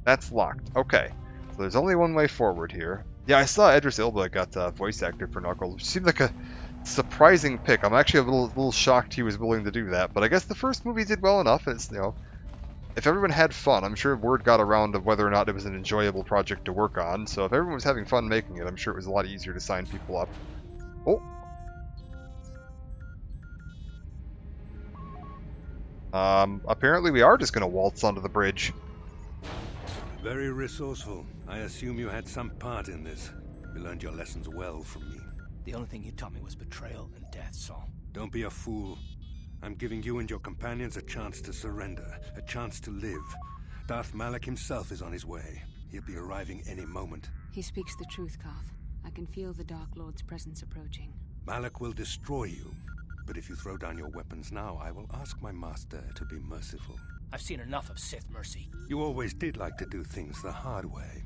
That's locked. Okay, so there's only one way forward here. Yeah, I saw Idris Elba got voice actor for Knuckles, which seemed like a surprising pick. I'm actually a little shocked he was willing to do that, but I guess the first movie did well enough. It's, you know, if everyone had fun, I'm sure word got around of whether or not it was an enjoyable project to work on. So if everyone was having fun making it, I'm sure it was a lot easier to sign people up. Oh. Apparently we are just going to waltz onto the bridge. Very resourceful. I assume you had some part in this. You learned your lessons well from me. The only thing you taught me was betrayal and death, Saul. Don't be a fool. I'm giving you and your companions a chance to surrender, a chance to live. Darth Malak himself is on his way. He'll be arriving any moment. He speaks the truth, Carth. I can feel the Dark Lord's presence approaching. Malak will destroy you. But if you throw down your weapons now, I will ask my master to be merciful. I've seen enough of Sith mercy. You always did like to do things the hard way.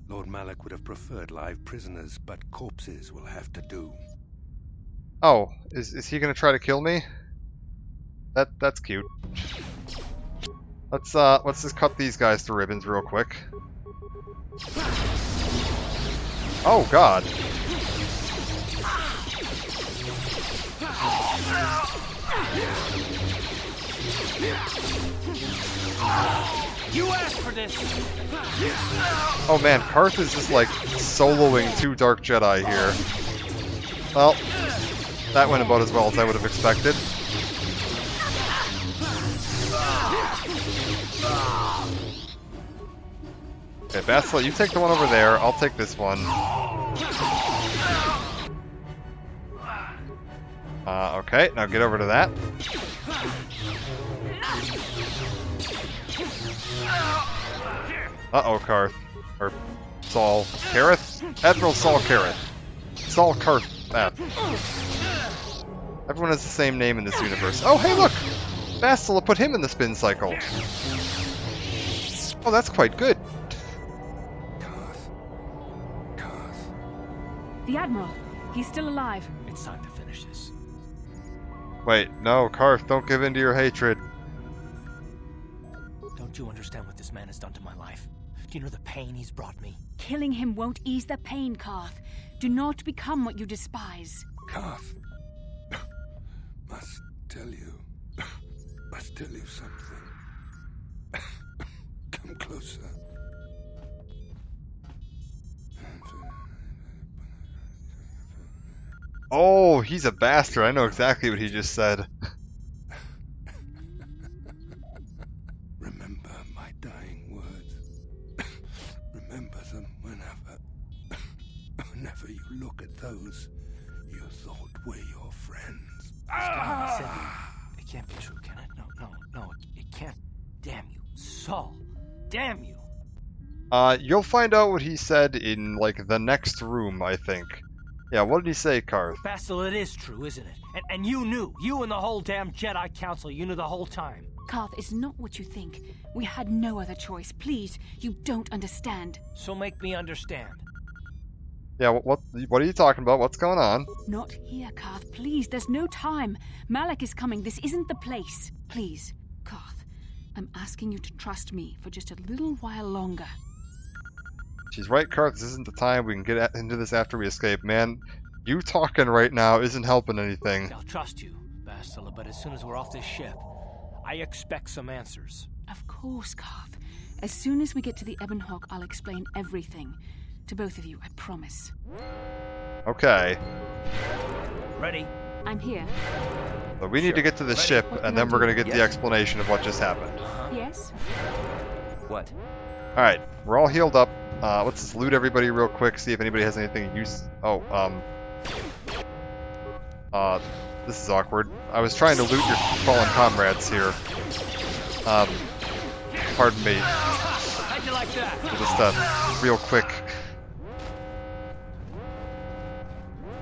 Lord Malak would have preferred live prisoners, but corpses will have to do. Oh, is he gonna try to kill me? That's cute. Let's just cut these guys to ribbons real quick. Oh God. You asked for this. Oh man, Carth is just like soloing 2 Dark Jedi here. Well, that went about as well as I would have expected. Okay, Bastila, you take the one over there. I'll take this one. Okay, now get over to that. Uh-oh, Carth. Or Saul Kareth? Admiral Saul Kareth. Saul Carth. Everyone has the same name in this universe. Oh, hey, look! Bastila put him in the spin cycle. Oh, that's quite good. The Admiral. He's still alive. It's time to finish this. Wait, no, Carth, don't give in to your hatred. Don't you understand what this man has done to my life? Do you know the pain he's brought me? Killing him won't ease the pain, Carth. Do not become what you despise. Carth. Must tell you something. Come closer. Oh, he's a bastard. I know exactly what he just said. Remember my dying words. Remember them whenever you look at those you thought were your friends. It can't be true, can it? No, it can't. Damn you. Saul. Damn you. You'll find out what he said in, like, the next room, I think. Yeah, what did he say, Carth? Bastila, it is true, isn't it? And you knew. You and the whole damn Jedi Council, you knew the whole time. Carth, it's not what you think. We had no other choice. Please, you don't understand. So make me understand. Yeah, what are you talking about? What's going on? Not here, Carth. Please, there's no time. Malak is coming. This isn't the place. Please, Carth, I'm asking you to trust me for just a little while longer. She's right, Carth. This isn't the time. We can get into this after we escape. Man, you talking right now isn't helping anything. I'll trust you, Bastila, but as soon as we're off this ship, I expect some answers. Of course, Carth. As soon as we get to the Ebon Hawk, I'll explain everything. To both of you, I promise. Okay. Ready? I'm here. So we need to get to the ship, and then we're going to get the explanation of what just happened. Yes? What? Alright, we're all healed up. Let's just loot everybody real quick, see if anybody has anything use. Oh, this is awkward. I was trying to loot your fallen comrades here. Pardon me. How'd you like that? Just, real quick.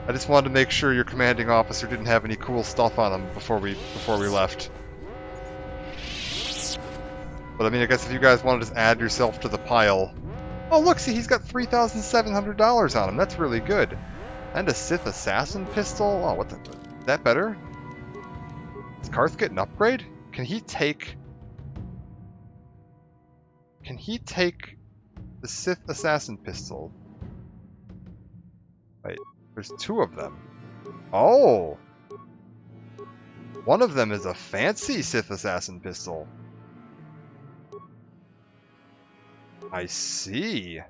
I just wanted to make sure your commanding officer didn't have any cool stuff on him before we left. But I mean, I guess if you guys want to just add yourself to the pile. Oh, look, see, he's got $3,700 on him. That's really good. And a Sith Assassin pistol. Oh, what the? Is that better? Does Karth get an upgrade? Can he take the Sith Assassin pistol? Wait, there's two of them. Oh! One of them is a fancy Sith Assassin pistol. I see.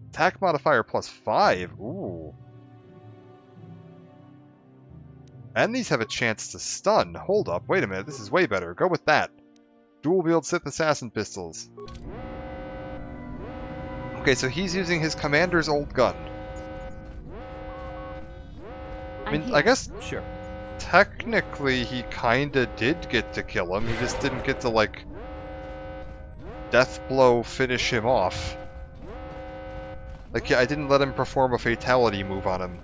Attack modifier +5. Ooh. And these have a chance to stun. Hold up, wait a minute, this is way better. Go with that. Dual wield Sith Assassin pistols. Okay, so he's using his commander's old gun. I mean, I guess sure. Technically he kinda did get to kill him. He just didn't get to, like, death blow finish him off. Like, yeah, I didn't let him perform a fatality move on him.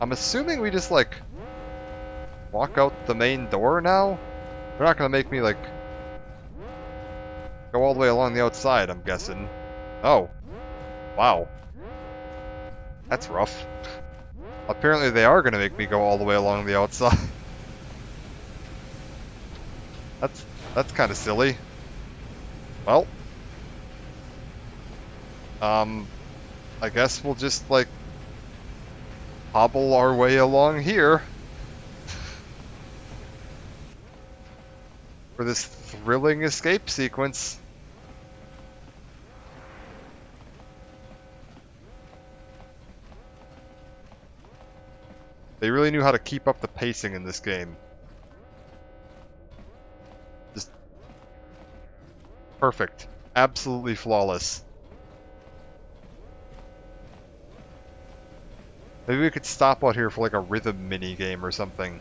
I'm assuming we just, like, walk out the main door now? They're not gonna make me, like, go all the way along the outside, I'm guessing. Oh. Wow. That's rough. Apparently they are gonna make me go all the way along the outside. That's kind of silly. Well. I guess we'll just, like, hobble our way along here. For this thrilling escape sequence. They really knew how to keep up the pacing in this game. Just perfect. Absolutely flawless. Maybe we could stop out here for like a rhythm mini game or something.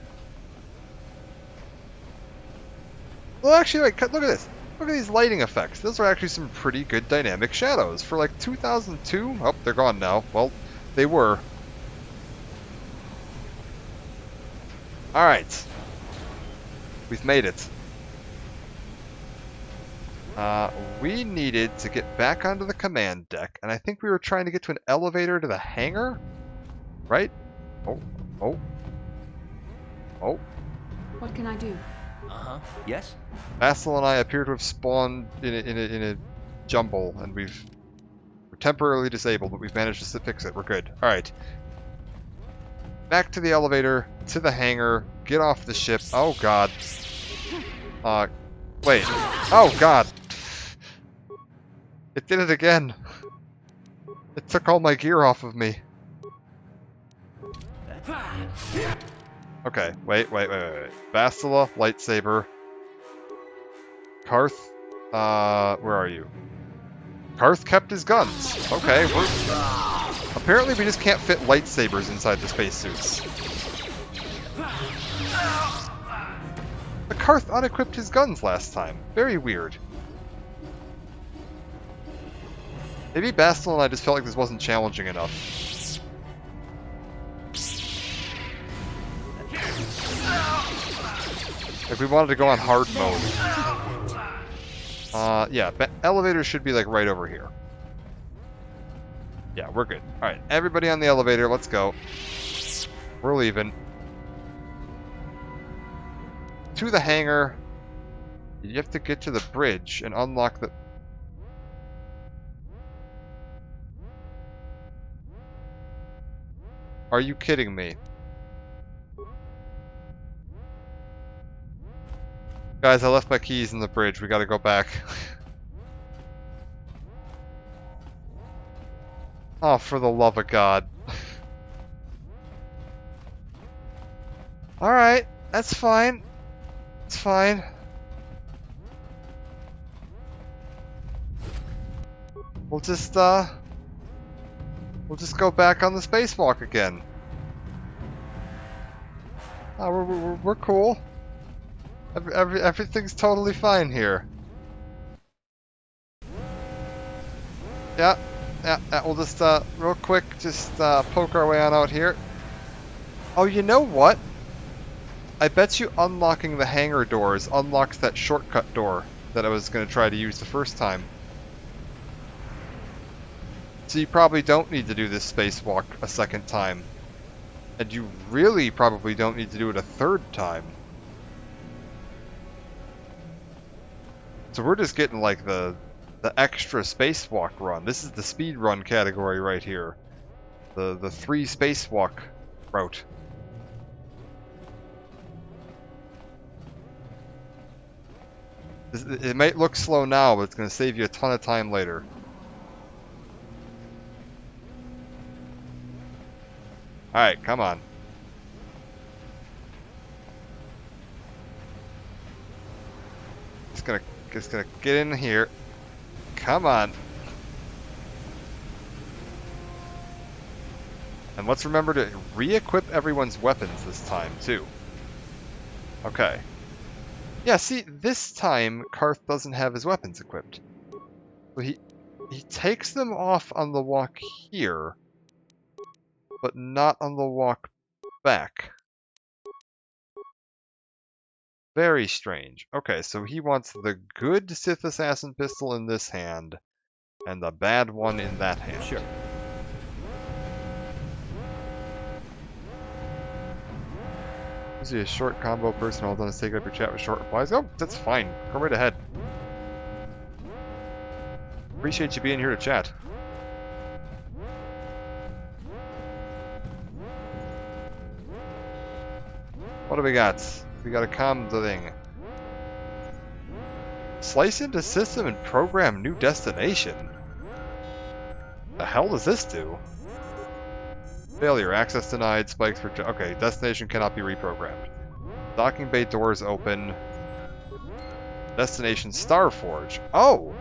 Well, actually, wait, look at this. Look at these lighting effects. Those are actually some pretty good dynamic shadows. For like 2002? Oh, they're gone now. Well, they were. Alright. We've made it. We needed to get back onto the command deck, and I think we were trying to get to an elevator to the hangar? Right? Oh. Oh. Oh. What can I do? Uh-huh. Yes? Vassal and I appear to have spawned in a jumble, and we're temporarily disabled, but we've managed to fix it. We're good. Alright. Back to the elevator, to the hangar, get off the ship. Oh god. Wait. Oh god. It did it again. It took all my gear off of me. Okay, wait. Bastila, lightsaber. Karth, where are you? Karth kept his guns. Okay, apparently we just can't fit lightsabers inside the spacesuits. The Karth unequipped his guns last time. Very weird. Maybe Bastila and I just felt like this wasn't challenging enough. Like we wanted to go on hard mode. Yeah, elevator should be like right over here. Yeah, we're good. Alright, everybody on the elevator, let's go. We're leaving. To the hangar. You have to get to the bridge and unlock the... Are you kidding me? Guys, I left my keys in the bridge. We gotta go back. Oh, for the love of God. Alright, that's fine. It's fine. We'll just go back on the spacewalk again. Oh, we're cool. Everything's totally fine here. Yeah, we'll just, real quick, just, poke our way on out here. Oh, you know what? I bet you unlocking the hangar doors unlocks that shortcut door that I was going to try to use the first time. So you probably don't need to do this spacewalk a second time. And you really probably don't need to do it a third time. So we're just getting like the extra spacewalk run. This is the speed run category right here. The 3 spacewalk route. It might look slow now, but it's going to save you a ton of time later. Alright, come on. Just gonna get in here. Come on. And let's remember to re-equip everyone's weapons this time, too. Okay. Yeah, see, this time, Carth doesn't have his weapons equipped. So he takes them off on the walk here, but not on the walk back. Very strange. Okay, so he wants the good Sith Assassin pistol in this hand, and the bad one in that hand. Sure. Usually a short combo person all done is taking up your chat with short replies. Oh, that's fine. Go right ahead. Appreciate you being here to chat. What do we got? We got a comm thing. Slice into system and program new destination. The hell does this do? Failure. Access denied. Spikes for... Okay, destination cannot be reprogrammed. Docking bay doors open. Destination Starforge. Oh!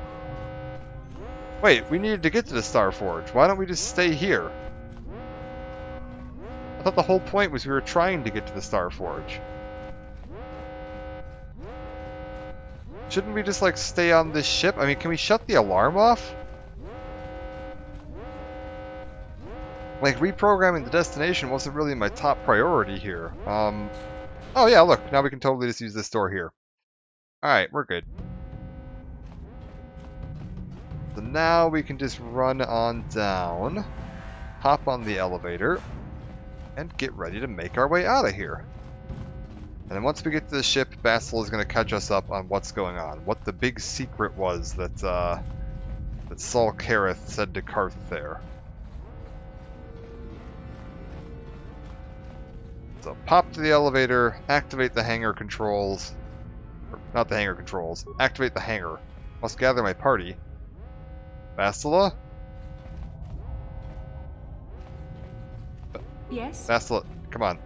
Wait, we needed to get to the Starforge. Why don't we just stay here? I thought the whole point was we were trying to get to the Starforge. Shouldn't we just, like, stay on this ship? I mean, can we shut the alarm off? Like, reprogramming the destination wasn't really my top priority here. Oh yeah, look, now we can totally just use this door here. Alright, we're good. So now we can just run on down, hop on the elevator, and get ready to make our way out of here. And then once we get to the ship, Bastila is going to catch us up on what's going on. What the big secret was that, that Saul Kareth said to Carth there. So pop to the elevator, activate the hangar controls. Or, not the hangar controls. Activate the hangar. Must gather my party. Bastila? Yes? Bastila, come on.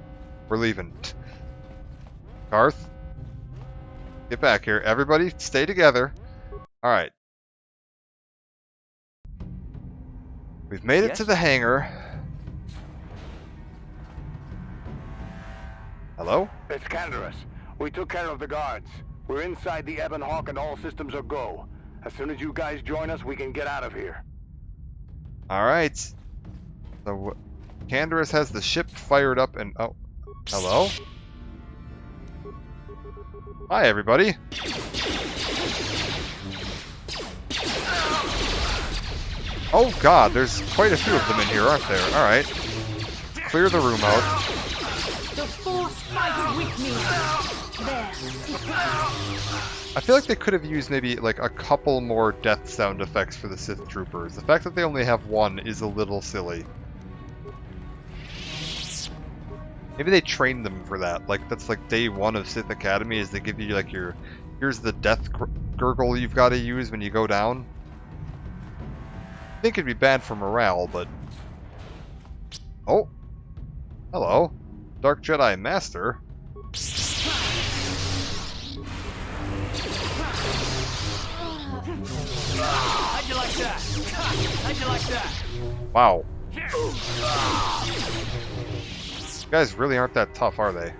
We're leaving. Carth? Get back here. Everybody, stay together. Alright. We've made it to the hangar. Hello? It's Canderous. We took care of the guards. We're inside the Ebon Hawk and all systems are go. As soon as you guys join us, we can get out of here. Alright. So, Canderous has the ship fired up and... Oh. Hello? Hi, everybody. Oh god, there's quite a few of them in here, aren't there? Alright. Clear the room out. The Force fights with me. There. I feel like they could have used maybe like a couple more death sound effects for the Sith Troopers. The fact that they only have one is a little silly. Maybe they trained them for that. Like that's like day one of Sith Academy is they give you like your Here's the death gurgle you've got to use when you go down. I think it'd be bad for morale, but... Oh! Hello. Dark Jedi Master. How'd you like that? How'd you like that? Wow. These guys really aren't that tough, are they?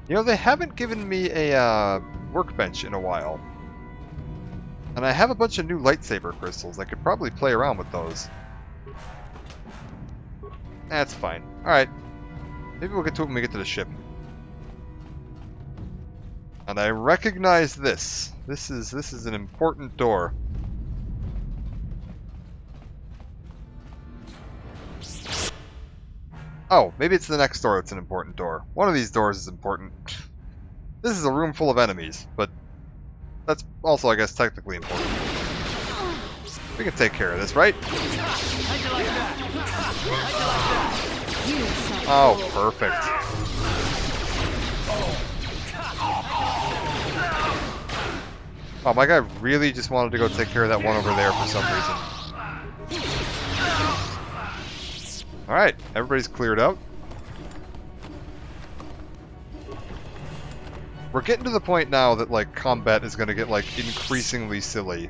You know, they haven't given me a workbench in a while. And I have a bunch of new lightsaber crystals. I could probably play around with those. That's fine. Alright. Maybe we'll get to it when we get to the ship. And I recognize this. This is an important door. Oh, maybe it's the next door that's an important door. One of these doors is important. This is a room full of enemies, but that's also, I guess, technically important. We can take care of this, right? Oh, perfect. Oh, my guy really just wanted to go take care of that one over there for some reason. Alright, everybody's cleared out. We're getting to the point now that, like, combat is gonna get, like, increasingly silly.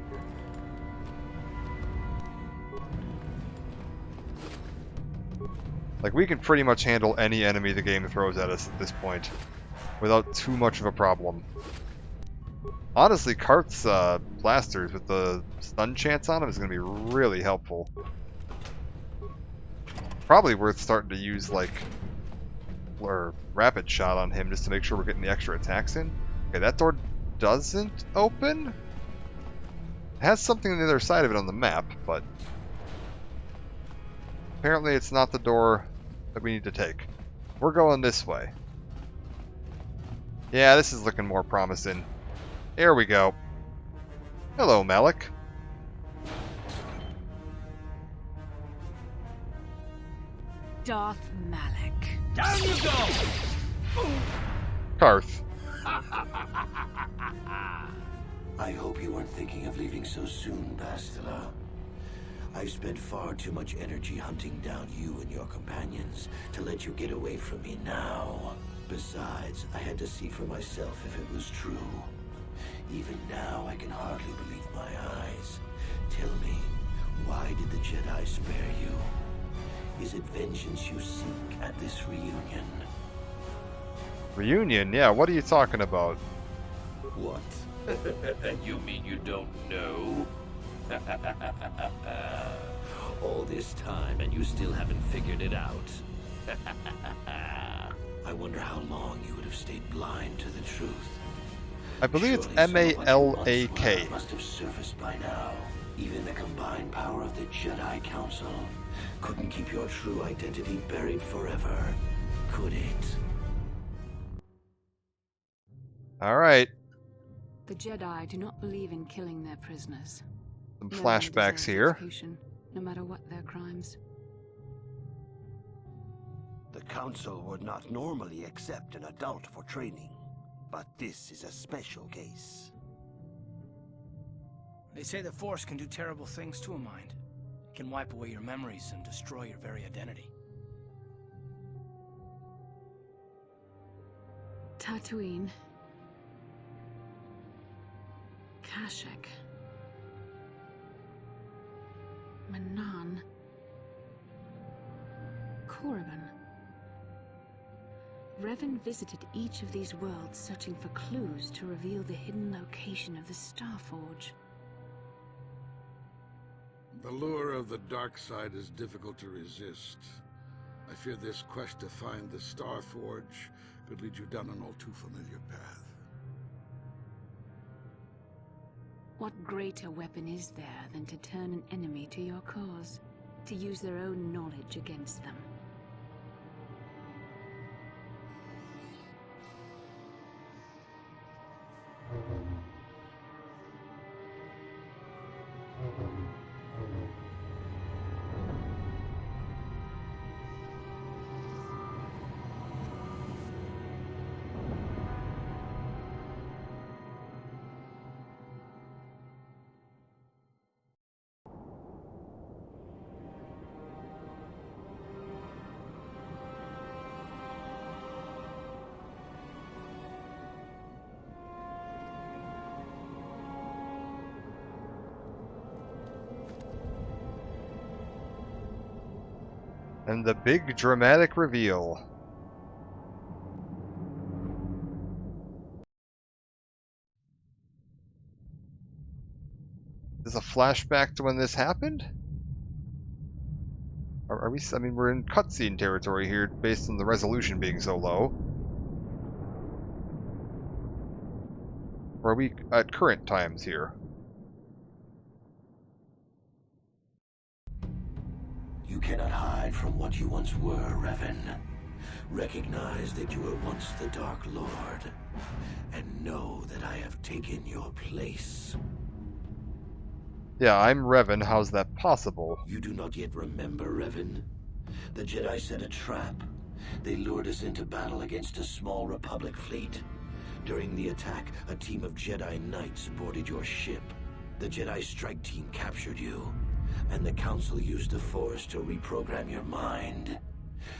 Like, we can pretty much handle any enemy the game throws at us at this point without too much of a problem. Honestly, Karth's blasters with the stun chance on them is gonna be really helpful. Probably worth starting to use, like, or rapid shot on him just to make sure we're getting the extra attacks in. Okay, that door doesn't open? It has something on the other side of it on the map, but apparently it's not the door that we need to take. We're going this way. Yeah, this is looking more promising. There we go. Hello, Malak. Darth Malak. Down you go! Karth. I hope you weren't thinking of leaving so soon, Bastila. I spent far too much energy hunting down you and your companions to let you get away from me now. Besides, I had to see for myself if it was true. Even now, I can hardly believe my eyes. Tell me, why did the Jedi spare you? Is it vengeance you seek at this reunion? Reunion? Yeah, what are you talking about? What? You mean you don't know? All this time and you still haven't figured it out. I wonder how long you would have stayed blind to the truth. I believe it's M-A-L-A-K. Must have surfaced by now. Even the combined power of the Jedi Council couldn't keep your true identity buried forever, could it? Alright. The Jedi do not believe in killing their prisoners. Some No one flashbacks deserves here. execution, no matter what their crimes. The Council would not normally accept an adult for training, but this is a special case. They say the Force can do terrible things to a mind. It can wipe away your memories and destroy your very identity. Tatooine. Kashyyyk. Manaan. Korriban. Revan visited each of these worlds searching for clues to reveal the hidden location of the Starforge. The lure of the dark side is difficult to resist. I fear this quest to find the Starforge could lead you down an all too familiar path. What greater weapon is there than to turn an enemy to your cause, to use their own knowledge against them? And the big dramatic reveal. Is a flashback to when this happened? Are we? I mean, we're in cutscene territory here, based on the resolution being so low. Or are we at current times here? You cannot hide from what you once were, Revan. Recognize that you were once the Dark Lord, and know that I have taken your place. Yeah, I'm Revan. How's that possible? You do not yet remember, Revan. The Jedi set a trap. They lured us into battle against a small Republic fleet. During the attack, a team of Jedi Knights boarded your ship. The Jedi strike team captured you, and the Council used the Force to reprogram your mind.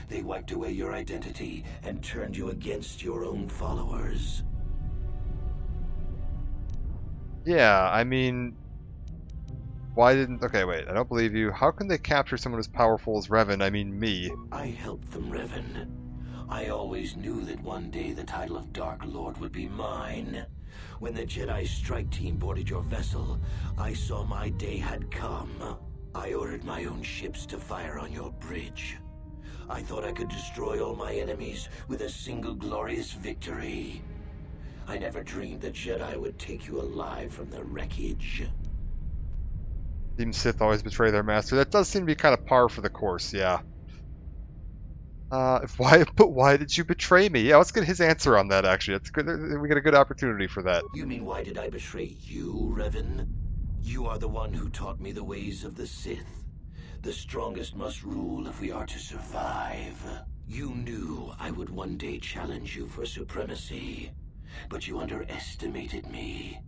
They wiped away your identity and turned you against your own followers. Yeah, I mean... Why didn't... Okay, wait, I don't believe you. How can they capture someone as powerful as Revan? I mean, me. I helped them, Revan. I always knew that one day the title of Dark Lord would be mine. When the Jedi strike team boarded your vessel, I saw my day had come. I ordered my own ships to fire on your bridge. I thought I could destroy all my enemies with a single glorious victory. I never dreamed the Jedi would take you alive from the wreckage. Team Sith always betray their master. That does seem to be kind of par for the course, yeah. But why did you betray me? Yeah, let's get his answer on that, actually. It's good. We get a good opportunity for that. You mean, why did I betray you, Revan? You are the one who taught me the ways of the Sith. The strongest must rule if we are to survive. You knew I would one day challenge you for supremacy, but you underestimated me.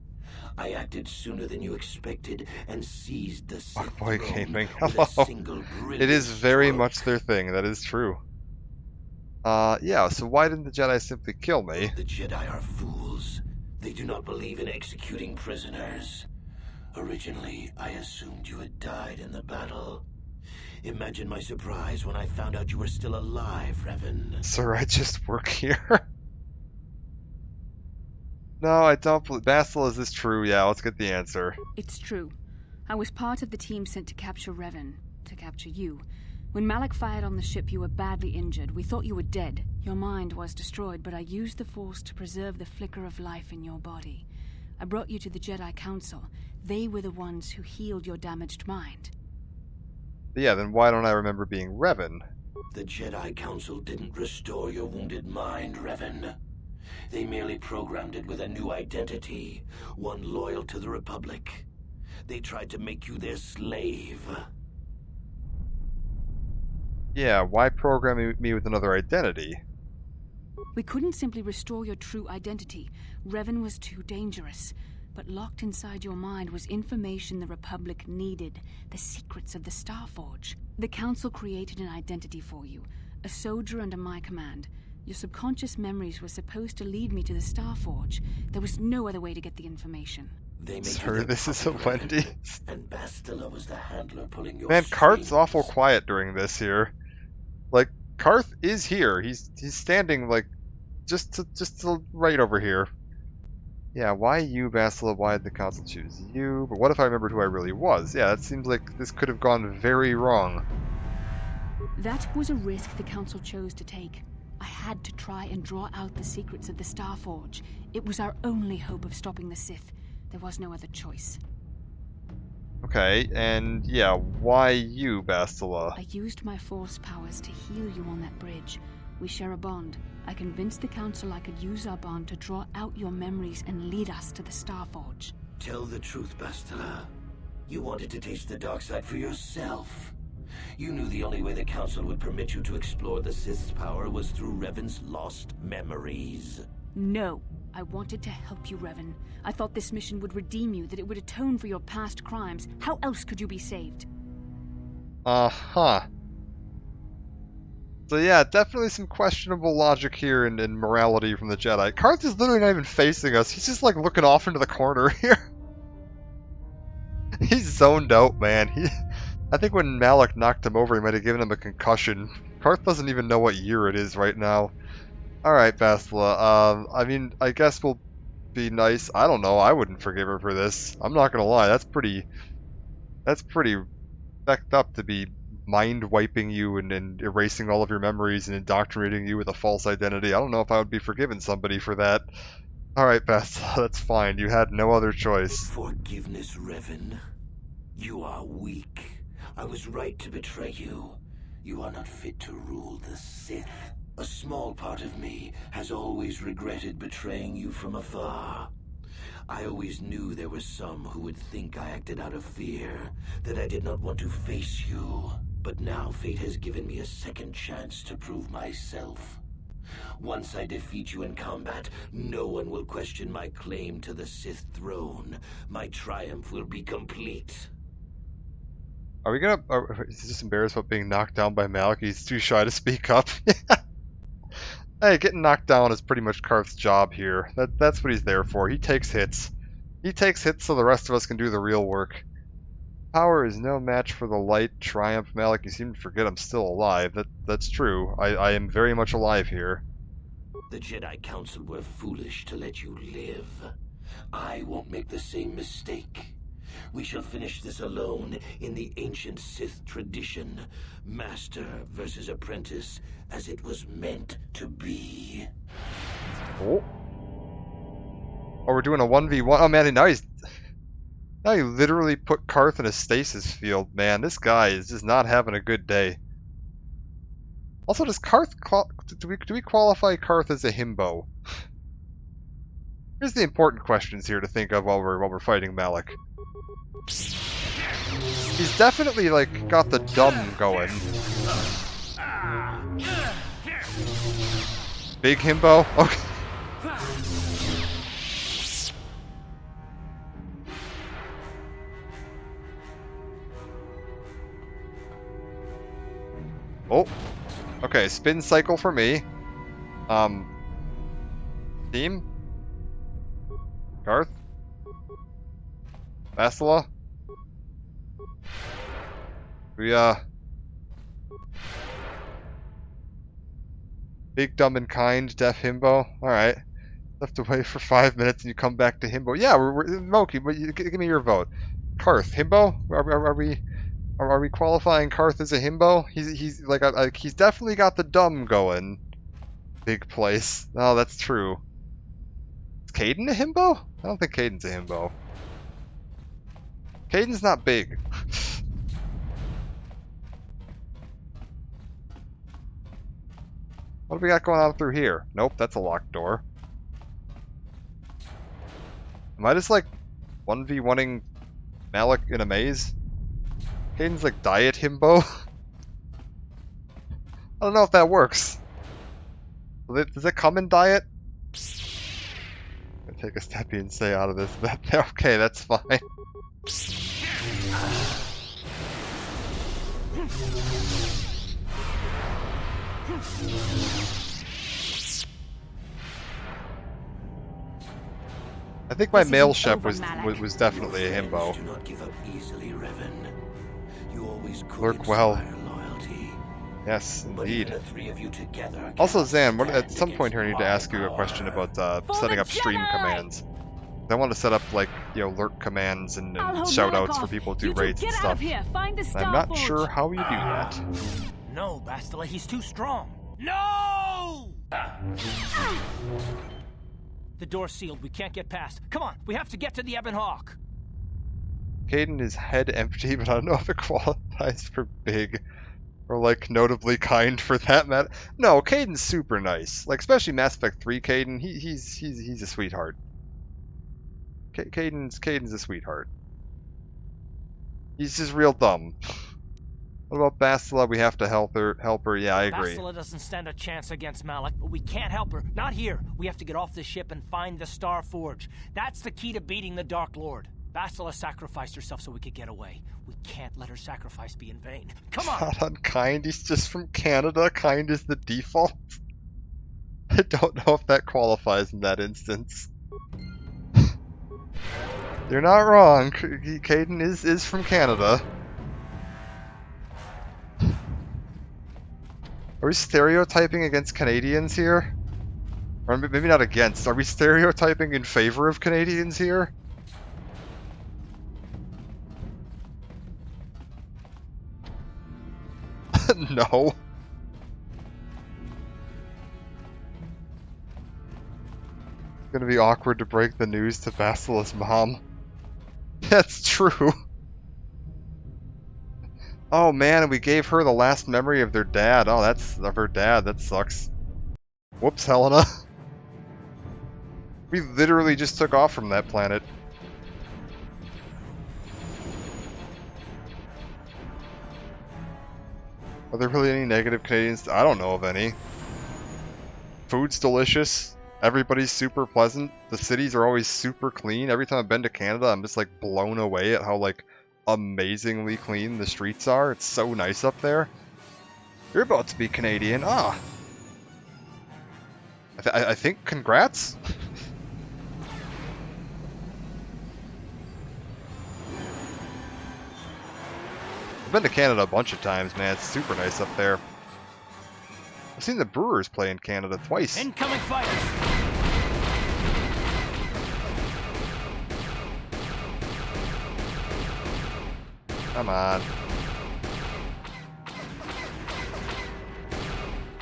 I acted sooner than you expected and seized the Sith Boy throne Gaming, with hello. a single It is very stroke. much their thing, that is true. Yeah, so why didn't the Jedi simply kill me? The Jedi are fools. They do not believe in executing prisoners. Originally, I assumed you had died in the battle. Imagine my surprise when I found out you were still alive, Revan. Sir, I just work here. No, I don't believe... Bastila, is this true? Yeah, let's get the answer. It's true. I was part of the team sent to capture Revan, to capture you. When Malak fired on the ship, you were badly injured. We thought you were dead. Your mind was destroyed, but I used the Force to preserve the flicker of life in your body. I brought you to the Jedi Council. They were the ones who healed your damaged mind. Yeah, then why don't I remember being Revan? The Jedi Council didn't restore your wounded mind, Revan. They merely programmed it with a new identity, one loyal to the Republic. They tried to make you their slave. Yeah, why program me with another identity? We couldn't simply restore your true identity. Revan was too dangerous. But locked inside your mind was information the Republic needed, the secrets of the Starforge. The Council created an identity for you, a soldier under my command. Your subconscious memories were supposed to lead me to the Starforge. There was no other way to get the information. Sir, this is a Wendy's. And Bastila was the handler pulling your Man, Karth's strings. awful quiet during this here. Like, Karth is here. He's standing, like, just to right over here. Yeah, why you, Bastila? Why did the Council choose you? But what if I remembered who I really was? Yeah, it seems like this could have gone very wrong. That was a risk the Council chose to take. I had to try and draw out the secrets of the Starforge. It was our only hope of stopping the Sith. There was no other choice. Okay, and yeah, why you, Bastila? I used my Force powers to heal you on that bridge. We share a bond. I convinced the Council I could use our bond to draw out your memories and lead us to the Starforge. Tell the truth, Bastila. You wanted to taste the dark side for yourself. You knew the only way the Council would permit you to explore the Sith's power was through Revan's lost memories. No. I wanted to help you, Revan. I thought this mission would redeem you, that it would atone for your past crimes. How else could you be saved? Uh-huh. So yeah, definitely some questionable logic here and morality from the Jedi. Karth is literally not even facing us. He's just like looking off into the corner here. He's zoned out, man. I think when Malik knocked him over, he might have given him a concussion. Carth doesn't even know what year it is right now. Alright, Bastila. I mean, I guess we'll be nice. I don't know. I wouldn't forgive her for this. I'm not gonna lie. That's pretty fucked up to be mind-wiping you and erasing all of your memories and indoctrinating you with a false identity. I don't know if I would be forgiving somebody for that. Alright, Bastila. That's fine. You had no other choice. Forgiveness, Revan. You are weak. I was right to betray you. You are not fit to rule the Sith. A small part of me has always regretted betraying you from afar. I always knew there were some who would think I acted out of fear, that I did not want to face you. But now fate has given me a second chance to prove myself. Once I defeat you in combat, no one will question my claim to the Sith throne. My triumph will be complete. Are we gonna... is he just embarrassed about being knocked down by Malik? He's too shy to speak up. Hey, getting knocked down is pretty much Carth's job here. That's what he's there for. He takes hits. He takes hits so the rest of us can do the real work. Power is no match for the light. Triumph, Malik. You seem to forget I'm still alive. That's true. I am very much alive here. The Jedi Council were foolish to let you live. I won't make the same mistake. We shall finish this alone in the ancient Sith tradition. Master versus apprentice, as it was meant to be. Oh. Oh, we're doing a 1v1. Oh man, now he literally put Carth in a stasis field. Man, this guy is just not having a good day. Also, does Carth do we qualify Carth as a himbo? Here's the important questions here to think of while we're fighting Malik. He's definitely like got the dumb going. Big himbo? Okay. Oh. Okay, spin cycle for me. Team? Carth? Bastila? We, Big, dumb, and kind, deaf himbo. Alright. Left to wait for 5 minutes and you come back to himbo. Yeah, we're Moki, but give me your vote. Carth, himbo? Are we qualifying Carth as a himbo? He's like he's definitely got the dumb going. Big place. Oh, that's true. Is Kaidan a himbo? I don't think Kaidan's a himbo. Kaidan's not big. What do we got going on through here? Nope, that's a locked door. Am I just like 1v1ing Malik in a maze? Kaidan's like diet himbo? I don't know if that works. Does it come in diet? I'm gonna take a step and stay out of this. Okay, that's fine. I think my male shep was definitely a himbo. Do not give up easily, Revan. You always Lurk well. Yes, indeed. Also, Zan, at some point here I need to ask you a question about setting up stream commands. I want to set up, like, you know, lurk commands and shoutouts for people to do raids and stuff. I'm not sure how you do that. No, Bastila, he's too strong. No! The door's sealed. We can't get past. Come on, we have to get to the Ebon Hawk. Kaidan is head empty, but I don't know if it qualifies for big or like notably kind for that matter. No, Kaidan's super nice. Like especially Mass Effect 3 Kaidan, he's a sweetheart. Kaidan's a sweetheart. He's just real dumb. What about Bastila? We have to help her. Yeah, I agree. Bastila doesn't stand a chance against Malik, but we can't help her. Not here. We have to get off the ship and find the Star Forge. That's the key to beating the Dark Lord. Bastila sacrificed herself so we could get away. We can't let her sacrifice be in vain. Come on! Not unkind. He's just from Canada. Kind is the default. I don't know if that qualifies in that instance. You're not wrong. Kaidan is from Canada. Are we stereotyping against Canadians here? Or maybe not against. Are we stereotyping in favor of Canadians here? No. It's gonna be awkward to break the news to Bastila's mom. That's true. Oh man, we gave her the last memory of their dad. Oh, that's of her dad. That sucks. Whoops, Helena. We literally just took off from that planet. Are there really any negative Canadians? I don't know of any. Food's delicious. Everybody's super pleasant. The cities are always super clean. Every time I've been to Canada, I'm just like blown away at how like amazingly clean the streets are. It's so nice up there. You're about to be Canadian. Ah. I think congrats. I've been to Canada a bunch of times, man. It's super nice up there. I've seen the Brewers play in Canada twice. Incoming fighters. Come on.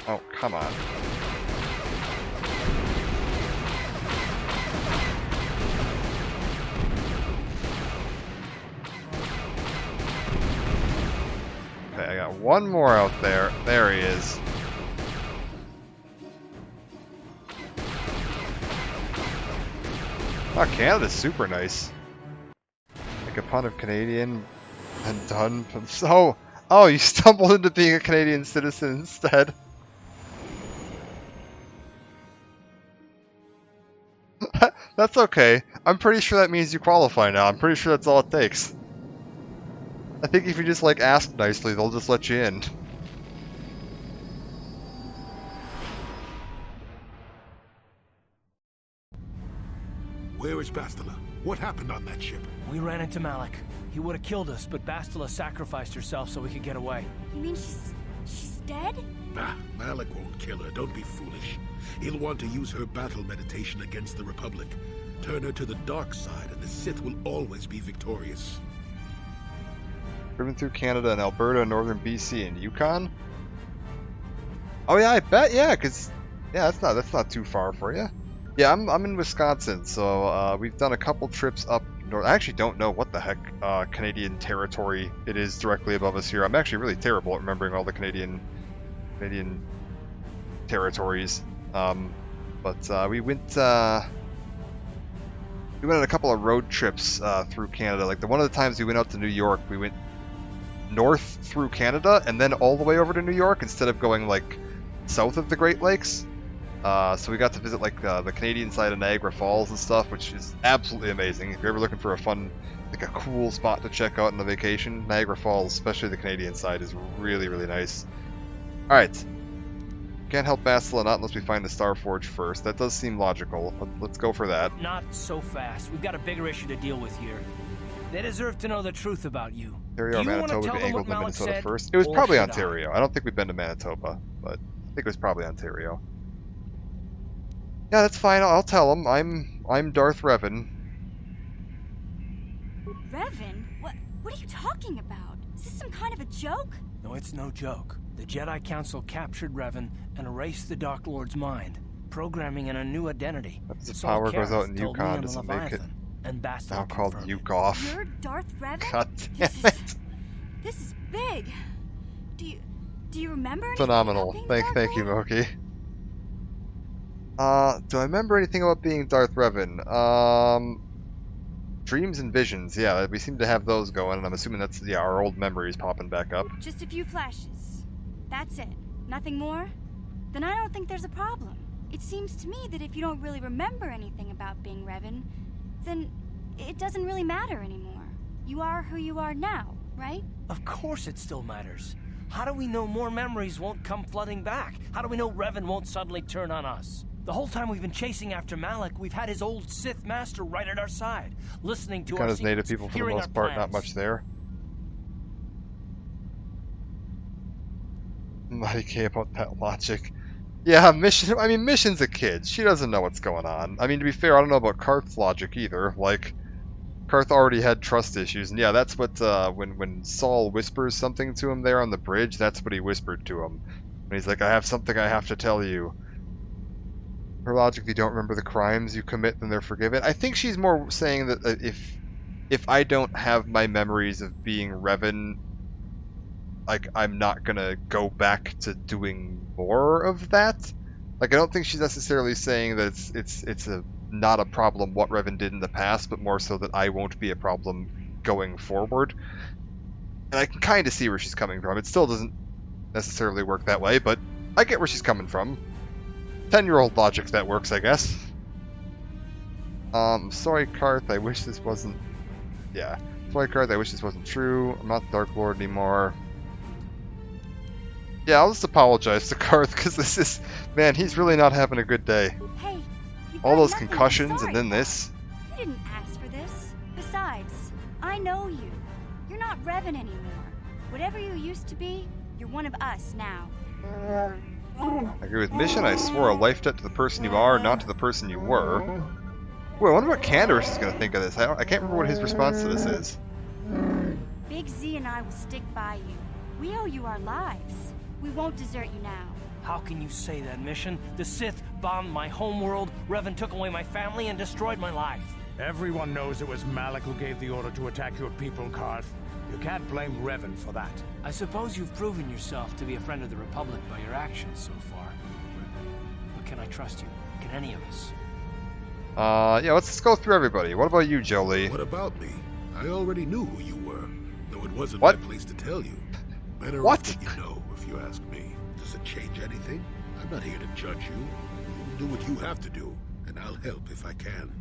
Oh, come on. Okay, I got one more out there. There he is. Oh, Canada's super nice. Like a pun of Canadian and done. So, oh, you stumbled into being a Canadian citizen instead. That's okay. I'm pretty sure that means you qualify now. I'm pretty sure that's all it takes. I think if you just like ask nicely, they'll just let you in. Where is Bastila? What happened on that ship? We ran into Malik. He would have killed us, but Bastila sacrificed herself so we could get away. You mean she's dead? Nah, Malik won't kill her. Don't be foolish. He'll want to use her battle meditation against the Republic. Turn her to the dark side, and the Sith will always be victorious. Driven through Canada and Alberta, northern BC, and Yukon. Oh yeah, I bet. Yeah, cause yeah, that's not too far for you. Yeah, I'm in Wisconsin, so we've done a couple trips up north. I actually don't know what the heck Canadian territory it is directly above us here. I'm actually really terrible at remembering all the Canadian territories. But we went on a couple of road trips through Canada. Like one of the times we went out to New York, we went north through Canada and then all the way over to New York instead of going like south of the Great Lakes. So we got to visit like the Canadian side of Niagara Falls and stuff, which is absolutely amazing. If you're ever looking for a fun, like a cool spot to check out on a vacation, Niagara Falls, especially the Canadian side, is really, really nice. Alright. Can't help Bastila not unless we find the Starforge first. That does seem logical. Let's go for that. Not so fast. We've got a bigger issue to deal with here. They deserve to know the truth about you. Ontario or Manitoba be angled in Minnesota first? It was probably Ontario. I don't think we've been to Manitoba, but I think it was probably Ontario. Yeah, that's fine. I'll tell him. I'm Darth Revan. Revan? What are you talking about? Is this some kind of a joke? No, it's no joke. The Jedi Council captured Revan and erased the Dark Lord's mind, programming in a new identity. If the power goes out in Yukon, doesn't make it and now called Yukon. You're Darth Revan? God damn it. This is big. Do you remember anything? Phenomenal. Thank you, Moki. Do I remember anything about being Darth Revan? Dreams and visions. Yeah, we seem to have those going, and I'm assuming that's our old memories popping back up. Just a few flashes. That's it. Nothing more? Then I don't think there's a problem. It seems to me that if you don't really remember anything about being Revan, then it doesn't really matter anymore. You are who you are now, right? Of course it still matters. How do we know more memories won't come flooding back? How do we know Revan won't suddenly turn on us? The whole time we've been chasing after Malik, we've had his old Sith master right at our side, listening to our secrets, native people for the most part, not much there. Somebody care about that logic. Yeah, Mission. I mean, Mission's a kid. She doesn't know what's going on. I mean, to be fair, I don't know about Karth's logic either. Like, Karth already had trust issues, and yeah, that's what when Saul whispers something to him there on the bridge, that's what he whispered to him. And he's like, "I have something I have to tell you." Her logic: if you don't remember the crimes you commit, then they're forgiven. I think she's more saying that if I don't have my memories of being Revan, like, I'm not gonna go back to doing more of that. Like, I don't think she's necessarily saying that it's not a problem what Revan did in the past, but more so that I won't be a problem going forward. And I can kind of see where she's coming from. It still doesn't necessarily work that way, but I get where she's coming from. 10-year-old logic that works, I guess. Sorry, Karth, I wish this wasn't... Yeah. Sorry, Karth, I wish this wasn't true. I'm not the Dark Lord anymore. Yeah, I'll just apologize to Karth, because this is... Man, he's really not having a good day. Hey, all those concussions and then this. You didn't ask for this. Besides, I know you. You're not Revan anymore. Whatever you used to be, you're one of us now. I agree with Mission. I swore a life debt to the person you are, not to the person you were. Wait, I wonder what Canderous is going to think of this. I can't remember what his response to this is. Big Z and I will stick by you. We owe you our lives. We won't desert you now. How can you say that, Mission? The Sith bombed my homeworld, Revan took away my family, and destroyed my life. Everyone knows it was Malak who gave the order to attack your people, Karth. You can't blame Revan for that. I suppose you've proven yourself to be a friend of the Republic by your actions so far. But can I trust you? Can any of us? Yeah, let's just go through everybody. What about you, Jolee? What about me? I already knew who you were, though it wasn't my place to tell you. Better off that you know, if you ask me. Does it change anything? I'm not here to judge you. You do what you have to do, and I'll help if I can.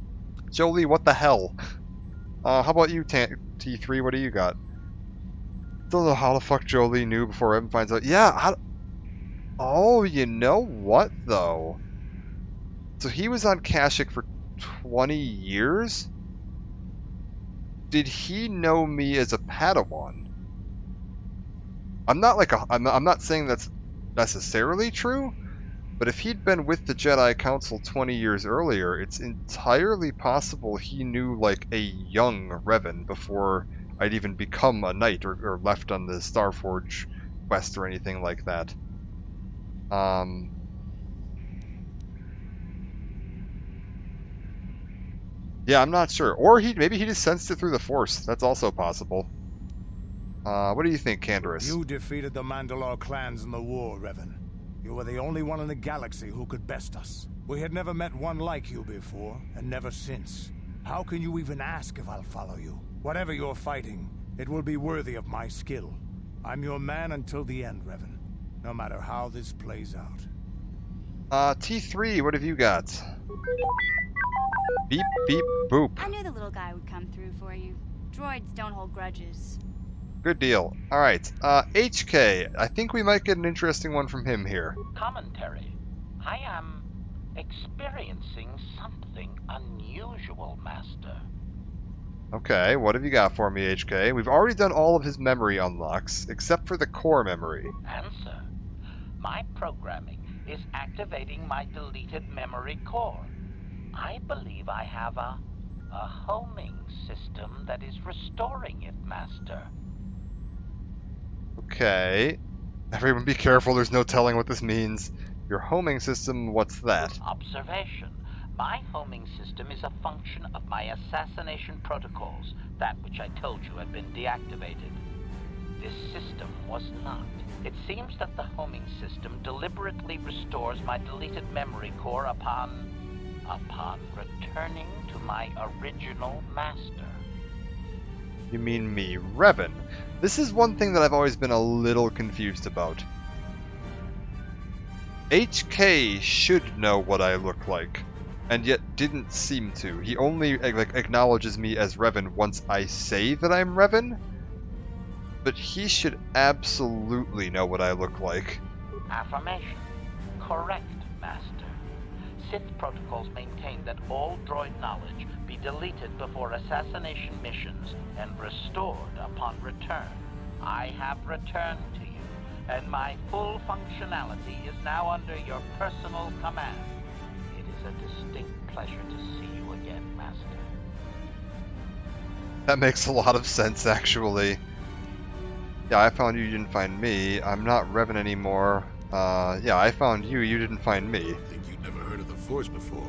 Jolee, what the hell? How about you, T3? What do you got? Don't know how the fuck Jolee knew before Revan finds out. Yeah, oh, you know what, though? So he was on Kashyyyk for 20 years? Did he know me as a Padawan? I'm not saying that's necessarily true, but if he'd been with the Jedi Council 20 years earlier, it's entirely possible he knew, like, a young Revan before I'd even become a knight or left on the Starforge quest or anything like that. Yeah, I'm not sure. Or maybe he just sensed it through the Force. That's also possible. What do you think, Canderous? You defeated the Mandalore clans in the war, Revan. You were the only one in the galaxy who could best us. We had never met one like you before, and never since. How can you even ask if I'll follow you? Whatever you're fighting, it will be worthy of my skill. I'm your man until the end, Revan. No matter how this plays out. T3, what have you got? Beep, beep, boop. I knew the little guy would come through for you. Droids don't hold grudges. Good deal. Alright, HK. I think we might get an interesting one from him here. Commentary. I am experiencing something unusual, Master. Okay, what have you got for me, HK? We've already done all of his memory unlocks, except for the core memory. Answer. My programming is activating my deleted memory core. I believe I have a homing system that is restoring it, Master. Okay. Everyone be careful, there's no telling what this means. Your homing system, what's that? Observation. My homing system is a function of my assassination protocols, that which I told you had been deactivated. This system was not. It seems that the homing system deliberately restores my deleted memory core upon returning to my original master. You mean me, Revan? This is one thing that I've always been a little confused about. HK should know what I look like, and yet didn't seem to. He only acknowledges me as Revan once I say that I'm Revan, but he should absolutely know what I look like. Affirmation. Correct, Master. Sith protocols maintain that all droid knowledge be deleted before assassination missions and restored upon return. I have returned to you, and my full functionality is now under your personal command. It is a distinct pleasure to see you again, Master. That makes a lot of sense, actually. Yeah, I found you, you didn't find me. I'm not Revan anymore. Yeah, I found you, you didn't find me. I think you'd never heard of the Force before.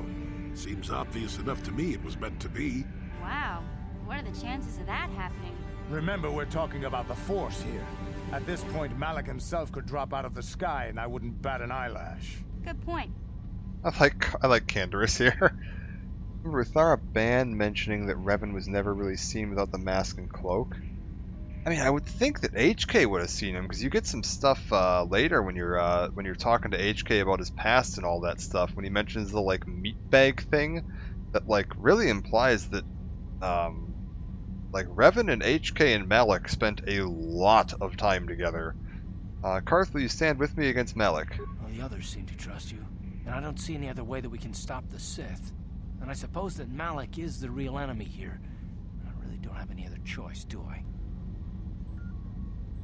Seems obvious enough to me it was meant to be. Wow. What are the chances of that happening? Remember, we're talking about the Force here. At this point, Malak himself could drop out of the sky and I wouldn't bat an eyelash. Good point. I like Canderous here. Remember Thara Ban mentioning that Revan was never really seen without the mask and cloak? I mean, I would think that HK would have seen him, because you get some stuff later when you're talking to HK about his past and all that stuff, when he mentions the, like, meat bag thing, that, like, really implies that, like, Revan and HK and Malak spent a lot of time together. Carth, will you stand with me against Malak? Well, the others seem to trust you, and I don't see any other way that we can stop the Sith. And I suppose that Malak is the real enemy here. I really don't have any other choice, do I?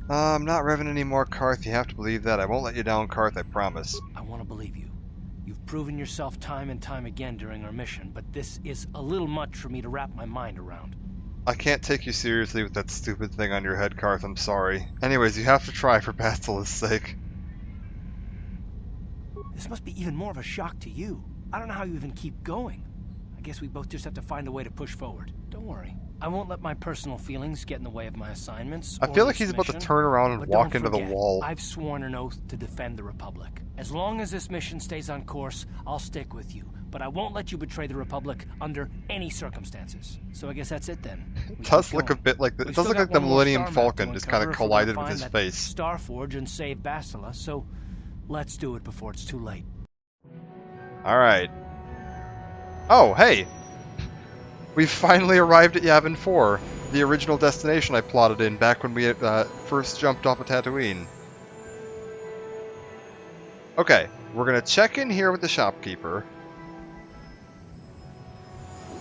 I'm not Revan anymore, Carth. You have to believe that. I won't let you down, Carth, I promise. I want to believe you. You've proven yourself time and time again during our mission, but this is a little much for me to wrap my mind around. I can't take you seriously with that stupid thing on your head, Carth. I'm sorry. Anyways, you have to try for Bastila's sake. This must be even more of a shock to you. I don't know how you even keep going. I guess we both just have to find a way to push forward. Don't worry. I won't let my personal feelings get in the way of my assignments. I feel like he's about to turn around and walk into the wall. I've sworn an oath to defend the Republic. As long as this mission stays on course, I'll stick with you. But I won't let you betray the Republic under any circumstances. So I guess that's it then. It does look a bit like the, it does look like the Millennium Falcon just kind of collided with his face. Starforge and save Bastila, so let's do it before it's too late. Alright. Oh, hey! We've finally arrived at Yavin 4, the original destination I plotted in back when we first jumped off of Tatooine. Okay, we're gonna check in here with the shopkeeper.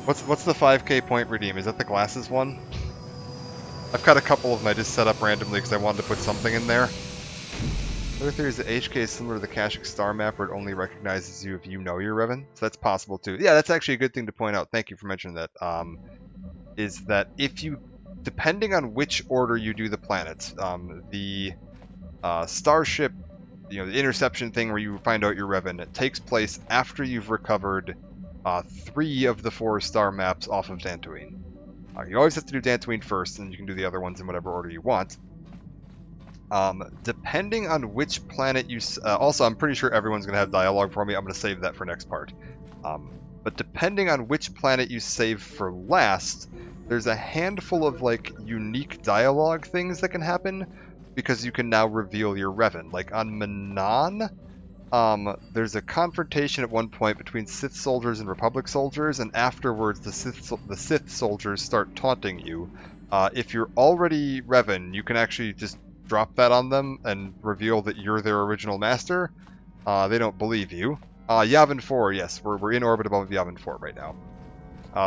What's the 5k point redeem? Is that the glasses one? I've got a couple of them I just set up randomly because I wanted to put something in there. The other theory is that HK is similar to the Kashyyyk star map where it only recognizes you if you know you're Revan. So that's possible too. Yeah, that's actually a good thing to point out. Thank you for mentioning that. Is that if you, depending on which order you do the planets, the starship, you know, the interception thing where you find out you're Revan, it takes place after you've recovered 3 of the 4 star maps off of Dantooine. You always have to do Dantooine first, and you can do the other ones in whatever order you want. Depending on which planet you... also, I'm pretty sure everyone's going to have dialogue for me. I'm going to save that for next part. But depending on which planet you save for last, there's a handful of, like, unique dialogue things that can happen, because you can now reveal your Revan. Like, on Manan, there's a confrontation at one point between Sith soldiers and Republic soldiers, and afterwards the Sith soldiers start taunting you. If you're already Revan, you can actually just drop that on them and reveal that you're their original master. They don't believe you. Yavin 4, yes, we're in orbit above Yavin 4 right now.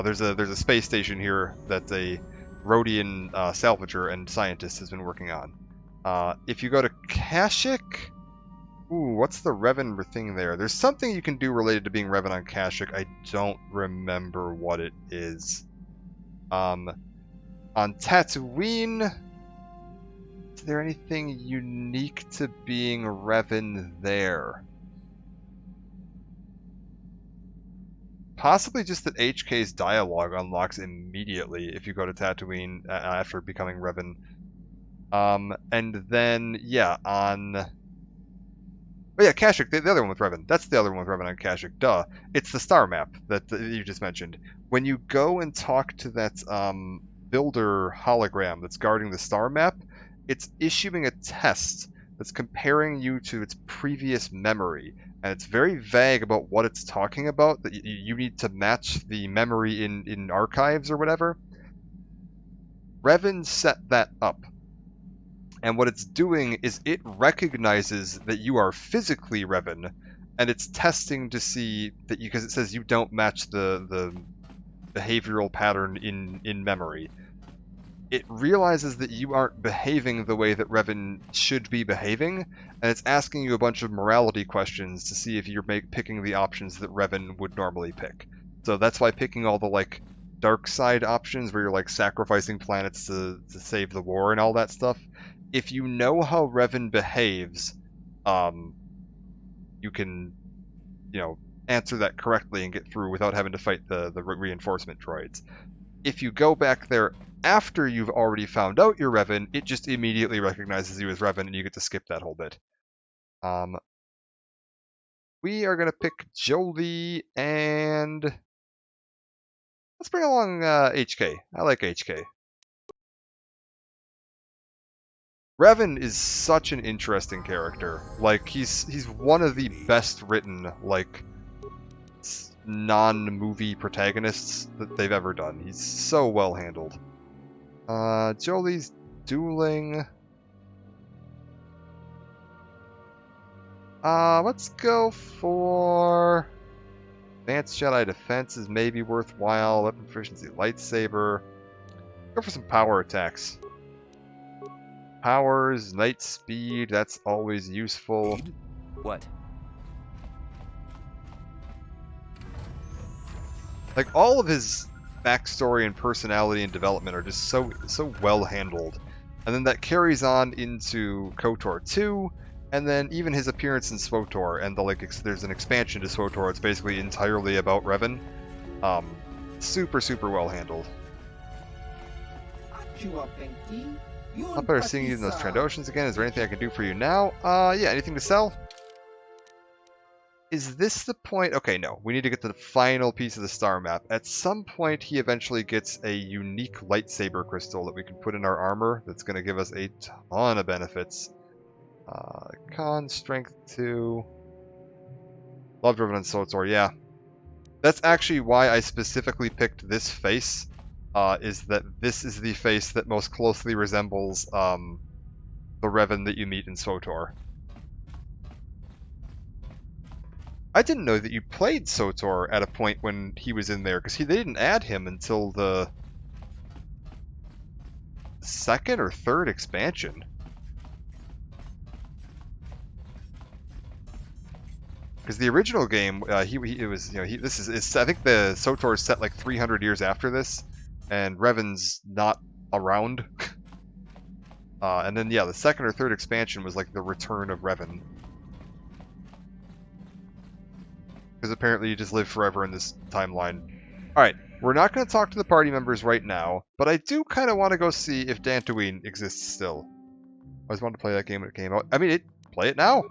There's a space station here that a Rhodian salvager and scientist has been working on. If you go to Kashyyyk, ooh, what's the Revan thing there? There's something you can do related to being Revan on Kashyyyk. I don't remember what it is. On Tatooine, is there anything unique to being Revan there? Possibly just that HK's dialogue unlocks immediately if you go to Tatooine after becoming Revan. And then, yeah, on... Oh yeah, Kashyyyk, the other one with Revan. That's the other one with Revan on Kashyyyk, duh. It's the star map that you just mentioned. When you go and talk to that builder hologram that's guarding the star map, it's issuing a test that's comparing you to its previous memory. And it's very vague about what it's talking about, that you need to match the memory in archives or whatever. Revan set that up. And what it's doing is it recognizes that you are physically Revan, and it's testing to see that you, because it says you don't match the behavioral pattern in memory. it realizes that you aren't behaving the way that Revan should be behaving, and it's asking you a bunch of morality questions to see if you're picking the options that Revan would normally pick. So that's why picking all the, like, dark side options where you're, like, sacrificing planets to save the war and all that stuff, if you know how Revan behaves, you can, you know, answer that correctly and get through without having to fight the reinforcement droids. If you go back there after you've already found out you're Revan, it just immediately recognizes you as Revan and you get to skip that whole bit. We are going to pick Jolee and let's bring along HK. I like HK. Revan is such an interesting character. Like, he's one of the best written, like, non-movie protagonists that they've ever done. He's so well handled. Jolee's dueling. Let's go for Advanced Jedi Defense is maybe worthwhile. Weapon Proficiency Lightsaber. Go for some power attacks. Powers, Night Speed, that's always useful. What? Like, all of his backstory and personality and development are just so well handled. And then that carries on into KOTOR 2, and then even his appearance in SWTOR, and there's an expansion to SWTOR. It's basically entirely about Revan. Super well handled. Not better seeing you in those Trandoshans again. Is there anything I can do for you now? Yeah, anything to sell? Is this the point? Okay, no. We need to get to the final piece of the star map. At some point, he eventually gets a unique lightsaber crystal that we can put in our armor that's going to give us a ton of benefits. Con, Strength 2. Love Revan and SWTOR, yeah. That's actually why I specifically picked this face. Is that this is the face that most closely resembles the Revan that you meet in SWTOR. I didn't know that you played SWTOR at a point when he was in there, because they didn't add him until the second or third expansion. Because the original game, I think the SWTOR is set like 300 years after this, and Revan's not around. And then, yeah, the second or third expansion was like the return of Revan. Because apparently you just live forever in this timeline. Alright, we're not going to talk to the party members right now, but I do kind of want to go see if Dantooine exists still. I always wanted to play that game when it came out. I mean, play it now.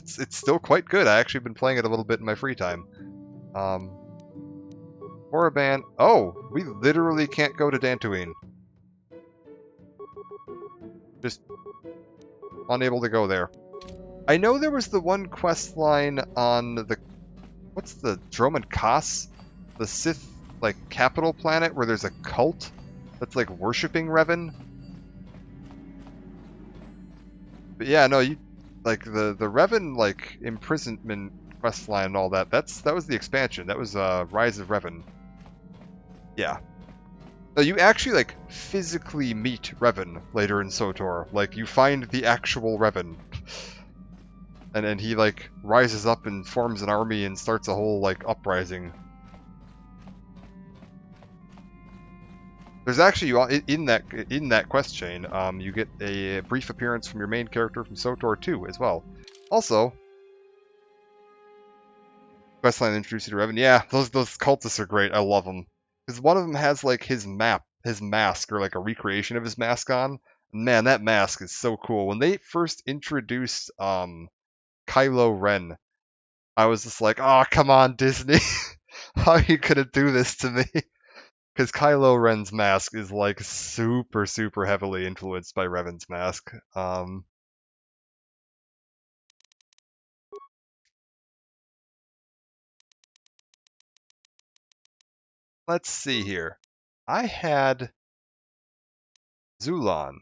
It's still quite good. I actually been playing it a little bit in my free time. Korriban. Oh, we literally can't go to Dantooine. Just unable to go there. I know there was the one quest line on the... What's the... Dromund Kaas? The Sith, like, capital planet where there's a cult that's, like, worshipping Revan. But yeah, no, you... Like, the Revan, like, imprisonment quest line and all that, that was the expansion. That was, Rise of Revan. Yeah. No, you actually, like, physically meet Revan later in SWTOR. Like, you find the actual Revan. And then he, like, rises up and forms an army and starts a whole, like, uprising. There's actually, in that quest chain, you get a brief appearance from your main character from SWTOR 2 as well. Also, questline introduced you to Revan. Yeah, those cultists are great. I love them. Because one of them has, like, his mask, or, like, a recreation of his mask on. Man, that mask is so cool. When they first introduced, Kylo Ren, I was just like, oh, come on, Disney. How are you gonna do this to me? Because Kylo Ren's mask is, like, super heavily influenced by Revan's mask. Let's see here. I had Zulon.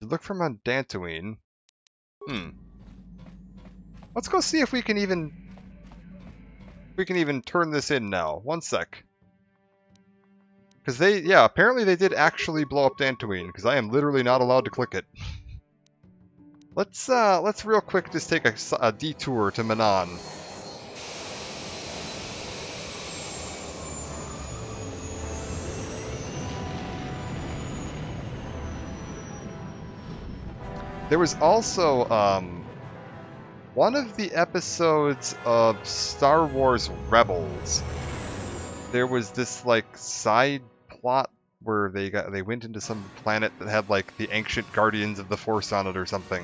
Look for him on Dantooine. Let's go see if we can even turn this in now. One sec. Because yeah, apparently they did actually blow up Dantooine, because I am literally not allowed to click it. Let's real quick just take a detour to Manaan. There was also, one of the episodes of Star Wars Rebels. There was this, like, side plot where they went into some planet that had, like, the ancient guardians of the Force on it or something.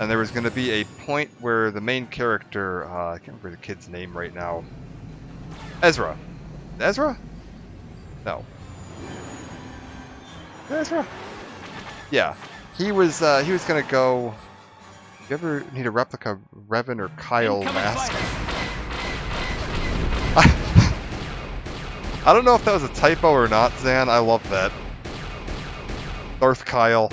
And there was going to be a point where the main character, I can't remember the kid's name right now. Ezra. Ezra? No. Ezra? Yeah. He was gonna go. You ever need a replica Revan or Kyle mask? I don't know if that was a typo or not, Zan. I love that. Darth Kyle.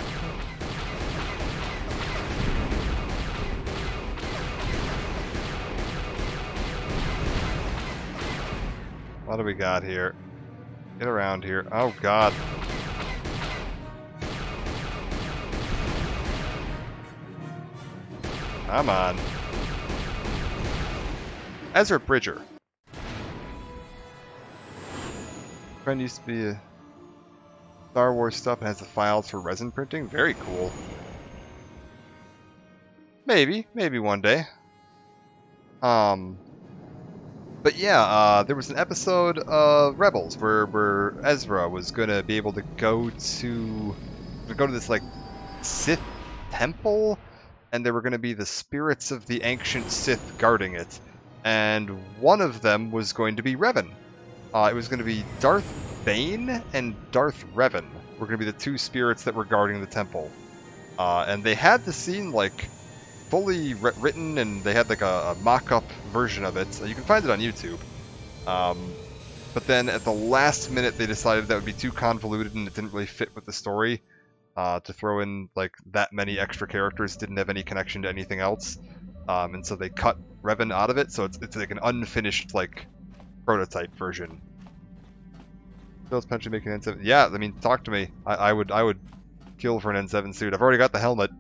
What do we got here? Get around here. Oh god. Come on. Ezra Bridger. Friend used to be a Star Wars stuff and has the files for resin printing. Very cool. Maybe one day. But yeah, there was an episode of Rebels where Ezra was gonna be able to go to this like Sith temple. And there were going to be the spirits of the ancient Sith guarding it. And one of them was going to be Revan. It was going to be Darth Bane and Darth Revan were going to be the two spirits that were guarding the temple. And they had the scene, like, fully written, and they had, like, a mock-up version of it. So you can find it on YouTube. But then at the last minute, they decided that would be too convoluted and it didn't really fit with the story. To throw in like that many extra characters didn't have any connection to anything else, and so they cut Revan out of it. So it's like an unfinished like prototype version. Bill's pension making N7. Yeah, I mean, talk to me. I would kill for an N7 suit. I've already got the helmet.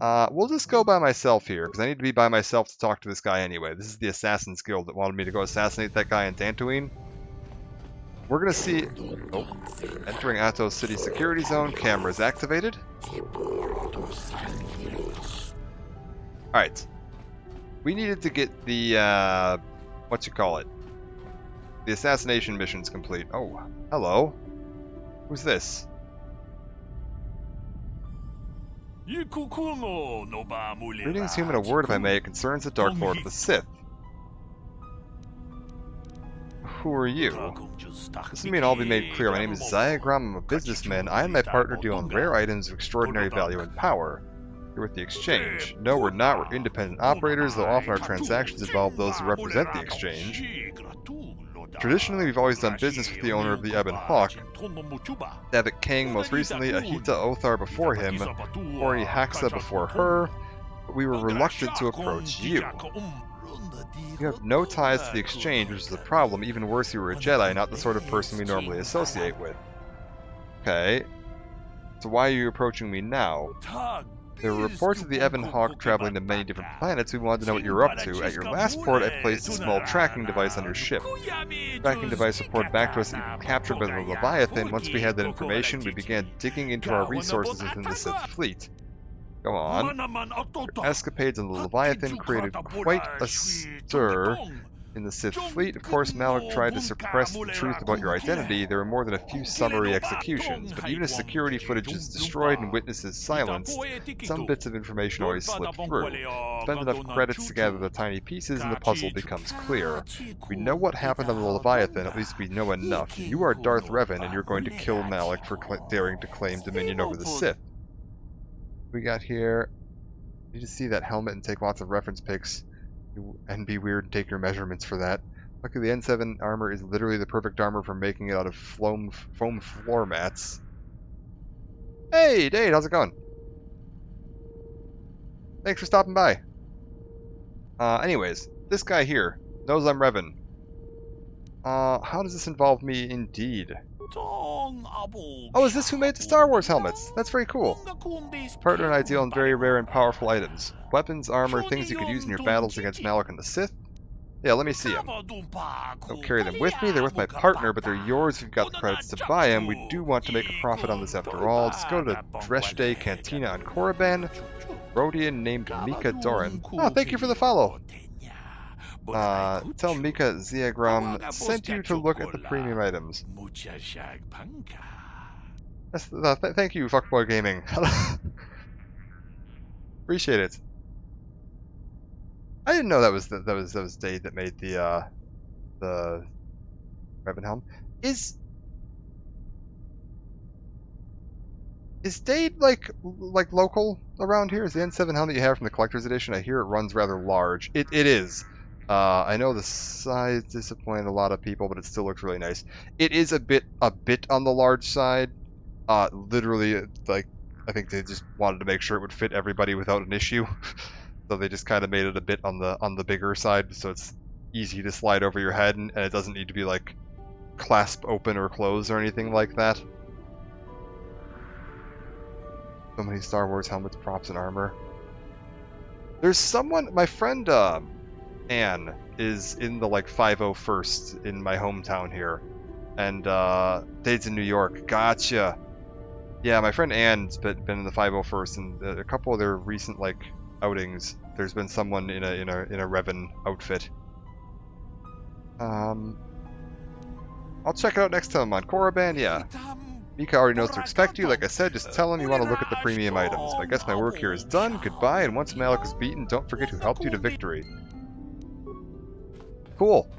We'll just go by myself here because I need to be by myself to talk to this guy anyway. This is the Assassin's Guild that wanted me to go assassinate that guy in Dantooine. We're gonna see. Oh, entering Atos City security zone. Cameras activated. Alright. We needed to get the, what you call it? The assassination missions complete. Oh, hello. Who's this? Greetings, human. A word, if I may. It concerns the Dark Lord of the Sith. Who are you? This may all be made clear. My name is Zygram. I'm a businessman. I and my partner deal in rare items of extraordinary value and power. Here with the exchange. No, we're not. We're independent operators, though often our transactions involve those who represent the exchange. Traditionally, we've always done business with the owner of the Ebon Hawk, Davik King, most recently Ahita Othar before him, Ori Haxa before her, but we were reluctant to approach you. You have no ties to the exchange, which is a problem. Even worse, you were a Jedi, not the sort of person we normally associate with. Okay. So why are you approaching me now? There were reports of the Ebon Hawk traveling to many different planets. We wanted to know what you were up to. At your last port, I placed a small tracking device on your ship. The tracking device reported back to us that you were captured by the Leviathan. Once we had that information, we began digging into our resources within the Sith fleet. Go on. Your escapades on the Leviathan created quite a stir in the Sith fleet. Of course, Malak tried to suppress the truth about your identity. There were more than a few summary executions, but even as security footage is destroyed and witnesses silenced, some bits of information always slip through. Spend enough credits to gather the tiny pieces and the puzzle becomes clear. We know what happened on the Leviathan, at least we know enough. You are Darth Revan, and you're going to kill Malak for daring to claim dominion over the Sith. We got here. You need to see that helmet and take lots of reference pics. And be weird and take your measurements for that. Luckily, the N7 armor is literally the perfect armor for making it out of foam floor mats. Hey, Dade, how's it going? Thanks for stopping by. Anyways, this guy here knows I'm Revan. How does this involve me indeed? Oh, is this who made the Star Wars helmets? That's very cool. Partner and I deal in very rare and powerful items. Weapons, armor, things you could use in your battles against Malak and the Sith. Yeah, let me see them. Don't carry them with me, they're with my partner, but they're yours if you've got the credits to buy them. We do want to make a profit on this after all. Just go to Dreshte Cantina on Korriban. Rodian named Mika Doran. Oh, thank you for the follow. Tell Mika Ziagram sent you to look at the premium items. Thank you, Fuckboy Gaming. Appreciate it. I didn't know that was Dade that made the Revan helm. Is Dade like local around here? Is the N7 helmet you have from the collector's edition? I hear it runs rather large. It is. I know the size disappointed a lot of people, but it still looks really nice. It is a bit on the large side. Literally, like, I think they just wanted to make sure it would fit everybody without an issue. So they just kind of made it a bit on the bigger side, so it's easy to slide over your head, and it doesn't need to be like clasp open or close or anything like that. So many Star Wars helmets, props, and armor. There's someone, my friend Anne is in the like 501st in my hometown here, and Dade's in New York. Gotcha. Yeah, my friend Anne's been in the 501st, and a couple of their recent like outings, there's been someone in a Revan outfit. I'll check it out next time on Korriban. Yeah, Mika already knows to expect you. Like I said, just tell him you want to look at the premium items. I guess my work here is done. Goodbye, and once Malak is beaten, don't forget who helped you to victory. Cool.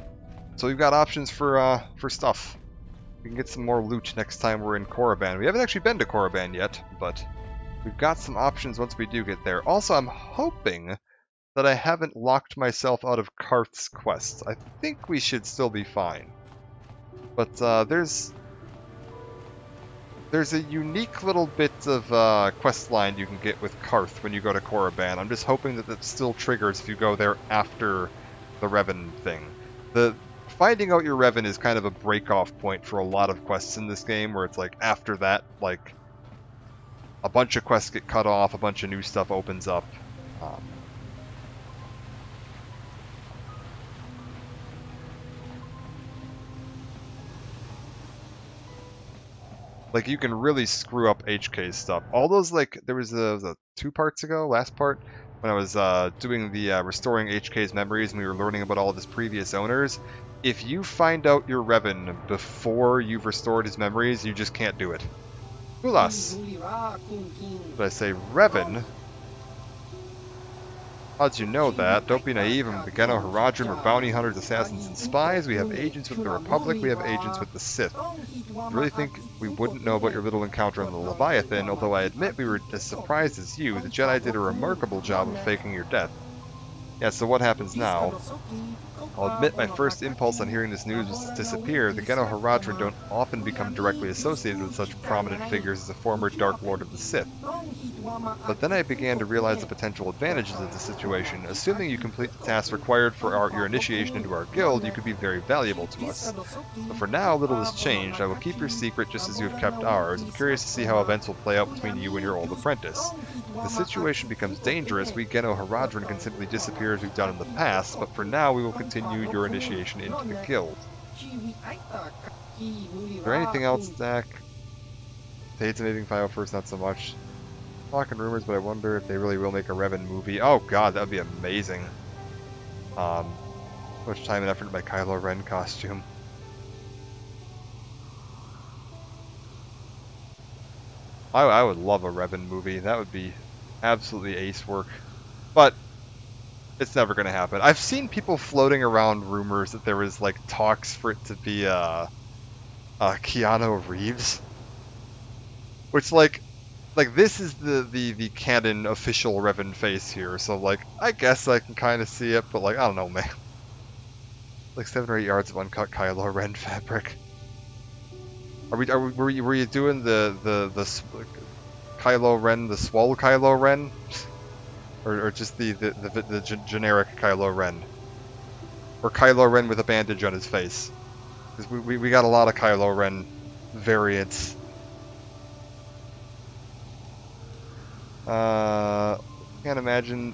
So we've got options for stuff. We can get some more loot next time we're in Korriban. We haven't actually been to Korriban yet, but we've got some options once we do get there. Also, I'm hoping that I haven't locked myself out of Karth's quests. I think we should still be fine. But there's a unique little bit of quest line you can get with Karth when you go to Korriban. I'm just hoping that it still triggers if you go there after the Revan thing. Finding out your Revan is kind of a break-off point for a lot of quests in this game, where it's like after that, like, a bunch of quests get cut off, a bunch of new stuff opens up. Like, you can really screw up HK's stuff. All those, like, there was a 2 parts ago, last part, when I was doing the restoring HK's memories and we were learning about all of his previous owners. If you find out your Revan before you've restored his memories, you just can't do it. Ulas. Did I say Revan? How'd you know that? Don't be naive. I'm the Geno Haradrim. We're bounty hunters, assassins, and spies. We have agents with the Republic. We have agents with the Sith. I really think we wouldn't know about your little encounter on the Leviathan, although I admit we were as surprised as you. The Jedi did a remarkable job of faking your death. Yeah, so what happens now? I'll admit my first impulse on hearing this news was to disappear. The Geno Haradrim don't often become directly associated with such prominent figures as a former Dark Lord of the Sith. But then I began to realize the potential advantages of the situation. Assuming you complete the tasks required for your initiation into our guild, you could be very valuable to us. But for now, little has changed. I will keep your secret just as you have kept ours. I'm curious to see how events will play out between you and your old apprentice. If the situation becomes dangerous, we Geno Haradrim can simply disappear as we've done in the past, but for now we will continue your initiation into the guild. Is there anything else, Dak? Dade's amazing 501st, not so much. Talking rumors, but I wonder if they really will make a Revan movie. Oh god, that would be amazing. So much time and effort in my Kylo Ren costume. I would love a Revan movie. That would be absolutely ace work. But it's never going to happen. I've seen people floating around rumors that there was like talks for it to be Keanu Reeves, which like this is the canon official Revan face here. So like I guess I can kind of see it, but like I don't know, man. Like 7 or 8 yards of uncut Kylo Ren fabric. Were you doing the Kylo Ren, the swole Kylo Ren? Or just the generic Kylo Ren? Or Kylo Ren with a bandage on his face? Because we got a lot of Kylo Ren variants. Can't imagine.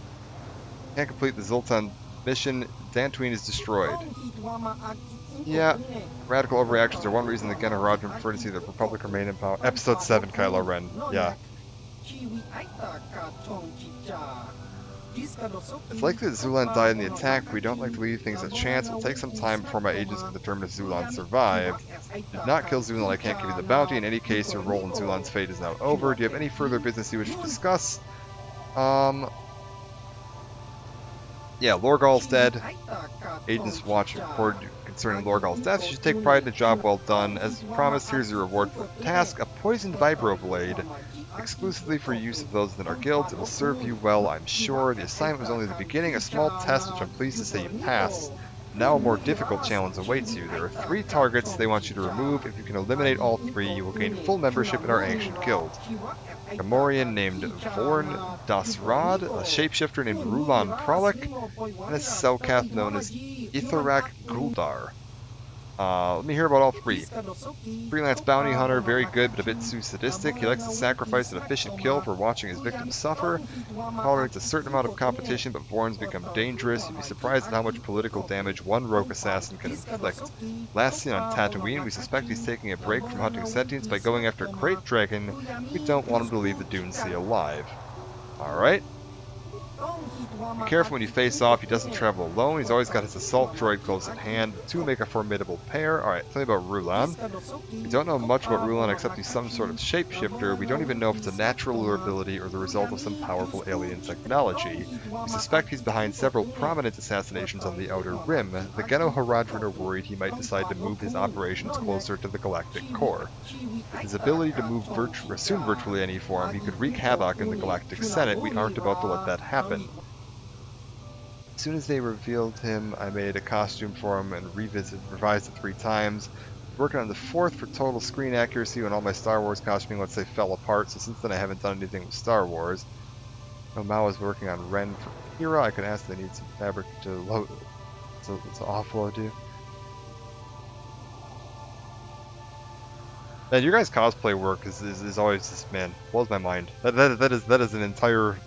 Can't complete the Zoltan mission. Dantooine is destroyed. Yeah, radical overreactions are one reason the Geno Haradrim prefer to see the Republic remain in power. Episode 7, Kylo Ren. Yeah. It's likely that Zulan died in the attack. We don't like to leave things to chance. It will take some time before my agents can determine if Zulan survived. Did not kill Zulan, I can't give you the bounty. In any case, your role in Zulan's fate is now over. Do you have any further business you wish to discuss? Yeah, Lorgal's dead. Agents watch and report concerning Lorgal's death. You should take pride in a job well done. As promised, here's your reward for the task. A poisoned vibroblade. Exclusively for use of those within our guilds. It will serve you well, I'm sure. The assignment was only the beginning. A small test, which I'm pleased to say you passed. Now a more difficult challenge awaits you. There are 3 targets they want you to remove. If you can eliminate all 3, you will gain full membership in our ancient guild. A Gamorrean named Vorn Dasrad, a shapeshifter named Rulan Pralik, and a Selkath known as Itharak Guldar. Let me hear about all 3. Freelance bounty hunter, very good, but a bit too sadistic. He likes to sacrifice an efficient kill for watching his victims suffer. Tolerates a certain amount of competition, but Vorn's become dangerous. You'd be surprised at how much political damage one rogue assassin can inflict. Last seen on Tatooine, we suspect he's taking a break from hunting sentients by going after Krayt Dragon. We don't want him to leave the Dune Sea alive. Alright. Be careful when you face off, he doesn't travel alone, he's always got his assault droid close at hand. The 2 make a formidable pair. Alright, tell me about Rulan. We don't know much about Rulan except he's some sort of shapeshifter. We don't even know if it's a natural ability or the result of some powerful alien technology. We suspect he's behind several prominent assassinations on the Outer Rim. The Geno Haradrim are worried he might decide to move his operations closer to the galactic core. With his ability to move assume virtually any form, he could wreak havoc in the Galactic Senate. We aren't about to let that happen. As soon as they revealed him, I made a costume for him and revised it 3 times. Working on the 4th for total screen accuracy when all my Star Wars costuming, let's say, fell apart, so since then I haven't done anything with Star Wars. Mao is working on Ren for Hera. I could ask if they need some fabric to load, to offload you. Man, your guys' cosplay work is always just, man, blows my mind. That is an entire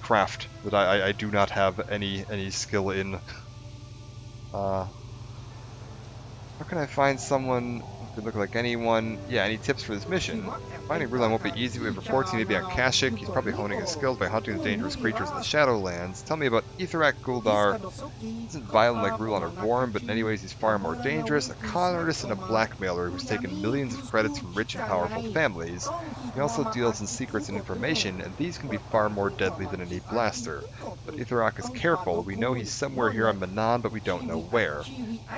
craft that I do not have any skill in. How can I find someone who could look like anyone? Yeah, any tips for this mission? Finding Rulan won't be easy. We have reports he may be on Kashyyyk. He's probably honing his skills by hunting the dangerous creatures in the Shadowlands. Tell me about Itharak Guldar. He isn't violent like Rulan or Vorn, but in any ways he's far more dangerous. A con artist and a blackmailer who's taken millions of credits from rich and powerful families. He also deals in secrets and information, and these can be far more deadly than any blaster. But Itharak is careful. We know he's somewhere here on Manaan, but we don't know where.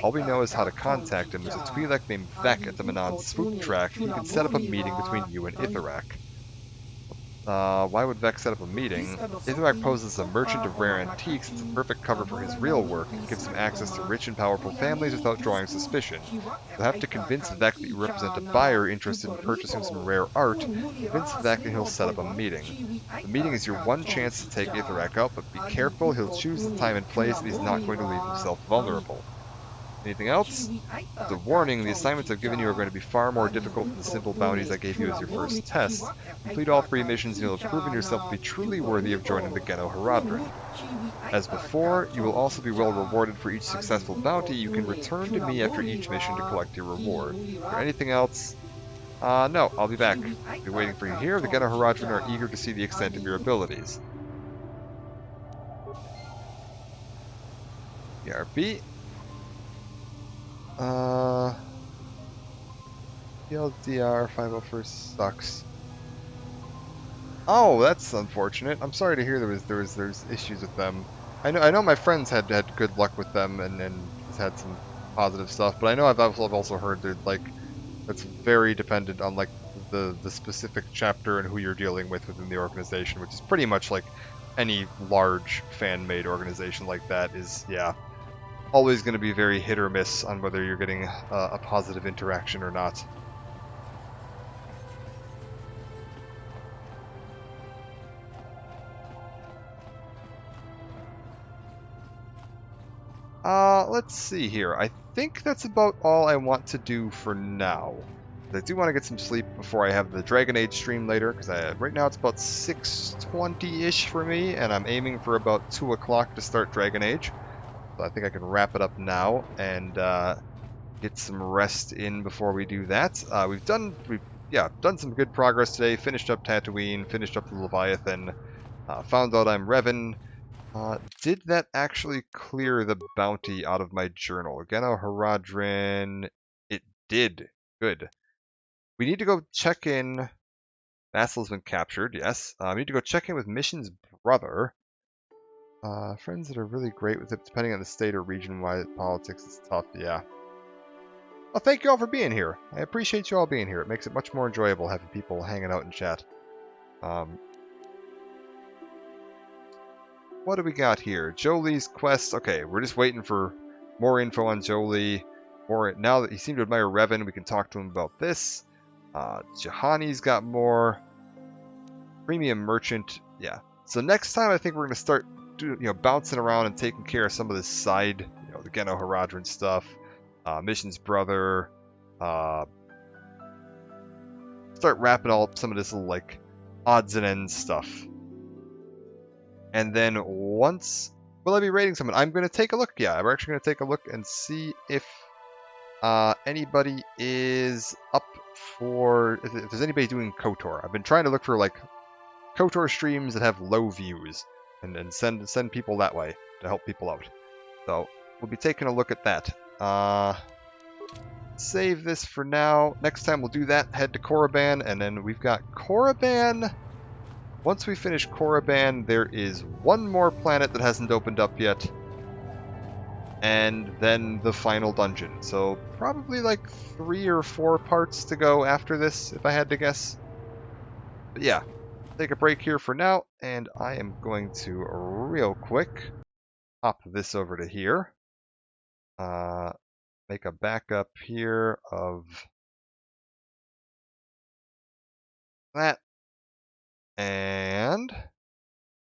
All we know is how to contact him. There's a Twi'lek named Vek at the Manaan swoop track. He can set up a meeting between you and Itharak. Why would Vek set up a meeting? Itharak poses as a merchant of rare antiques. It's a perfect cover for his real work. It gives him access to rich and powerful families without drawing suspicion. You'll have to convince Vek that you represent a buyer interested in purchasing some rare art. Convince Vek and he'll set up a meeting. The meeting is your one chance to take Itharak out, but be careful. He'll choose the time and place, and he's not going to leave himself vulnerable. Anything else? As a warning, the assignments I've given you are going to be far more difficult than the simple bounties I gave you as your first test. Complete all 3 missions and you'll have proven yourself to be truly worthy of joining the Geno Haradrim. As before, you will also be well rewarded for each successful bounty. You can return to me after each mission to collect your reward. Or anything else? No, I'll be back. I'll be waiting for you here. The Geno Haradrim are eager to see the extent of your abilities. ERP. TLDR 501 sucks. Oh, that's unfortunate. I'm sorry to hear there's issues with them. I know my friends had good luck with them and had some positive stuff, but I know I've also heard that like it's very dependent on like the specific chapter and who you're dealing with within the organization, which is pretty much like any large fan-made organization like that is, yeah, always going to be very hit or miss on whether you're getting a positive interaction or not. Let's see here. I think that's about all I want to do for now. I do want to get some sleep before I have the Dragon Age stream later, because right now it's about 6:20-ish for me, and I'm aiming for about 2 o'clock to start Dragon Age. So I think I can wrap it up now and get some rest in before we do that. We've done some good progress today. Finished up Tatooine, finished up the Leviathan, found out I'm Revan. Did that actually clear the bounty out of my journal? Geno Haradrim, it did. Good. We need to go check in. Vassal's been captured, yes. We need to go check in with Mission's brother. Friends that are really great with it, depending on the state or region-wide politics, it's tough, yeah. Well, thank you all for being here. I appreciate you all being here. It makes it much more enjoyable having people hanging out in chat. What do we got here? Jolie's quest. Okay, we're just waiting for more info on Jolie. Now that he seemed to admire Revan, we can talk to him about this. Juhani's got more. Premium Merchant. Yeah. So next time I think we're going to start bouncing around and taking care of some of this side, the Geno Haradrim stuff. Mission's brother. Start wrapping all up some of this little, like, odds and ends stuff. And then once... Will I be rating someone? I'm going to take a look. Yeah, we're actually going to take a look and see if anybody is up for... If there's anybody doing KOTOR. I've been trying to look for, like, KOTOR streams that have low views. And send people that way to help people out. So, we'll be taking a look at that. Save this for now. Next time we'll do that, head to Korriban, and then we've got Korriban. Once we finish Korriban, there is one more planet that hasn't opened up yet. And then the final dungeon. So probably like 3 or 4 parts to go after this, if I had to guess. But yeah, take a break here for now, and I am going to real quick hop this over to here. Make a backup here of that. And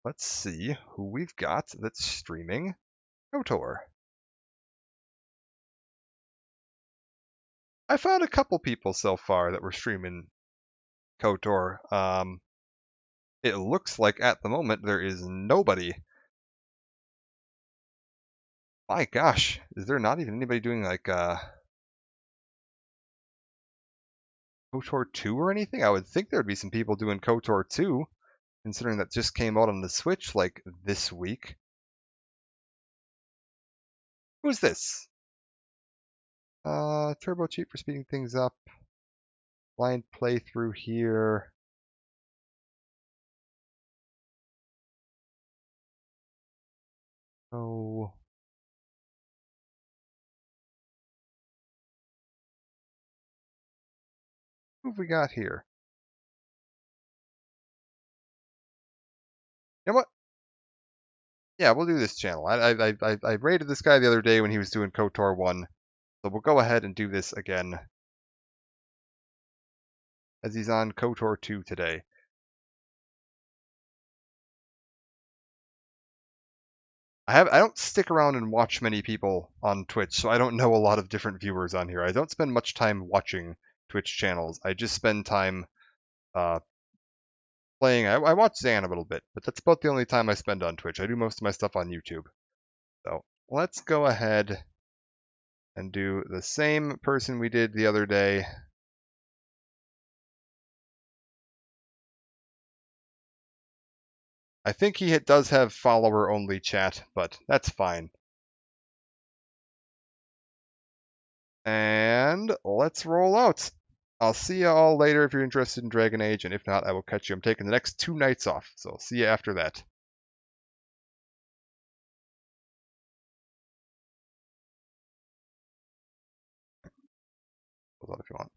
let's see who we've got that's streaming KOTOR. I found a couple people so far that were streaming KOTOR. It looks like at the moment there is nobody. My gosh, is there not even anybody doing like KOTOR 2 or anything? I would think there would be some people doing KOTOR 2, considering that just came out on the Switch like this week. Who's this? Turbo cheat for speeding things up. Blind playthrough here. Oh. Who have we got here? You know what? Yeah, we'll do this channel. I raided this guy the other day when he was doing KOTOR 1. So we'll go ahead and do this again. As he's on KOTOR 2 today. I don't stick around and watch many people on Twitch, so I don't know a lot of different viewers on here. I don't spend much time watching Twitch channels. I just spend time playing. I watch Zan a little bit, but that's about the only time I spend on Twitch. I do most of my stuff on YouTube. So let's go ahead and do the same person we did the other day. I think he does have follower-only chat, but that's fine. And let's roll out. I'll see you all later if you're interested in Dragon Age, and if not, I will catch you. I'm taking the next 2 nights off, so I'll see you after that. Hold on if you want.